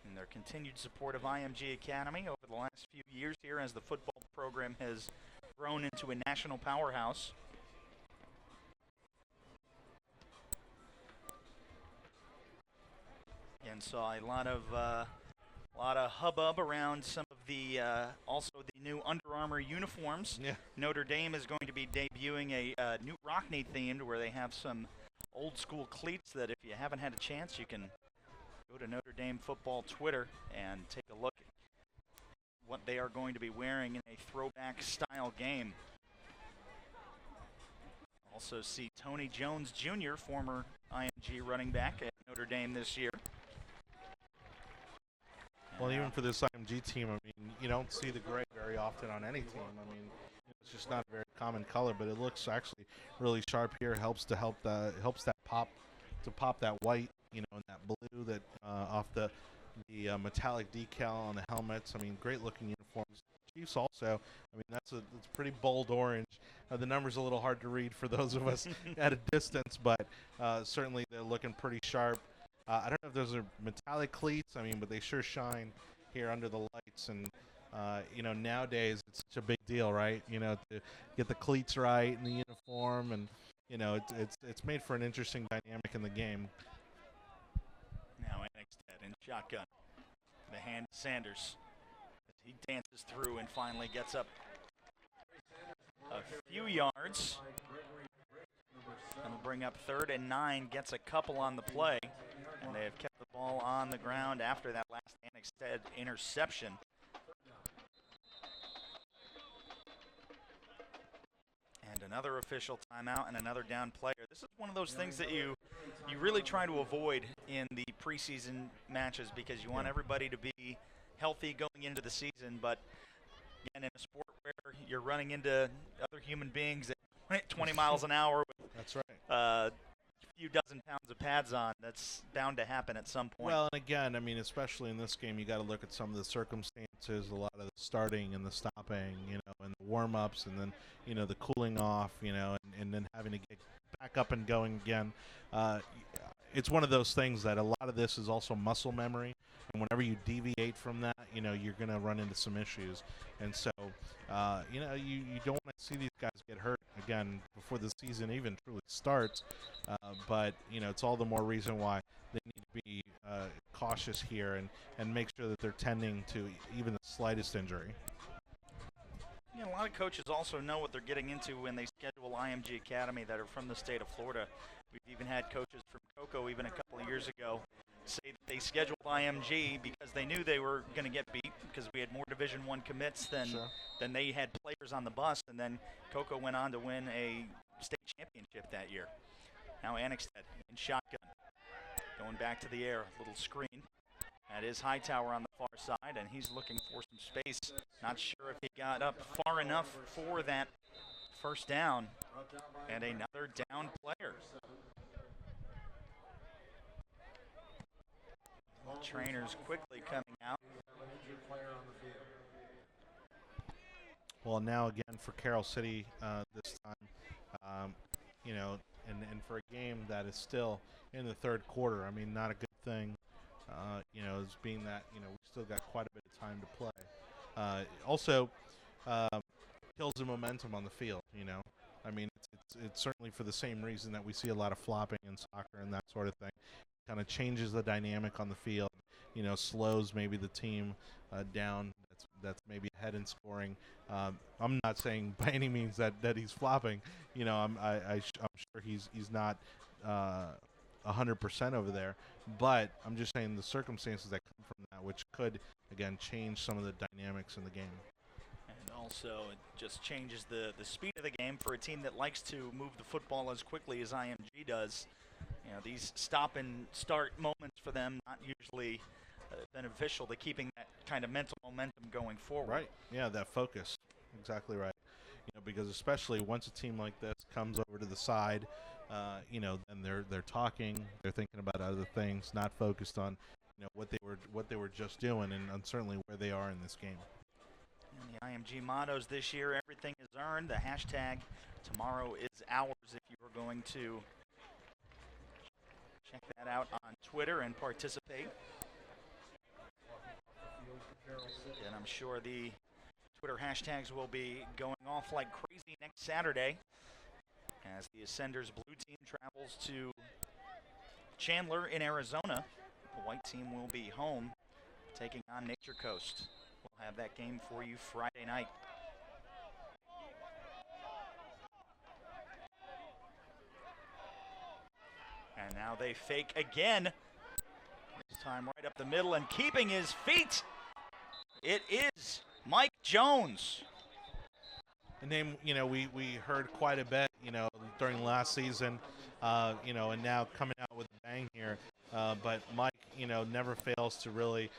And their continued support of IMG Academy over the last few years here as the football program has grown into a national powerhouse. And saw a lot of hubbub around some of the also the new Under Armour uniforms. Yeah. Notre Dame is going to be debuting a new Rockney themed where they have some old school cleats that if you haven't had a chance, you can go to Notre Dame football Twitter and take a look at what they are going to be wearing in a throwback style game. Also see Tony Jones Jr., former IMG running back at Notre Dame this year. Well, even for this IMG team, I mean, you don't see the gray very often on any team. I mean, it's just not a very common color, but it looks actually really sharp here. Helps that pop that white, you know, and that blue that off the metallic decal on the helmets. I mean, great looking uniforms. Chiefs also. I mean, it's pretty bold orange. The number's a little hard to read for those of us at a distance, but certainly they're looking pretty sharp. I don't know if those are metallic cleats. I mean, but they sure shine here under the lights. And, you know, nowadays it's such a big deal, right? You know, to get the cleats right and the uniform. And, you know, it's made for an interesting dynamic in the game. Now Annexted in shotgun. The hand to Sanders. He dances through and finally gets up a few yards. That'll bring up 3rd and 9, gets a couple on the play. And they have kept the ball on the ground after that last Annexted interception. And another official timeout and another down player. This is one of those things that you really try to avoid in the preseason matches because you want everybody to be healthy going into the season. But again, in a sport where you're running into other human beings at 20 miles an hour with that's right. Few dozen pounds of pads on, that's bound to happen at some point. Well, and again, I mean, especially in this game, you got to look at some of the circumstances, a lot of the starting and the stopping, you know, and the warm-ups, and then, you know, the cooling off, you know, and then having to get back up and going again. It's one of those things that a lot of this is also muscle memory, and whenever you deviate from that, you know, you're going to run into some issues. And so, you know, you don't want to see these guys get hurt again before the season even truly starts. But, you know, it's all the more reason why they need to be cautious here and make sure that they're tending to even the slightest injury. Yeah, a lot of coaches also know what they're getting into when they schedule IMG Academy that are from the state of Florida. We've even had coaches from Cocoa even a couple of years ago say that they scheduled IMG because they knew they were going to get beat because we had more Division I commits than they had players on the bus, and then Cocoa went on to win a state championship that year. Now Annexted in shotgun, going back to the air, little screen. That is Hightower on the far side, and he's looking for some space. Not sure if he got up far enough for that first down, and another down player. The trainers quickly coming out. Well, now again for Carroll City this time, you know, and for a game that is still in the third quarter, I mean, not a good thing, you know, as being that, you know, we still got quite a bit of time to play. Also, kills the momentum on the field, you know. I mean, it's certainly for the same reason that we see a lot of flopping in soccer and that sort of thing. Kind of changes the dynamic on the field, you know, slows maybe the team down that's maybe ahead in scoring. I'm not saying by any means that he's flopping. You know, I'm sure he's not 100% over there, but I'm just saying the circumstances that come from that, which could again change some of the dynamics in the game. And also, it just changes the speed of the game for a team that likes to move the football as quickly as IMG does. You know, these stop and start moments for them not usually beneficial to keeping that kind of mental momentum going forward. Right. Yeah, that focus. Exactly right. You because especially once a team like this comes over to the side, then they're talking, they're thinking about other things, not focused on what they were just doing, and certainly where they are in this game. And the IMG mottos this year: everything is earned. The hashtag tomorrow is ours. If you are going to check that out on Twitter and participate. And I'm sure the Twitter hashtags will be going off like crazy next Saturday as the Ascenders blue team travels to Chandler in Arizona. The white team will be home taking on Nature Coast. We'll have that game for you Friday night. And now they fake again. This time right up the middle and keeping his feet. It is Mike Jones. A name, we heard quite a bit, during last season, and now coming out with a bang here. But Mike, never fails to really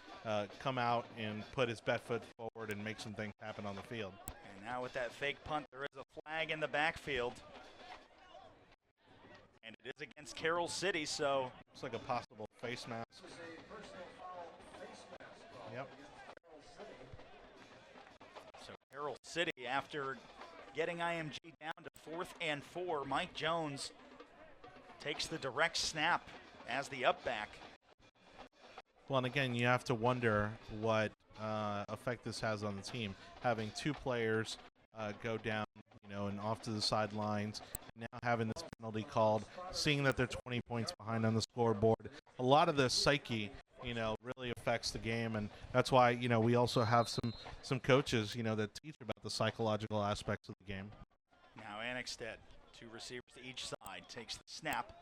come out and put his best foot forward and make some things happen on the field. And now with that fake punt, there is a flag in the backfield. And it is against Carroll City, so looks like a possible face mask. Yep. So Carroll City, after getting IMG down to 4th and 4, Mike Jones takes the direct snap as the up back. Well, and again, you have to wonder what effect this has on the team. Having two players go down, and off to the sidelines, now having this penalty called, seeing that they're 20 points behind on the scoreboard. A lot of the psyche, really affects the game, and that's why, we also have some coaches, that teach about the psychological aspects of the game. Now Annexstead, 2 receivers to each side, takes the snap,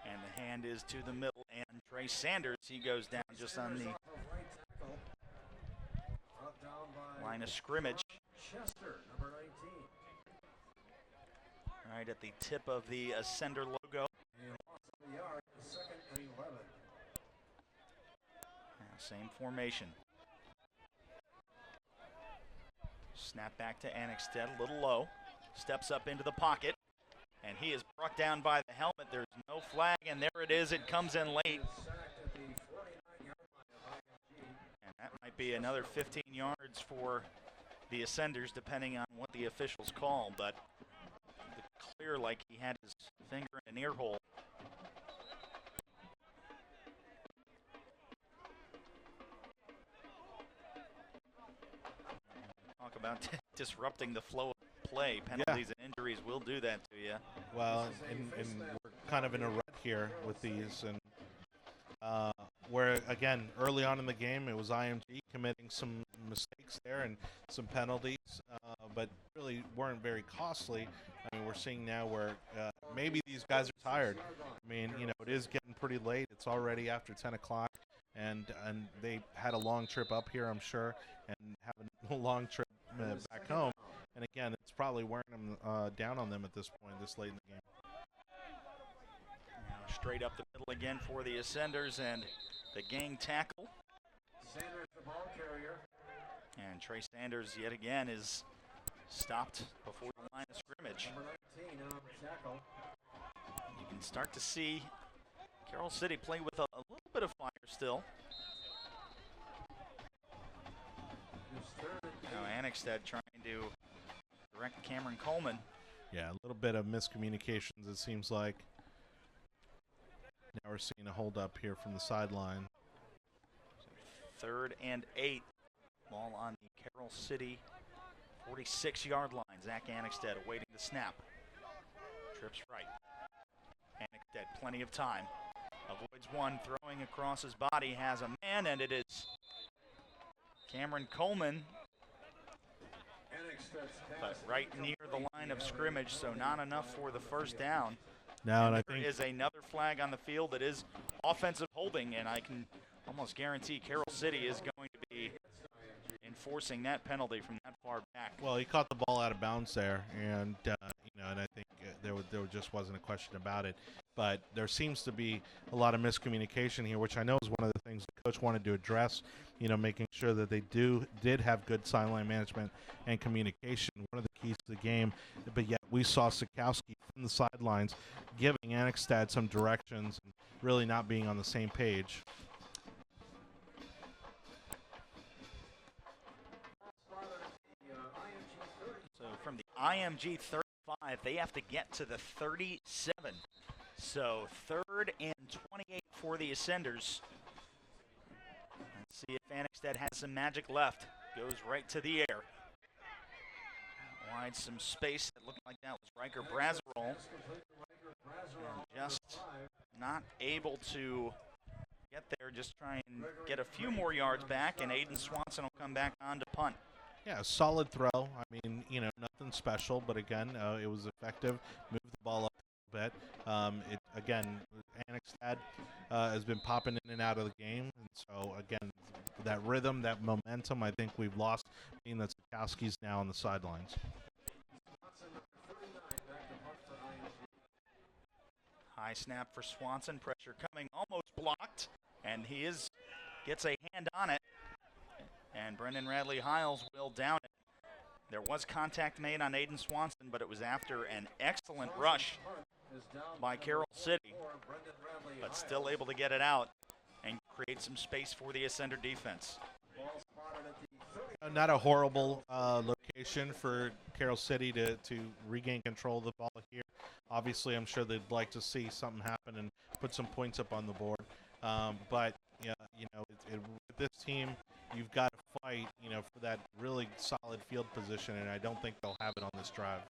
and the hand is to the middle, and Trey Sanders, he goes down just on the line of scrimmage. Chester, number 19. Right at the tip of the Ascender logo. He lost on the yard, 2nd and 11. Now, same formation. Snap back to Annexstead, a little low. Steps up into the pocket, and he is brought down by the helmet. There's no flag, and there it is. It comes in late. And that might be another 15 yards for the Ascenders, depending on what the officials call, but clear like he had his finger in an ear hole. Talk about disrupting the flow of play. Penalties and injuries will do that to you. Well, and we're kind of in a rut here with these, and where, again, early on in the game, it was IMG committing some mistakes there and some penalties, but really weren't very costly. I mean, we're seeing now where maybe these guys are tired. I mean, it is getting pretty late. It's already after 10 o'clock, and they had a long trip up here, I'm sure, and have a long trip back home. And again, it's probably wearing them down on them at this point, this late in the game. Now straight up the middle again for the Ascenders, and the gang tackle. Sanders, the ball carrier. And Trey Sanders, yet again, is stopped before the line of scrimmage. Number 19 on the tackle. You can start to see Carroll City play with a little bit of fire still. Now Annexstead trying to direct Cameron Coleman. Yeah, a little bit of miscommunications, it seems like. Now we're seeing a hold up here from the sideline. 3rd and 8. Ball on the Carroll City 46-yard line. Zach Annexstead awaiting the snap. Trips right. Annexstead, plenty of time. Avoids one, throwing across his body, has a man, and it is Cameron Coleman. But right near the line of scrimmage, so not enough for the first down. Now, and I there think is another flag on the field that is offensive holding, and I can almost guarantee Carroll City is going to be enforcing that penalty from that far back. Well, he caught the ball out of bounds there, and and I think there just wasn't a question about it. But there seems to be a lot of miscommunication here, which I know is one of the things the coach wanted to address. Making sure that they did have good sideline management and communication, one of the keys to the game. But yet we saw Sikowski from the sidelines giving Annexstad some directions and really not being on the same page. So from the IMG 35, they have to get to the 37. So 3rd and 28 for the Ascenders. Let's see if Annexstad has some magic left. Goes right to the air. Wide some space. It looked like that was Riker Brazeroll. And just not able to get there. Just try and get a few more yards back, and Aiden Swanson will come back on to punt. Yeah, a solid throw. I mean, nothing special, but again, it was effective. Moved the ball up a bit. Annexstad has been popping in and out of the game, and so again, that rhythm, that momentum, I think we've lost, being that Sikowski's now on the sidelines. High snap for Swanson. Pressure coming, almost blocked, and he gets a hand on it. And Brendan Radley-Hiles will down it. There was contact made on Aiden Swanson, but it was after an excellent rush by Carroll City, but still able to get it out and create some space for the Ascender defense. Not a horrible location for Carroll City to regain control of the ball here. Obviously, I'm sure they'd like to see something happen and put some points up on the board. But with this team, you've got to fight, for that really solid field position, and I don't think they'll have it on this drive.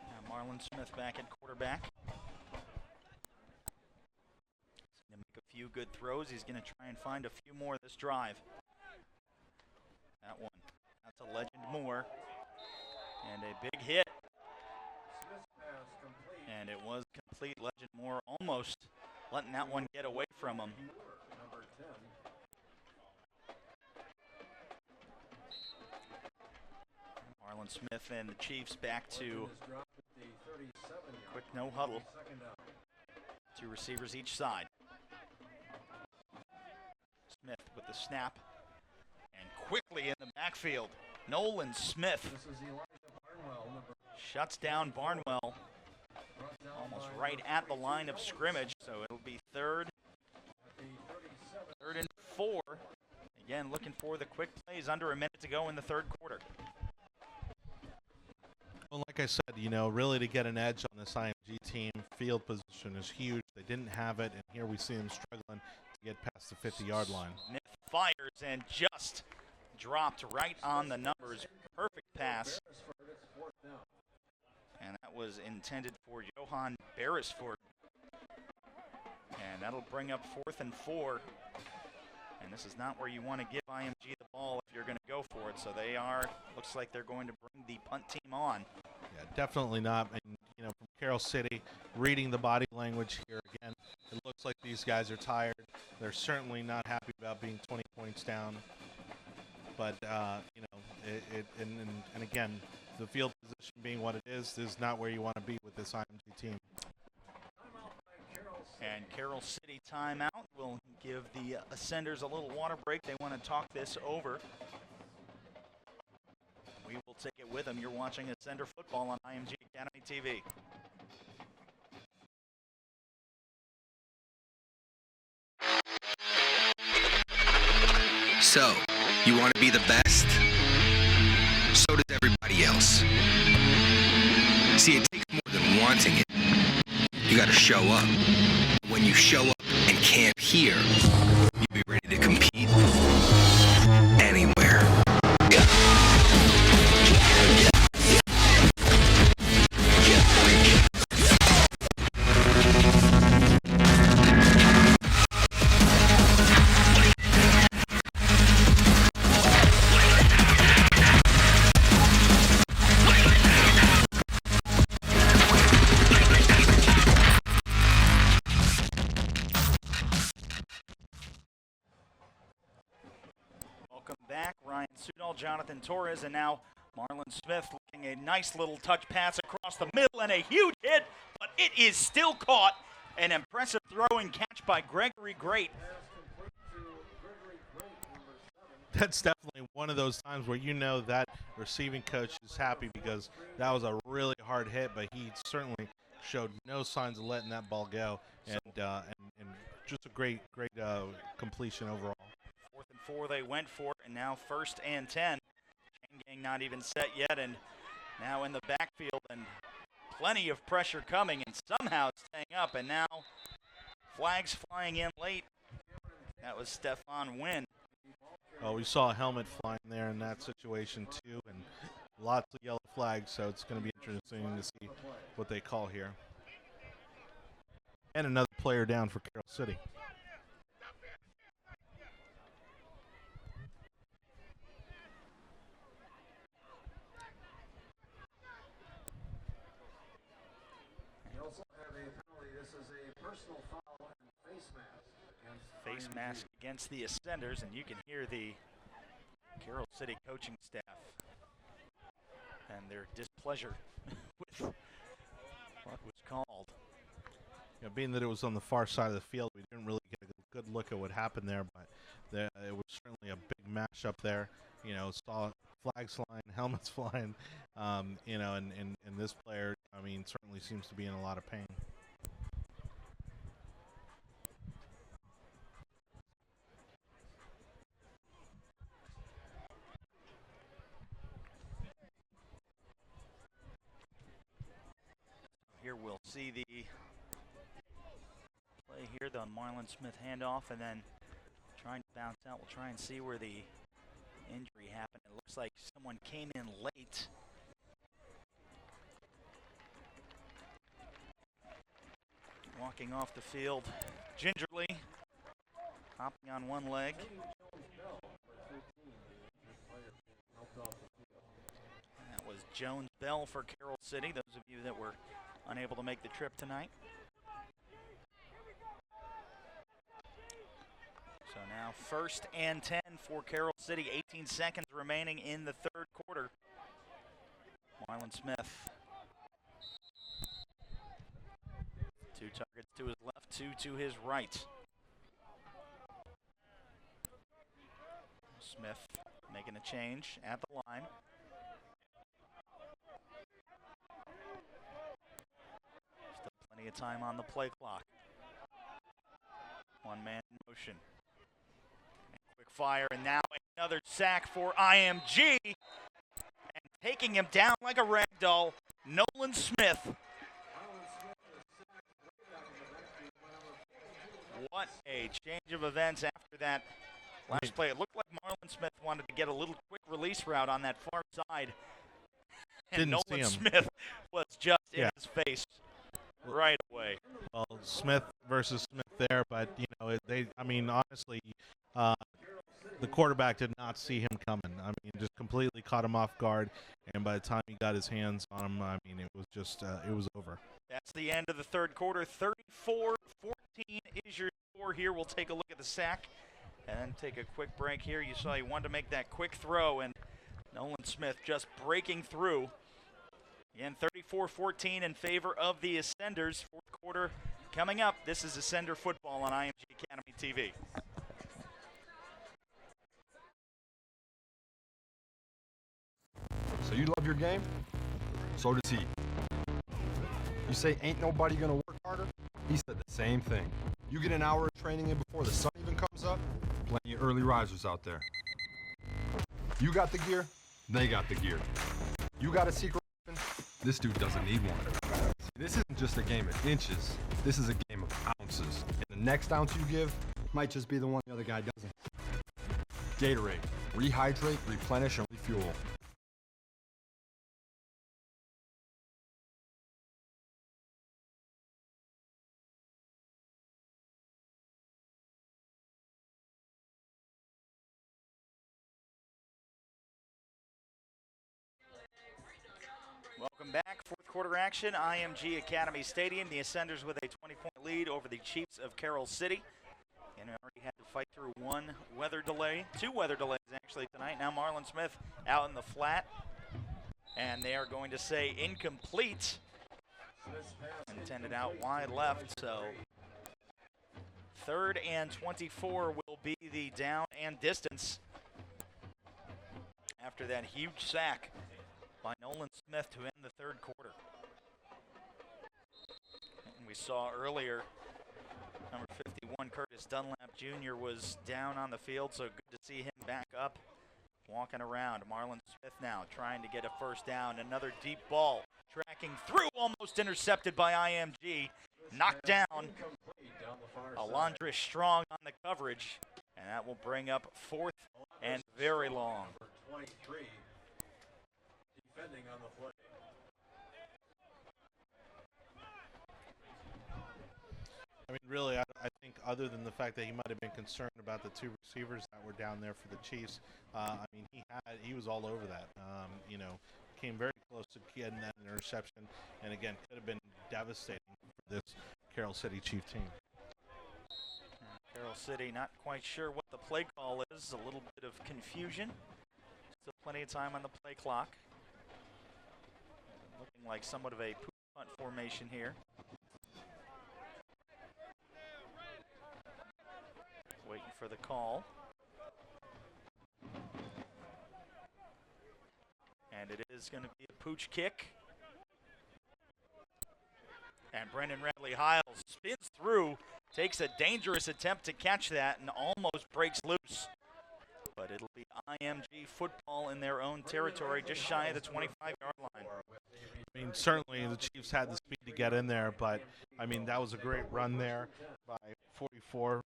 Now Marlon Smith back at quarterback. He's going to make a few good throws. He's going to try and find a few more this drive. That one. That's a Legend Moore. And a big hit. And it was complete. Legend Moore almost letting that one get away from him. Marlon Smith and the Chiefs back to quick no huddle. 2 receivers each side. Smith with the snap. And quickly in the backfield, Nolan Smith shuts down Barnwell almost right at the line of scrimmage. So it'll be 3rd and 4. Again, looking for the quick plays. Under a minute to go in the 3rd quarter. Well, like I said, really to get an edge on this IMG team, field position is huge. They didn't have it, and here we see them struggling to get past the 50-yard line. Smith fires and just dropped right on the numbers. Perfect pass. And that was intended for Johan Beresford. And that'll bring up 4th and 4. And this is not where you want to give IMG the ball if you're going to go for it. So looks like they're going to bring the punt team on. Yeah, definitely not. And, from Carroll City, reading the body language here again, it looks like these guys are tired. They're certainly not happy about being 20 points down. But, and again, the field position being what it is not where you want to be with this IMG team. And Carroll City timeout. We'll give the Ascenders a little water break. They want to talk this over. We will take it with them. You're watching Ascender football on IMG Academy TV. So, you want to be the best? So does everybody else. See, it takes more than wanting it. You gotta show up. When you show up and camp here, you'll be ready to compete anywhere. Jonathan Torres, and now Marlon Smith looking a nice little touch pass across the middle and a huge hit, but it is still caught. An impressive throw and catch by Gregory Great. that's definitely one of those times where you know that receiving coach is happy because that was a really hard hit, but he certainly showed no signs of letting that ball go, and just a great completion overall. 4th and 4 they went for, and now 1st and 10. Chain gang not even set yet, and now in the backfield, and plenty of pressure coming, and somehow staying up, and now flags flying in late. That was Stefan Wynn. Oh, we saw a helmet flying there in that situation too, and lots of yellow flags, so it's going to be interesting to see what they call here. And another player down for Carroll City. You also have a penalty. This is a personal foul and face mask. Face mask against the Ascenders, and you can hear the Carroll City coaching staff and their displeasure with what was called. Yeah, being that it was on the far side of the field, we didn't really get a good look at what happened there, but it was certainly a big match up there. You know, saw flags flying, helmets flying, you know, and this player, I mean, certainly seems to be in a lot of pain. Here we'll see the play here, the Marlon Smith handoff, and then trying to bounce out. We'll try and see where the injury happened. It looks like someone came in late. Walking off the field gingerly, hopping on one leg. And that was Jones Bell for Carroll City, those of you that were unable to make the trip tonight. So now 1st and 10 for Carroll City, 18 seconds remaining in the 3rd quarter. Marlon Smith. 2 targets to his left, 2 to his right. Smith making a change at the line. Still plenty of time on the play clock. One man in motion. And quick fire, and now another sack for IMG. And taking him down like a rag doll, Nolan Smith. What a change of events after that last play. It looked like Marlon Smith wanted to get a little quick release route on that far side. And Nolan Smith was just in his face right away. Well, Smith versus Smith there, but, you know, I mean, honestly, the quarterback did not see him coming. I mean, just completely caught him off guard, and by the time he got his hands on him, I mean, it was just, it was over. That's the end of the 3rd quarter. 34-14 is your score here. We'll take a look at the sack and then take a quick break here. You saw he wanted to make that quick throw, and Nolan Smith just breaking through. Again, 34-14 in favor of the Ascenders. 4th quarter coming up. This is Ascender football on IMG Academy TV. So you love your game? So does he. You say ain't nobody gonna work harder? He said the same thing. You get an hour of training in before the sun even comes up, plenty of early risers out there. You got the gear, they got the gear. You got a secret weapon, this dude doesn't need one. See, this isn't just a game of inches, this is a game of ounces. And the next ounce you give might just be the one the other guy doesn't. Gatorade, rehydrate, replenish, and refuel. Welcome back. 4th quarter action, IMG Academy Stadium. The Ascenders with a 20-point lead over the Chiefs of Carroll City. And already had to fight through 2 weather delays actually tonight. Now Marlon Smith out in the flat. And they are going to say incomplete. Intended out wide left, so 3rd and 24 will be the down and distance. after that huge sack by Nolan Smith to end the third quarter. And we saw earlier, number 51, Curtis Dunlap Jr. was down on the field, so good to see him back up, walking around. Marlon Smith now trying to get a first down. Another deep ball, tracking through, almost intercepted by IMG. Knocked down. Alondra Strong on the coverage, and that will bring up fourth and very long. 23, defending on the play. I mean, really, I think other than the fact that he might have been concerned about the two receivers that were down there for the Chiefs, I mean, he was all over that. You know, came very close to getting that interception, and again, could have been devastating for this Carroll City Chief team. Carroll City not quite sure what the play call is. A little bit of confusion. Still plenty of time on the play clock. Looking like somewhat of a punt formation here. Waiting for the call. And it is going to be a pooch kick. And Brendan Radley-Hiles spins through, takes a dangerous attempt to catch that, and almost breaks loose. But it'll be IMG football in their own territory, just shy of the 25-yard line. I mean, certainly the Chiefs had the speed to get in there, but, I mean, that was a great run there by 44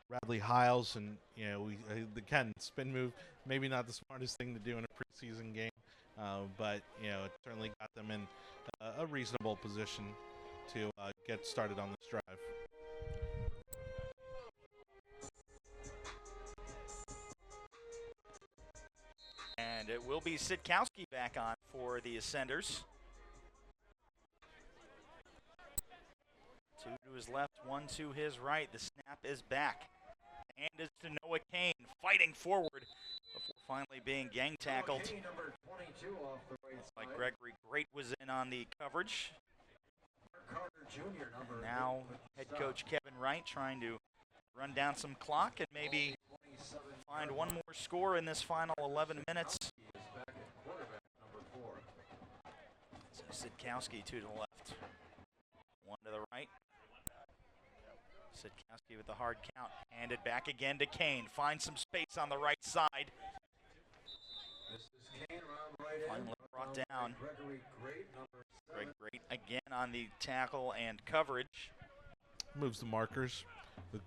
Radley-Hiles. And, you know, again, spin move, maybe not the smartest thing to do in a preseason game, but, you know, it certainly got them in a reasonable position to get started on this drive. And it will be Sitkowski back on for the Ascenders. Two to his left, one to his right. The snap is back. And it's to Noah Kane, fighting forward before finally being gang tackled. Number 22 off the right Like side. Gregory Great was in on the coverage. Carter Jr. number Now head coach Kevin Wright trying to run down some clock and maybe find one more score in this final 11 minutes. is back at quarterback number 4. So Sitkowski to the left. One to the right. Sitkowski with the hard count. Handed back again to Kane. Finds some space on the right side. This is Kane around right end. Finally brought down. Gregory Great number 7. Greg Great again on the tackle and coverage. Moves the markers.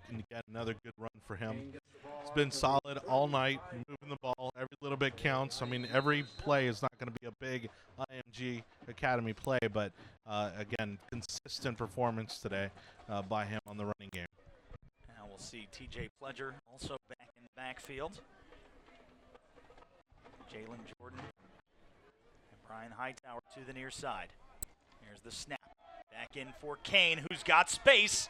And get another good run for him. It's been solid all night, moving the ball. Every little bit counts. I mean, every play is not going to be a big IMG Academy play, but again, consistent performance today by him on the running game. Now we'll see TJ Pledger also back in the backfield. Jalen Jordan and Brian Hightower to the near side. Here's the snap. Back in for Kane, who's got space.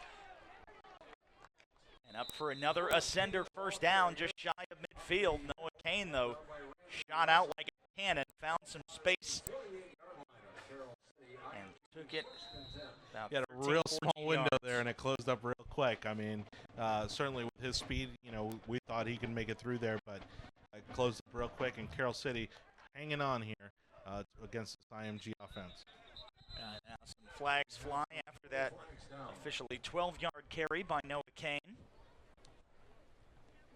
And up for another Ascender first down, just shy of midfield. Noah Kane, though, shot out like a cannon, found some space, and took it about He had a 13, real 14 small window yards. there, and it closed up real quick. I mean, certainly with his speed, you know, we thought he could make it through there, but it closed up real quick, and Carroll City hanging on here against this IMG offense. Now some flags fly after that officially 12-yard carry by Noah Kane.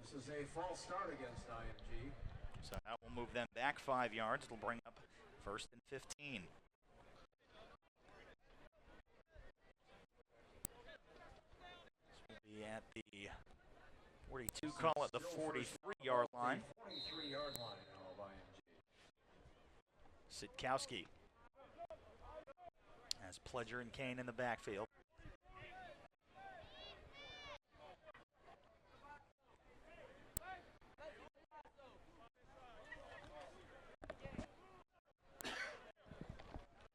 This is a false start against IMG. So that will move them back 5 yards. It'll bring up first and 15. This will be at the 42, call it the 43-yard line. 43-yard line now of IMG. Sitkowski has Pledger and Kane in the backfield.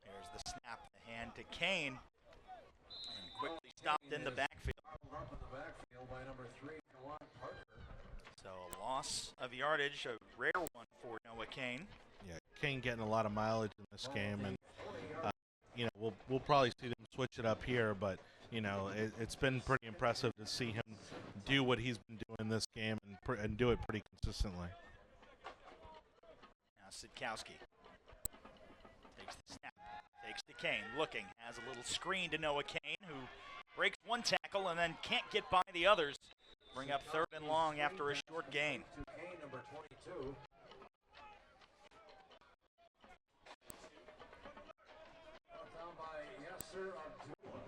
There's the snap, the hand to Kane, and quickly stopped in the backfield. Up in the backfield by number 3, Kawan Parker. So a loss of yardage, a rare one for Noah Kane. Yeah, Kane getting a lot of mileage in this game, and you know, we'll probably see them switch it up here, but you know, it's been pretty impressive to see him do what he's been doing this game and do it pretty consistently. Now Sitkowski takes the snap, takes to Kane, looking, has a little screen to Noah Kane, who breaks one tackle and then can't get by the others. Bring up 3rd and long after a short gain. Kane, number 22. Down by Yasser Abdullah.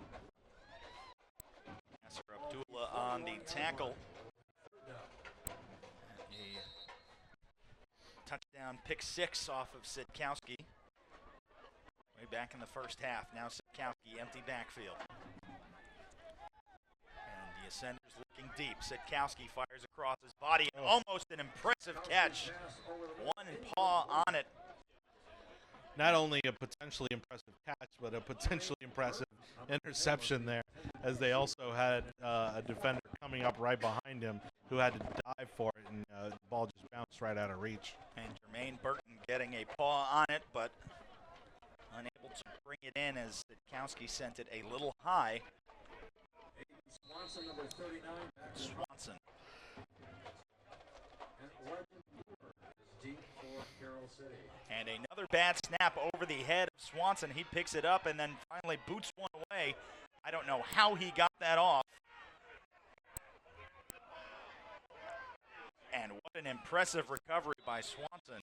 Yasser Abdullah on the tackle. A touchdown pick 6 off of Sitkowski. Way back in the first half. Now Sitkowski, empty backfield. And the Ascenders looking deep. Sitkowski fires across his body. Almost an impressive catch. One paw on it. Not only a potentially impressive catch, but a potentially impressive interception there, as they also had a defender coming up right behind him who had to dive for it, and the ball just bounced right out of reach. And Jermaine Burton getting a paw on it, but unable to bring it in as Sitkowski sent it a little high. Swanson, number 39. Swanson. And 11 is deep for Carroll City. And another bad snap over the head of Swanson. He picks it up and then finally boots one away. I don't know how he got that off. And what an impressive recovery by Swanson.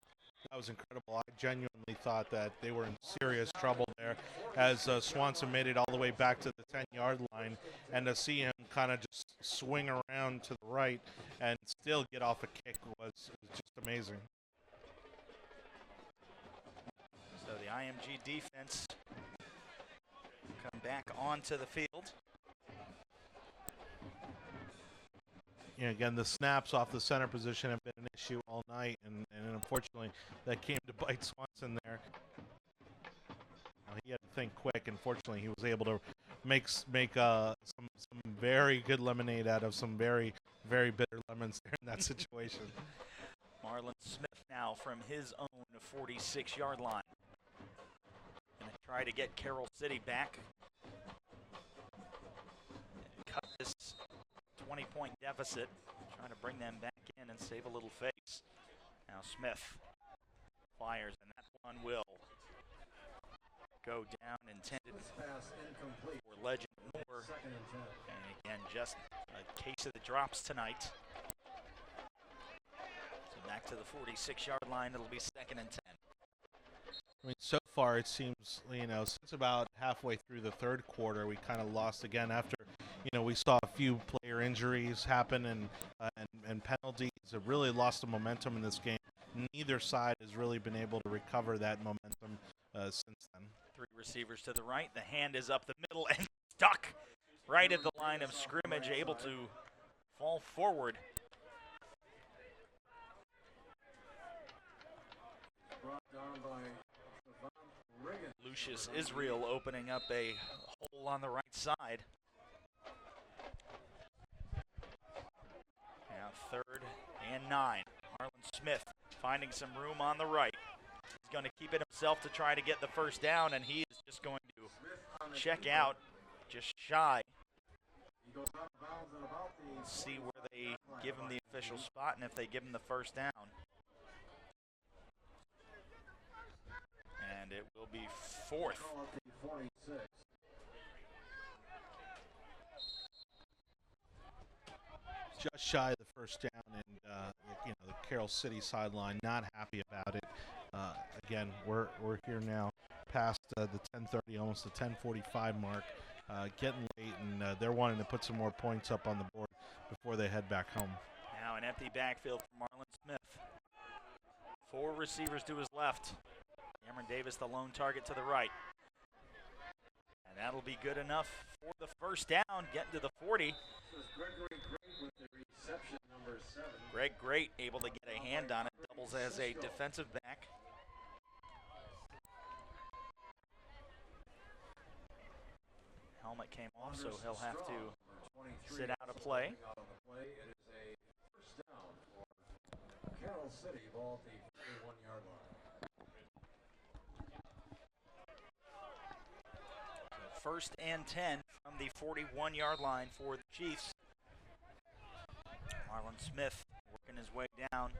That was incredible. I genuinely thought that they were in serious trouble there as Swanson made it all the way back to the 10-yard line, and to see him kind of just swing around to the right and still get off a kick was just amazing. So the IMG defense come back onto the field. Yeah, again, the snaps off the center position have been an issue all night, and unfortunately that came to bite Swanson there. He had to think quick, and fortunately he was able to make some very good lemonade out of some very, very bitter lemons there in that situation. Marlon Smith now from his own 46-yard line. Gonna try to get Carroll City back. And cut this 20-point deficit. Trying to bring them back in and save a little face. Now Smith fires, and that one will go down, intended for Legend Moore. And again, just a case of the drops tonight. So back to the 46-yard line. It'll be 2nd and 10. I mean, so far it seems, since about halfway through the third quarter, we kind of lost again after, we saw a few player injuries happen and penalties. It really lost the momentum in this game. Neither side has really been able to recover that momentum since then. 3 receivers to the right. The hand is up the middle and stuck right at the line of scrimmage, able to fall forward. Lucius Israel opening up a hole on the right side. Now 3rd and 9. Marlon Smith finding some room on the right. He's going to keep it himself to try to get the first down, and he is just going to check out just shy. See where they give him the official spot and if they give him the first down. And it will be 4th. Just shy of the first down, and the Carroll City sideline not happy about it. Again, we're here now past the 10:30, almost the 10:45 mark, getting late, and they're wanting to put some more points up on the board before they head back home. Now an empty backfield for Marlon Smith. 4 receivers to his left. Cameron Davis, the lone target to the right. And that'll be good enough for the first down, getting to the 40. Greg Great able to get a hand on it, doubles as a defensive back. Helmet came off, so he'll have to sit out a play. It is a first down for Carroll City, ball at the 41-yard line. So 1st and 10 from the 41-yard line for the Chiefs. Marlon Smith working his way down.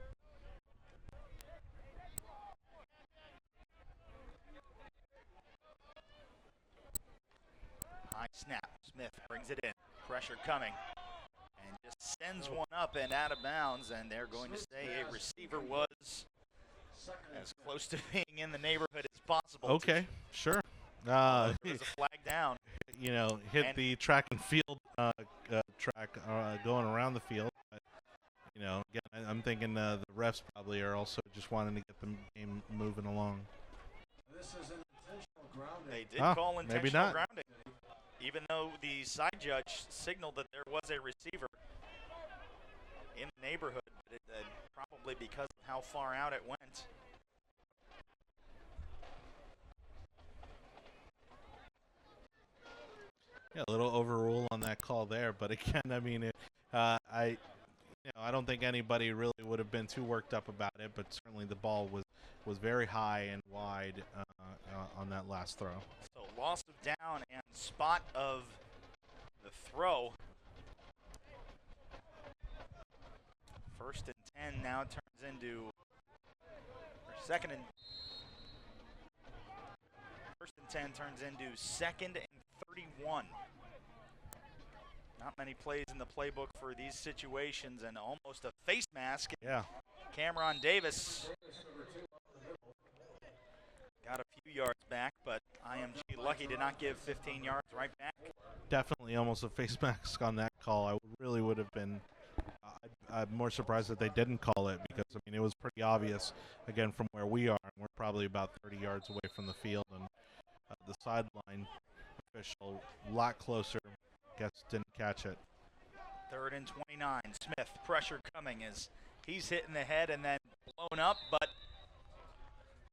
High snap. Smith brings it in. Pressure coming. And just sends one up and out of bounds. And they're going to say a receiver was as close to being in the neighborhood as possible. Okay, sure. There's a flag down. You know, hit the track and field track going around the field. But, you know, again, I'm thinking the refs probably are also just wanting to get the game moving along. This is an intentional grounding. They did call maybe intentional not. grounding, even though the side judge signaled that there was a receiver in the neighborhood, but probably because of how far out it went. Yeah, a little overrule on that call there, but again, I mean, I don't think anybody really would have been too worked up about it, but certainly the ball was very high and wide on that last throw. So loss of down and spot of the throw. 1st and 10 now turns into, or 2nd and 10 turns into 2nd and 31. Not many plays in the playbook for these situations, and almost a face mask. Yeah. Cameron Davis got a few yards back, but IMG lucky to not give 15 yards right back. Definitely almost a face mask on that call. I really would have been. I'm more surprised that they didn't call it because, I mean, it was pretty obvious, again, from where we are. We're probably about 30 yards away from the field, and the sideline official a lot closer. Guess didn't catch it. 3rd and 29. Smith, pressure coming as he's hitting the head and then blown up, but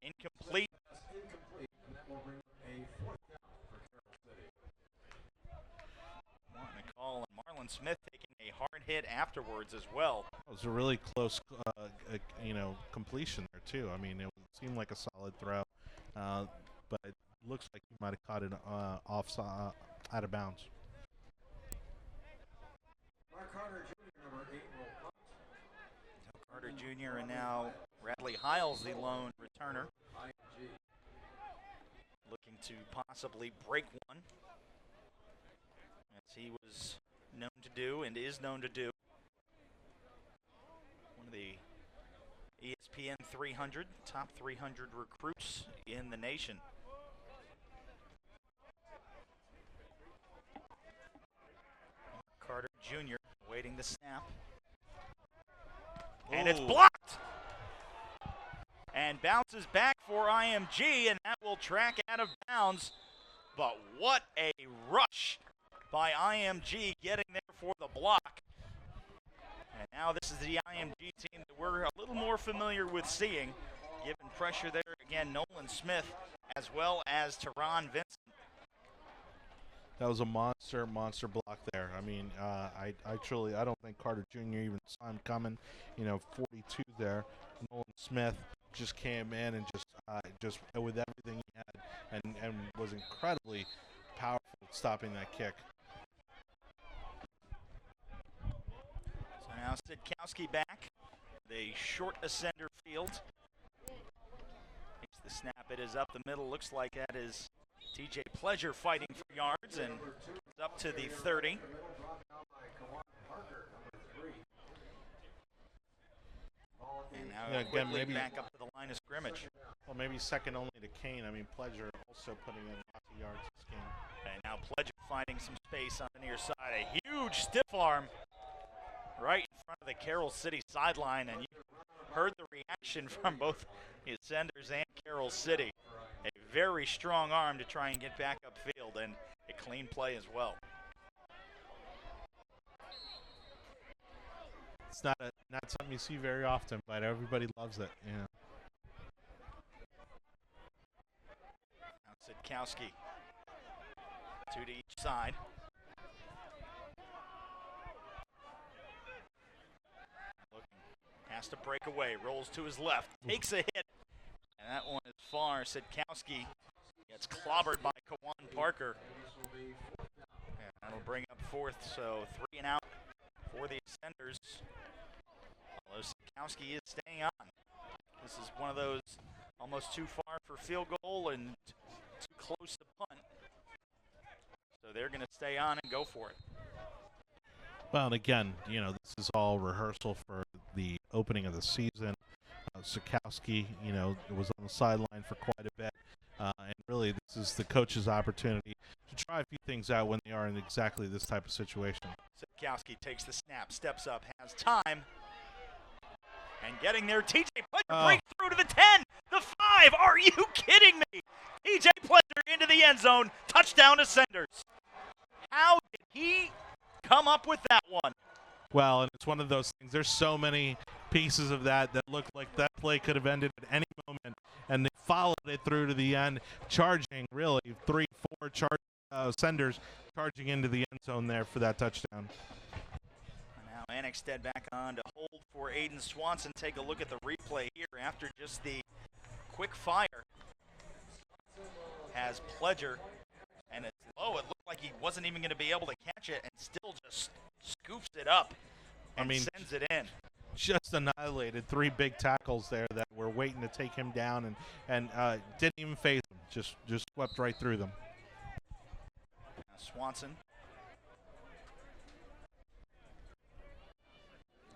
incomplete. Incomplete, and that will bring a 4th down for Carroll City. Martin McCall and Marlon Smith taking a hard hit afterwards as well. It was a really close, completion there too. I mean, it seemed like a solid throw, but it looks like he might have caught it out of bounds. Mark Carter Jr., number 8, will punt. Carter Jr. and now Bradley Hiles, the lone returner, IMG. looking to possibly break one, as he was known to do and is known to do. One of the ESPN 300, top 300 recruits in the nation. Carter Jr. waiting the snap. And it's blocked! And bounces back for IMG, and that will track out of bounds. But what a rush by IMG getting there for the block. And now this is the IMG team that we're a little more familiar with seeing. Given pressure there, again, Nolan Smith as well as Teron Vincent. That was a monster block there. I mean, I don't think Carter Jr. even saw him coming. 42 there. Nolan Smith just came in and just with everything he had and was incredibly powerful at stopping that kick. So now Sidkowski back. The short ascender field. Takes the snap. It is up the middle. Looks like that is TJ Pleasure fighting for yards, and it's up to the 30. And now again, maybe back up to the line of scrimmage. Well, maybe second only to Kane. I mean, Pleasure also putting in lots of yards this game. And now Pleasure finding some space on the near side. A huge stiff arm right in front of the Carroll City sideline, and you heard the reaction from both the Ascenders and Carroll City. A very strong arm to try and get back upfield, and a clean play as well. It's not something you see very often, but everybody loves it. Yeah. Now Sidkowski, 2 to each side. Looking, has to break away, rolls to his left, takes a hit, and that one is far. Sidkowski gets clobbered by Kawan Parker. And that'll bring up 4th, so 3 and out for the Ascenders. Although Sidkowski is staying on. This is one of those almost too far for field goal and too close to punt. So they're going to stay on and go for it. Well, and again, this is all rehearsal for the opening of the season. Sikowski, was on the sideline for quite a bit. And really, this is the coach's opportunity to try a few things out when they are in exactly this type of situation. Sikowski takes the snap, steps up, has time. And getting there, TJ Pledger breaks through to the 10, the 5. Are you kidding me? TJ Pledger into the end zone. Touchdown to Senders. How did he come up with that one? Well, and it's one of those things. There's so many pieces of that look like that play could have ended at any moment, and they followed it through to the end, charging really 3-4 Senders charging into the end zone there for that touchdown. Now Annexted back on to hold for Aiden Swanson. Take a look at the replay here after just the quick fire. Has Pledger, and it's low. It looked like he wasn't even going to be able to catch it, and still just scoops it up and sends it in. Just annihilated 3 big tackles there that were waiting to take him down, and didn't even phase him. Just swept right through them. Now Swanson.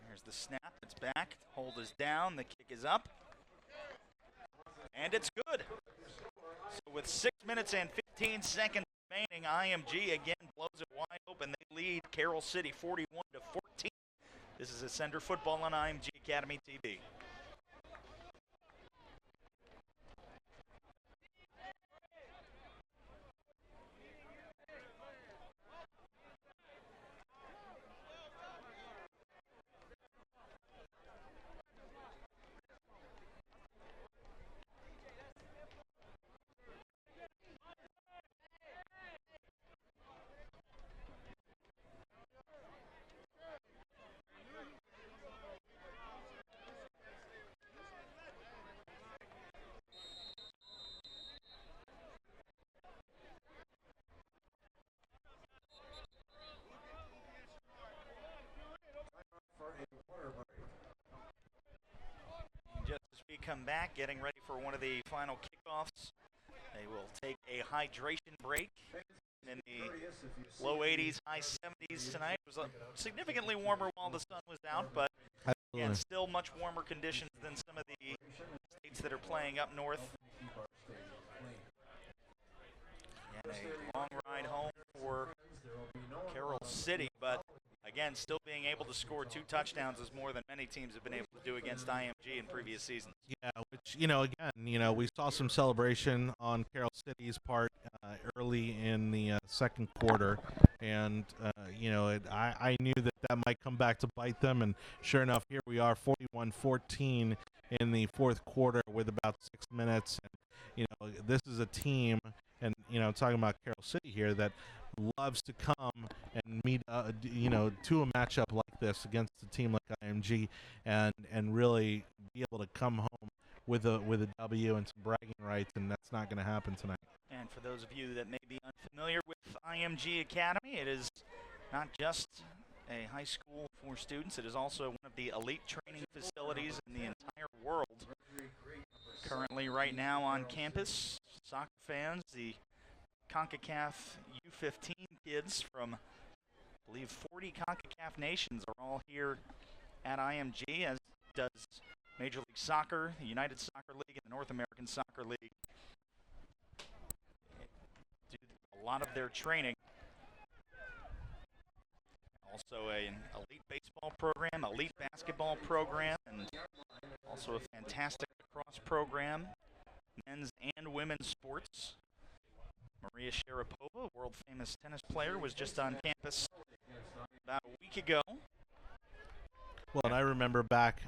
Here's the snap. It's back. Hold is down. The kick is up. And it's good. So with 6 minutes and 15 seconds remaining, IMG again blows it wide open. They lead Carroll City 41-14. This is Ascender Football on IMG Academy TV. Just as we come back, getting ready for one of the final kickoffs, they will take a hydration break in the low 80s, high 70s tonight. It was significantly warmer while the sun was out, but again, still much warmer conditions than some of the states that are playing up north. And a long ride home for Carroll City, but again, still being able to score 2 touchdowns is more than many teams have been able to do against IMG in previous seasons. Yeah, which, again, we saw some celebration on Carroll City's part early in the second quarter, and, I knew that might come back to bite them, and sure enough, here we are, 41-14 in the fourth quarter with about 6 minutes, and, this is a team, and, talking about Carroll City here, that loves to come and meet, to a matchup like this against a team like IMG, and really be able to come home with a W and some bragging rights, and that's not going to happen tonight. And for those of you that may be unfamiliar with IMG Academy, it is not just a high school for students, it is also one of the elite training facilities in the entire world. Currently right now on campus, soccer fans, the CONCACAF U15 kids from, I believe, 40 CONCACAF nations are all here at IMG, as does Major League Soccer, the United Soccer League, and the North American Soccer League. Do a lot of their training. Also an elite baseball program, elite basketball program, and also a fantastic lacrosse program, men's and women's sports. Maria Sharapova, world-famous tennis player, was just on campus about a week ago. Well, and I remember back,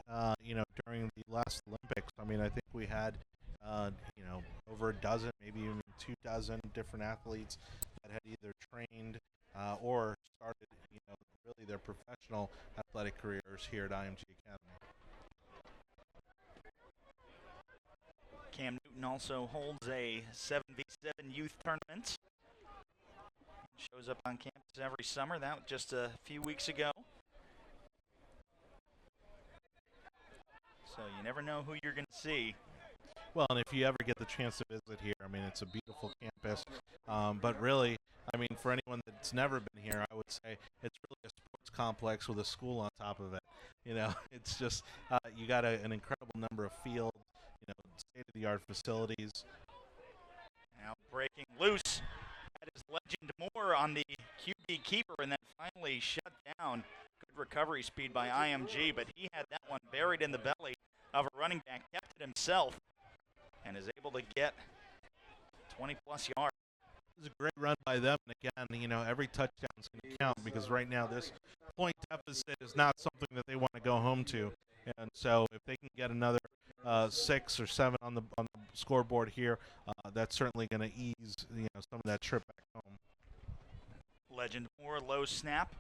during the last Olympics, I think we had, over a dozen, maybe even 2 dozen different athletes that had either trained or started, really their professional athletic careers here at IMG Academy. Cam Newton also holds a 7v7 youth tournament. Shows up on campus every summer. That was just a few weeks ago. So you never know who you're going to see. Well, and if you ever get the chance to visit here, I mean, it's a beautiful campus. But really, I mean, for anyone that's never been here, I would say it's really a sports complex with a school on top of it. You know, it's just you got an incredible number of fields, you know, state-of-the-art facilities. Now breaking loose. That is Legend Moore on the QB keeper, and then finally shut down. Good recovery speed by IMG, but he had that one buried in the belly of a running back, kept it himself, and is able to get 20-plus yards. It was a great run by them, and again, you know, every touchdown is going to count because right now this point deficit is not something that they want to go home to, and so if they can get another 6 or 7 on the scoreboard here, that's certainly going to ease, you know, some of that trip back home. Legend Moore, low snap,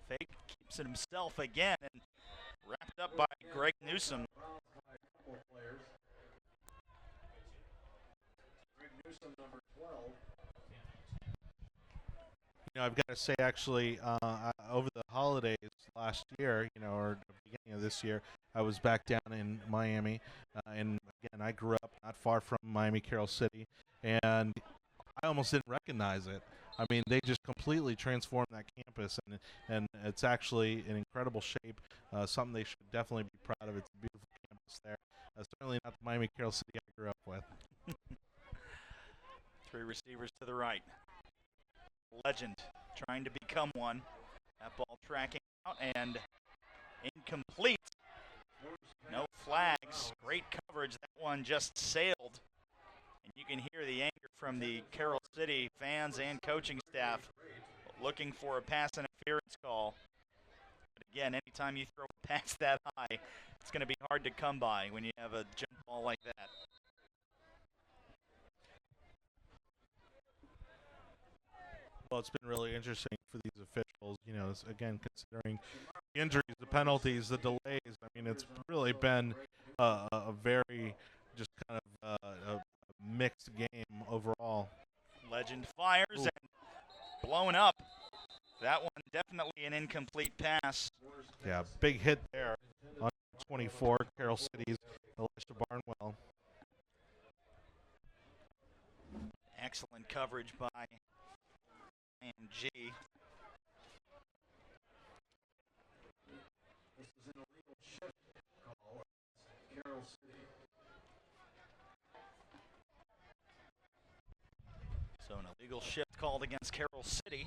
fake, keeps it himself again, and wrapped up by Greg Newsom. Greg Newsom, number 12. You know, I've got to say, actually, over the holidays last year, you know, or the beginning of this year, I was back down in Miami, and again, I grew up not far from Miami, Carroll City, and I almost didn't recognize it. I mean, they just completely transformed that campus, and it's actually in incredible shape, something they should definitely be proud of. It's a beautiful campus there. Certainly not the Miami, Carroll City I grew up with. 3 receivers to the right. Legend trying to become one. That ball tracking out and incomplete. No flags. Great coverage. That one just sailed. And you can hear the anger from the Carroll City fans and coaching staff looking for a pass interference call. But again, anytime you throw a pass that high, it's going to be hard to come by when you have a jump ball like that. Well, it's been really interesting for these officials, you know, again, considering the injuries, the penalties, the delays. I mean, it's really been a very just kind of a mixed game overall. Legend fires and blown up. That one definitely an incomplete pass. Yeah, big hit there on 24, Carroll City's Elisha Barnwell. Excellent coverage by IMG. This is an illegal shift call. Carroll City. So an illegal shift called against Carroll City.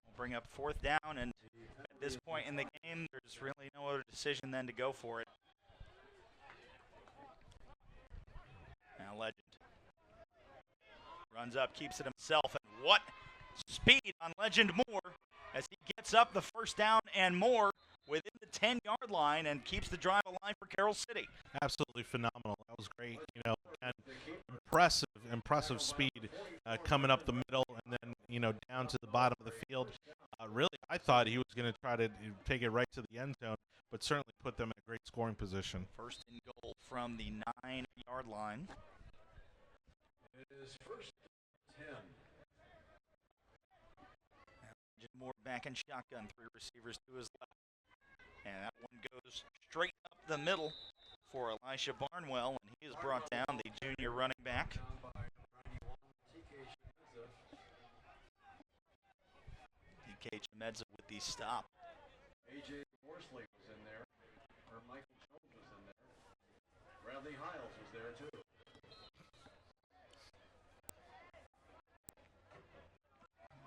We'll bring up 4th down, and at this point in the game, there's really no other decision than to go for it. Now Legend runs up, keeps it himself, and what speed on Legend Moore as he gets up the 1st down and more within the 10-yard line and keeps the drive alive for Carroll City. Absolutely phenomenal. That was great. You know, and impressive speed coming up the middle and then, you know, down to the bottom of the field. Really, I thought he was going to try to take it right to the end zone, but certainly put them in a great scoring position. 1st and goal from the 9-yard line. It is 1st and 10. Legend Moore back in shotgun, 3 receivers to his left. And that one goes straight up the middle for Elisha Barnwell, and he is brought down, the junior running back. DK Chemedza with the stop. A.J. Morsley was in there, or Michael Jones was in there. Bradley Hiles was there too.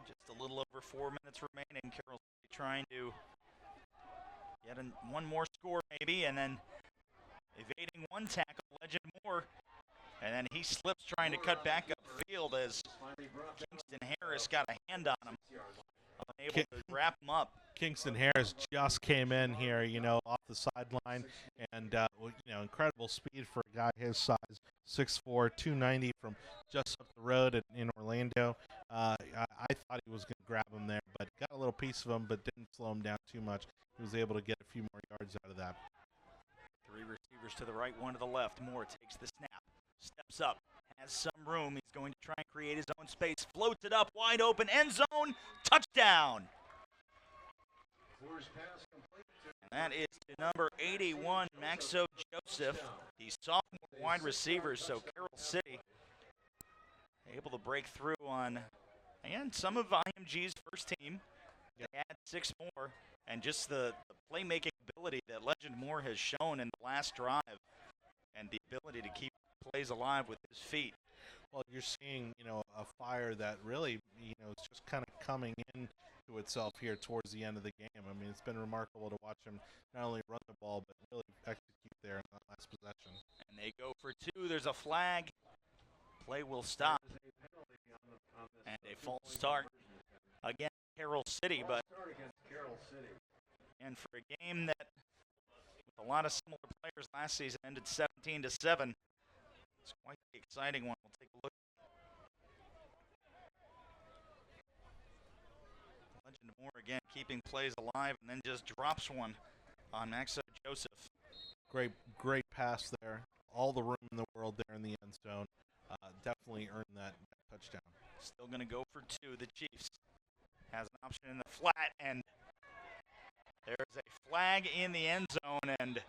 Just a little over 4 minutes remaining. Carroll City trying to get one more score maybe, and then evading one tackle, Legend Moore. And then he slips trying to cut back upfield as Kingston Harris got a hand on him. Unable to wrap him up. Kingston Harris just came in here, you know, off the sideline, and, you know, incredible speed for a guy his size, 6'4", 290 from just up the road in Orlando. I thought he was going to grab him there, but got a little piece of him, but didn't slow him down too much. He was able to get a few more yards out of that. 3 receivers to the right, 1 to the left. Moore takes the snap, steps up, has some room. He's going to try and create his own space, floats it up, wide open, end zone, touchdown. And that is to number 81, Maxo Joseph, the sophomore wide receivers, so Carroll City able to break through on, and some of IMG's first team. They add 6 more, and just the playmaking ability that Legend Moore has shown in the last drive, and the ability to keep plays alive with his feet. Well, you're seeing, a fire that really, is just kind of coming in to itself here towards the end of the game. I mean, it's been remarkable to watch him not only run the ball, but really execute there in that last possession. And they go for 2. There's a flag. Play will stop. And a false start against Carroll City, but and for a game that with a lot of similar players last season ended 17-7. It's quite the exciting one. We'll take a look. Legend Moore again keeping plays alive and then just drops one on Maxo Joseph. Great pass there. All the room in the world there in the end zone. Definitely earned that touchdown. Still going to go for 2. The Chiefs has an option in the flat, and there's a flag in the end zone, and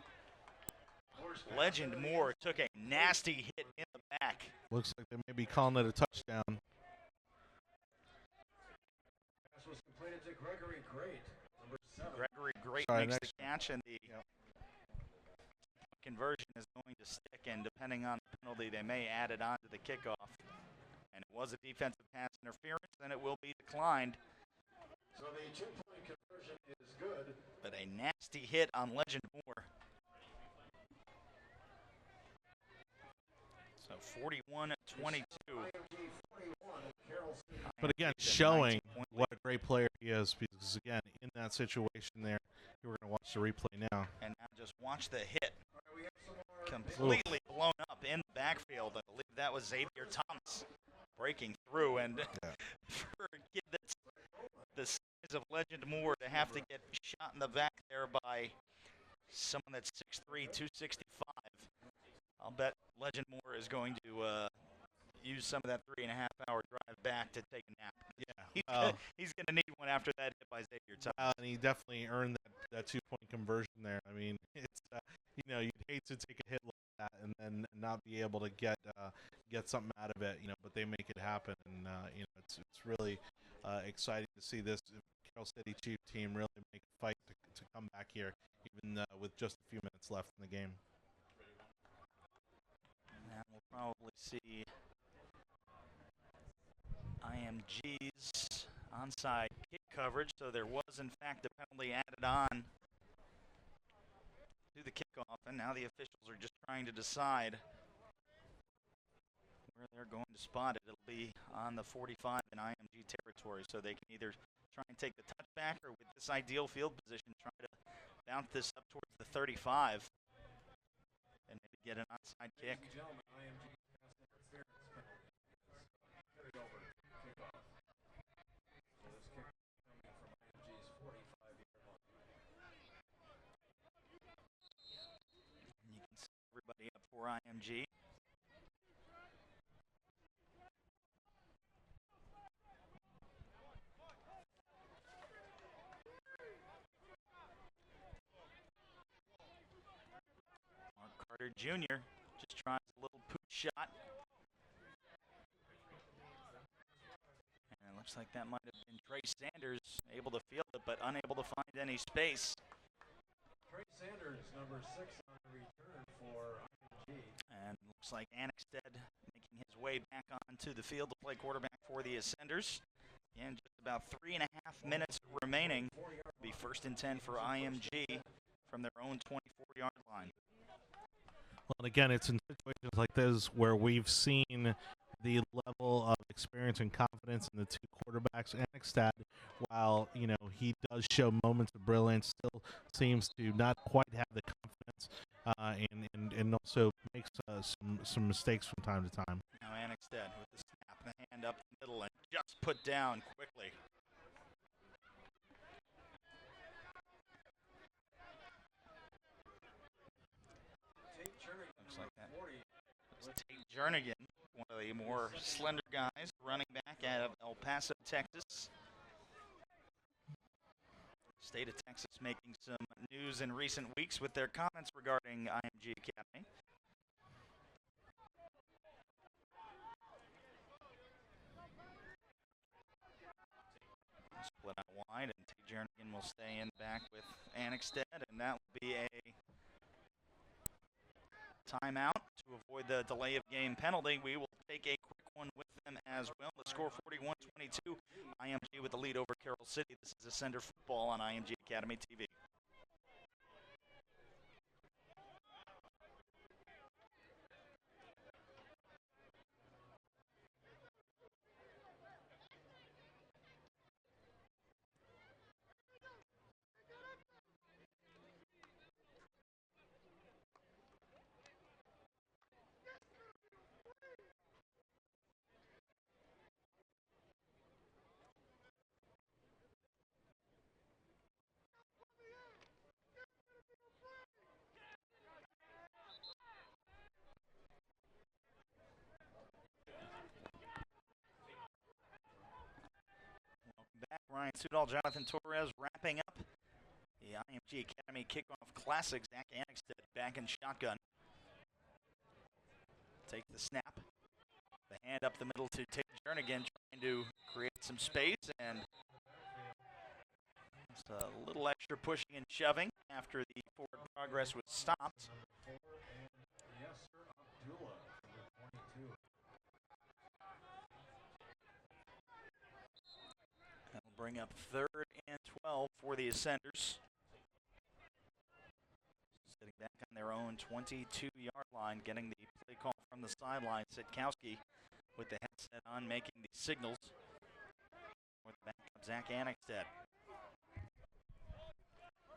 Legend Moore took a nasty hit in the back. Looks like they may be calling it a touchdown. Pass was completed to Gregory Great, number 7. Gregory Great makes the catch, and the conversion is going to stick, and depending on the penalty, they may add it on to the kickoff. And it was a defensive pass interference, and it will be declined. So the 2-point conversion is good. But a nasty hit on Legend Moore. So 41-22. But again, showing what a great player he is, because again, in that situation there, we're going to watch the replay now. And now just watch the hit. Completely blown up in the backfield. I believe that was Xavier Thomas breaking through. And for a kid that's the size of Legend Moore to have to get shot in the back there by someone that's 6'3", 265, I'll bet Legend Moore is going to use some of that 3.5-hour drive back to take a nap. Yeah, he's going to need one after that hit by Xavier Thomas. And he definitely earned that 2-point conversion there. I mean, it's you'd hate to take a hit like that and then not be able to get something out of it, but they make it happen, and it's really exciting to see this Carroll City Chief team really make a fight to come back here, even with just a few minutes left in the game. And we'll probably see IMG's onside kick coverage, so there was in fact a penalty added on to the kickoff, and now the officials are just trying to decide where they're going to spot it. It'll be on the 45 in IMG territory, so they can either try and take the touchback or with this ideal field position try to bounce this up towards the 35 and maybe get an onside kick. You can see everybody up for IMG. Mark Carter Jr. just tries a little pooch shot. And it looks like that might have been Trey Sanders, able to field it, but unable to find any space. Trey Sanders, number 6 on the return for IMG. And looks like Annexted making his way back onto the field to play quarterback for the Ascenders. And just about 3.5 minutes remaining. Be 1st and 10 for IMG from their own 24-yard line. Well, and again, it's in situations like this where we've seen the level of experience and confidence in the two quarterbacks. Annexstad, while he does show moments of brilliance, still seems to not quite have the confidence, and also makes some mistakes from time to time. Now Annexstad with the snap, the hand up the middle, and just put down quickly. Looks like that was Tate Jernigan, one of the more slender guys, running back out of El Paso, Texas. State of Texas making some news in recent weeks with their comments regarding IMG Academy. split out wide, and T. Jernigan will stay in back with Annexstead, and that will be a timeout to avoid the delay of game penalty. We will take a quick one with them as well. The score 41-22. IMG with the lead over Carroll City. This is Ascender Football on IMG Academy TV. Back, Ryan Sudol, Jonathan Torres wrapping up the IMG Academy Kickoff Classic. Zach Annexstead back in shotgun. Take the snap. The hand up the middle to Tate Jernigan, trying to create some space, and just a little extra pushing and shoving after the forward progress was stopped. Yes, sir. Abdullah, number 22. That'll bring up 3rd and 12 for the Ascenders. Sitting back on their own 22-yard line, getting the play call from the sideline. Sitkowski with the headset on, making the signals for the backup, Zach Annexstead.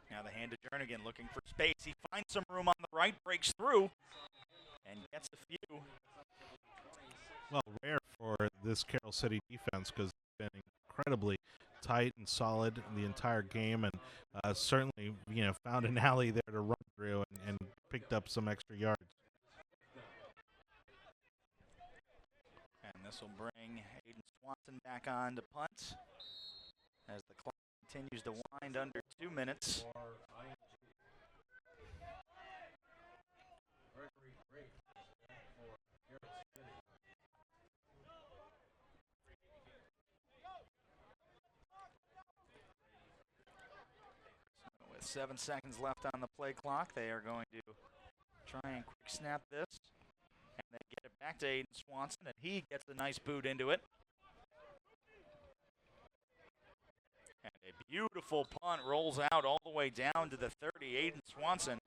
Now the hand to Jernigan, looking for space. He finds some room on the right, breaks through, and gets a few. Well, rare for this Carroll City defense because they've been incredibly tight and solid the entire game, and certainly, found an alley there to run through and picked up some extra yards. And this will bring Aiden Swanson back on to punt as the clock continues to wind under 2 minutes. With 7 seconds left on the play clock, they are going to try and quick snap this. And they get it back to Aiden Swanson, and he gets a nice boot into it. And a beautiful punt rolls out all the way down to the 30. Aiden Swanson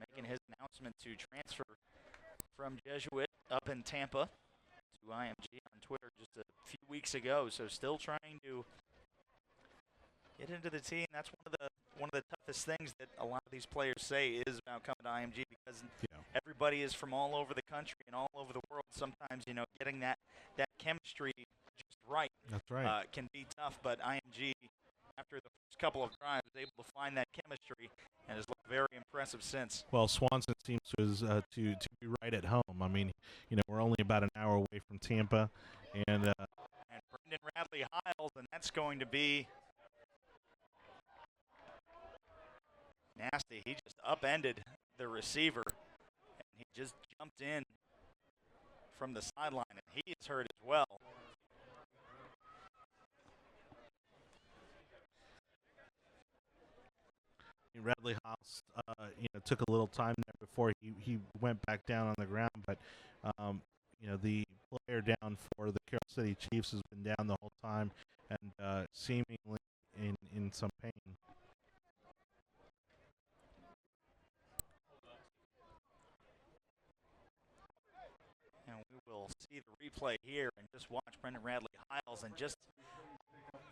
making his announcement to transfer from Jesuit up in Tampa to IMG on Twitter just a few weeks ago. So still trying to get into the team. That's one of the toughest things that a lot of these players say is about coming to IMG, because everybody is from all over the country and all over the world. Sometimes, getting that chemistry just right, That's right. can be tough. But IMG, after the first couple of drives, was able to find that chemistry and has looked very impressive since. Well, Swanson seems to be right at home. I mean, we're only about an hour away from Tampa, and Brendan Radley Hiles, and that's going to be nasty. He just upended the receiver, and he just jumped in from the sideline, and he is hurt as well. Radley House, took a little time there before he went back down on the ground, but the player down for the Carroll City Chiefs has been down the whole time and seemingly in some pain. And we will see the replay here and just watch Brendan Radley Hiles and just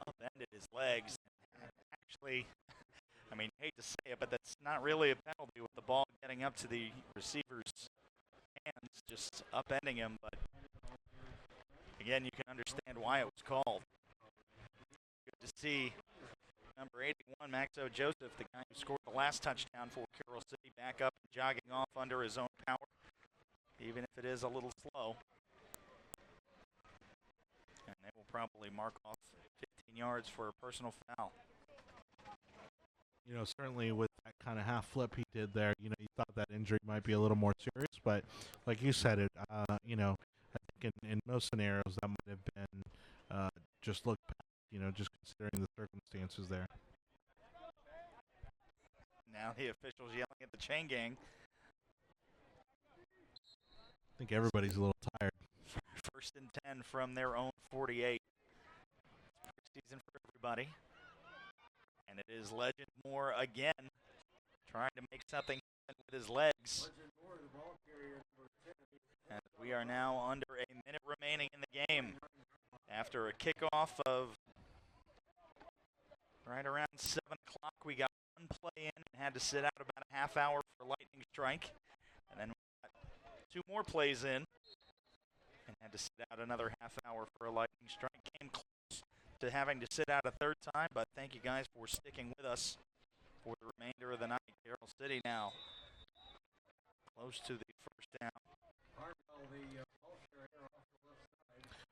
upended his legs. Actually, I mean, hate to say it, but that's not really a penalty with the ball getting up to the receiver's hands, just upending him. But again, you can understand why it was called. Good to see number 81, Maxo Joseph, the guy who scored the last touchdown for Carroll City, back up and jogging off under his own power, even if it is a little slow. And they will probably mark off 15 yards for a personal foul. Certainly with that kind of half flip he did there, you thought that injury might be a little more serious, but like you said, I think in most scenarios that might have been just looked past. just considering the circumstances there. Now the officials yelling at the chain gang. I think everybody's a little tired. 1st and 10 from their own 48. Season for everybody. And it is Legend Moore again, trying to make something happen with his legs. And we are now under a minute remaining in the game. After a kickoff of right around 7 o'clock, we got one play in and had to sit out about a half hour for lightning strike. And then we got 2 more plays in and had to sit out another half hour for a lightning strike. Came close to having to sit out a 3rd time, but thank you guys for sticking with us for the remainder of the night. Carroll City now close to the 1st down.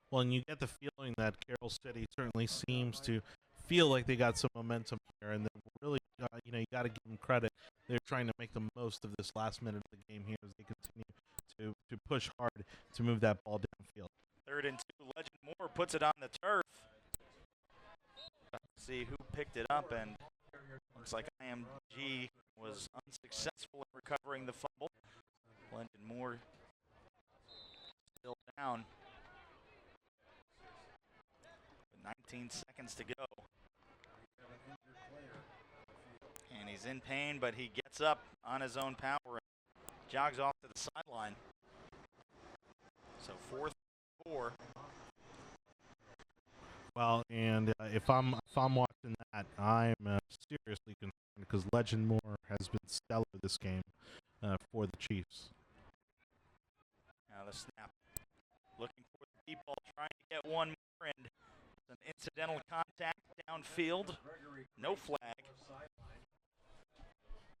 Well, and you get the feeling that Carroll City certainly seems to feel like they got some momentum here, and they're really, you got to give them credit. They're trying to make the most of this last minute of the game here as they continue to push hard to move that ball downfield. 3rd and 2, Legend Moore puts it on the turf. Let's see who picked it up, and looks like IMG was unsuccessful in recovering the fumble. Legend Moore still down. 19 seconds to go. And he's in pain, but he gets up on his own power and jogs off to the sideline. So 4th and 4. Well, and if I'm watching that, I'm seriously concerned because Legend Moore has been stellar this game for the Chiefs. Now the snap. Looking for the deep ball, trying to get one more, and an incidental contact downfield. No flag.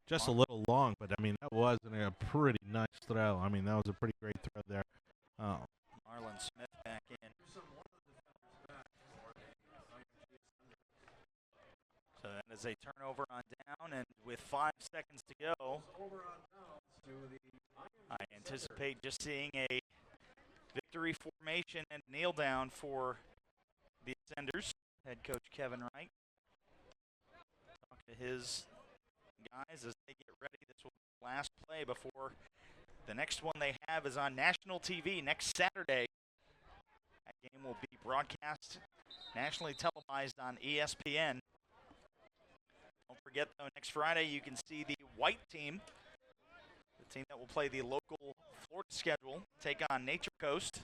Just a little long, but I mean, that wasn't a pretty nice throw. I mean, that was a pretty great throw there. Marlon Smith back in. So that is a turnover on down, and with 5 seconds to go, I anticipate just seeing a victory formation and kneel down for the Ascenders. Head coach Kevin Wright. Talk to his guys as they get ready. This will be the last play before the next one they have is on national TV next Saturday. That game will be broadcast nationally televised on ESPN. Don't forget, though, next Friday you can see the white team, the team that will play the local Florida schedule, take on Nature Coast.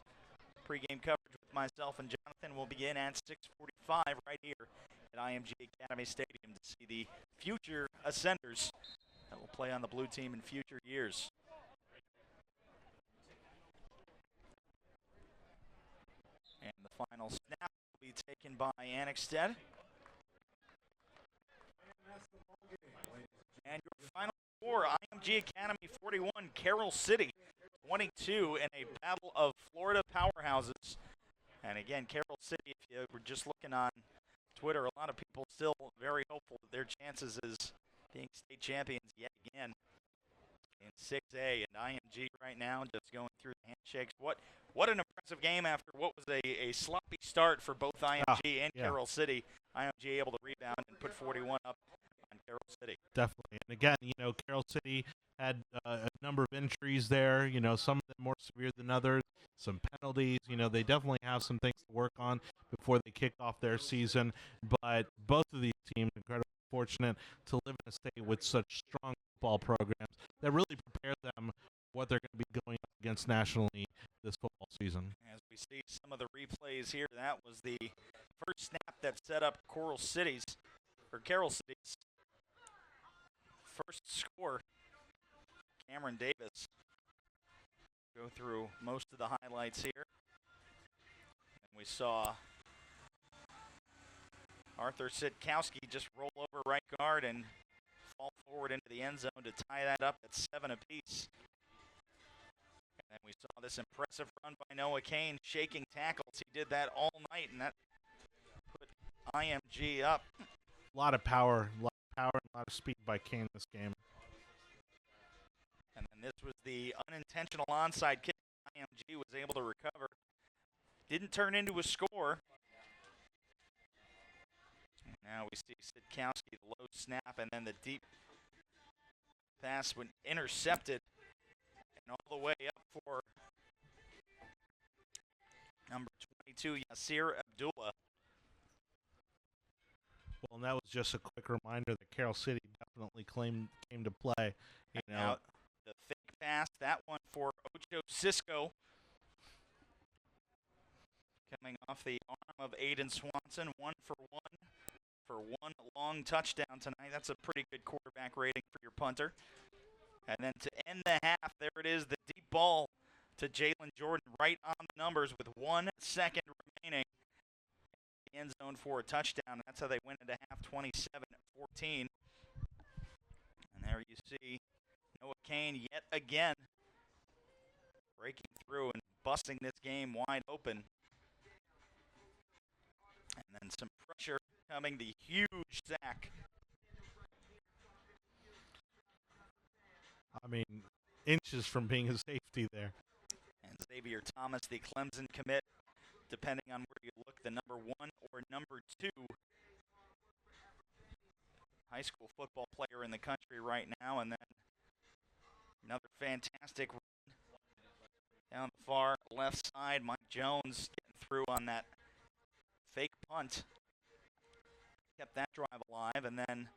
Pre-game coverage with myself and Jonathan will begin at 6:45 right here at IMG Academy Stadium to see the future Ascenders that will play on the blue team in future years. And the final snap will be taken by Annexstead. And your final score, IMG Academy 41, Carroll City 22 in a battle of Florida powerhouses. And again, Carroll City, if you were just looking on Twitter, a lot of people still very hopeful that their chances is being state champions yet again in 6A. And IMG right now just going through the handshakes. What an impressive game after what was a sloppy start for both IMG and Carroll City. IMG able to rebound and put 41 up on Carroll City. Definitely. And again, Carroll City had a number of injuries there, some of them more severe than others, some penalties. They definitely have some things to work on before they kick off their season. But both of these teams are incredibly fortunate to live in a state with such strong football programs that really prepare them what they're going to be going up against nationally this football season. As we see some of the replays here, that was the first snap that set up Carroll City's first score. Cameron Davis. Go through most of the highlights here. And we saw Arthur Sitkowski just roll over right guard and fall forward into the end zone to tie that up at 7 apiece. And then we saw this impressive run by Noah Kane, shaking tackles. He did that all night, and that put IMG up. A lot of power, and a lot of speed by Kane this game. And then this was the unintentional onside kick IMG was able to recover. Didn't turn into a score. Now we see Sitkowski, the low snap, and then the deep pass when intercepted. And all the way up for number 22, Yasir Abdullah. Well, and that was just a quick reminder that Carroll City definitely came to play. You know, now the fake pass, that one for Ocho Cisco. Coming off the arm of Aiden Swanson, 1 for one long touchdown tonight. That's a pretty good quarterback rating for your punter. And then to end the half, there it is, the deep ball to Jalen Jordan right on the numbers with 1 second remaining. End zone for a touchdown. That's how they went into half, 27-14. And there you see Noah Kane yet again breaking through and busting this game wide open. And then some pressure coming, the huge sack. I mean, inches from being a safety there. And Xavier Thomas, the Clemson commit, depending on where you look, the number 1 or number 2 high school football player in the country right now. And then another fantastic run down the far left side. Mike Jones getting through on that fake punt. Kept that drive alive. And then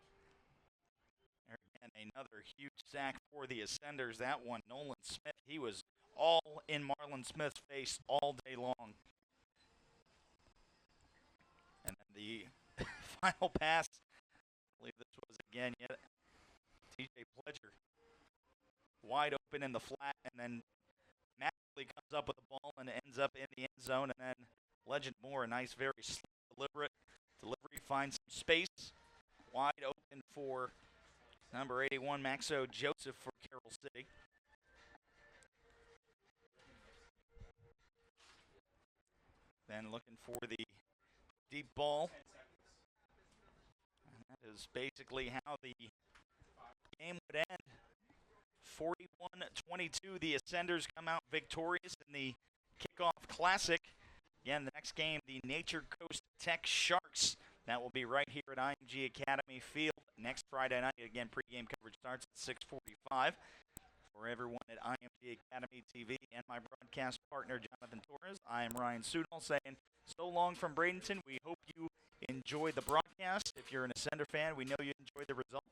there again, another huge sack for the Ascenders. That one, Nolan Smith, he was all in Marlon Smith's face all day long. And then the final pass, I believe this was again yet TJ Pledger. Wide open in the flat, and then magically comes up with the ball and ends up in the end zone. And then Legend Moore, a nice, very deliberate delivery, finds some space. Wide open for number 81, Maxo Joseph for Carroll City. Then looking for the deep ball. And that is basically how the game would end. 41-22, the Ascenders come out victorious in the Kickoff Classic. Again, the next game, the Nature Coast Tech Sharks. That will be right here at IMG Academy Field next Friday night. Again, pregame coverage starts at 6:45. For everyone at IMG Academy TV and my broadcast partner, Jonathan Torres, I am Ryan Sudol saying so long from Bradenton. We hope you enjoy the broadcast. If you're an Ascender fan, we know you enjoyed the result.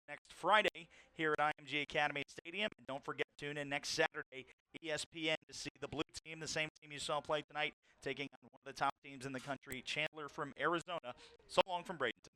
Next Friday here at IMG Academy Stadium. And don't forget to tune in next Saturday, ESPN, to see the blue team, the same team you saw play tonight, taking on one of the top teams in the country, Chandler from Arizona. So long from Bradenton.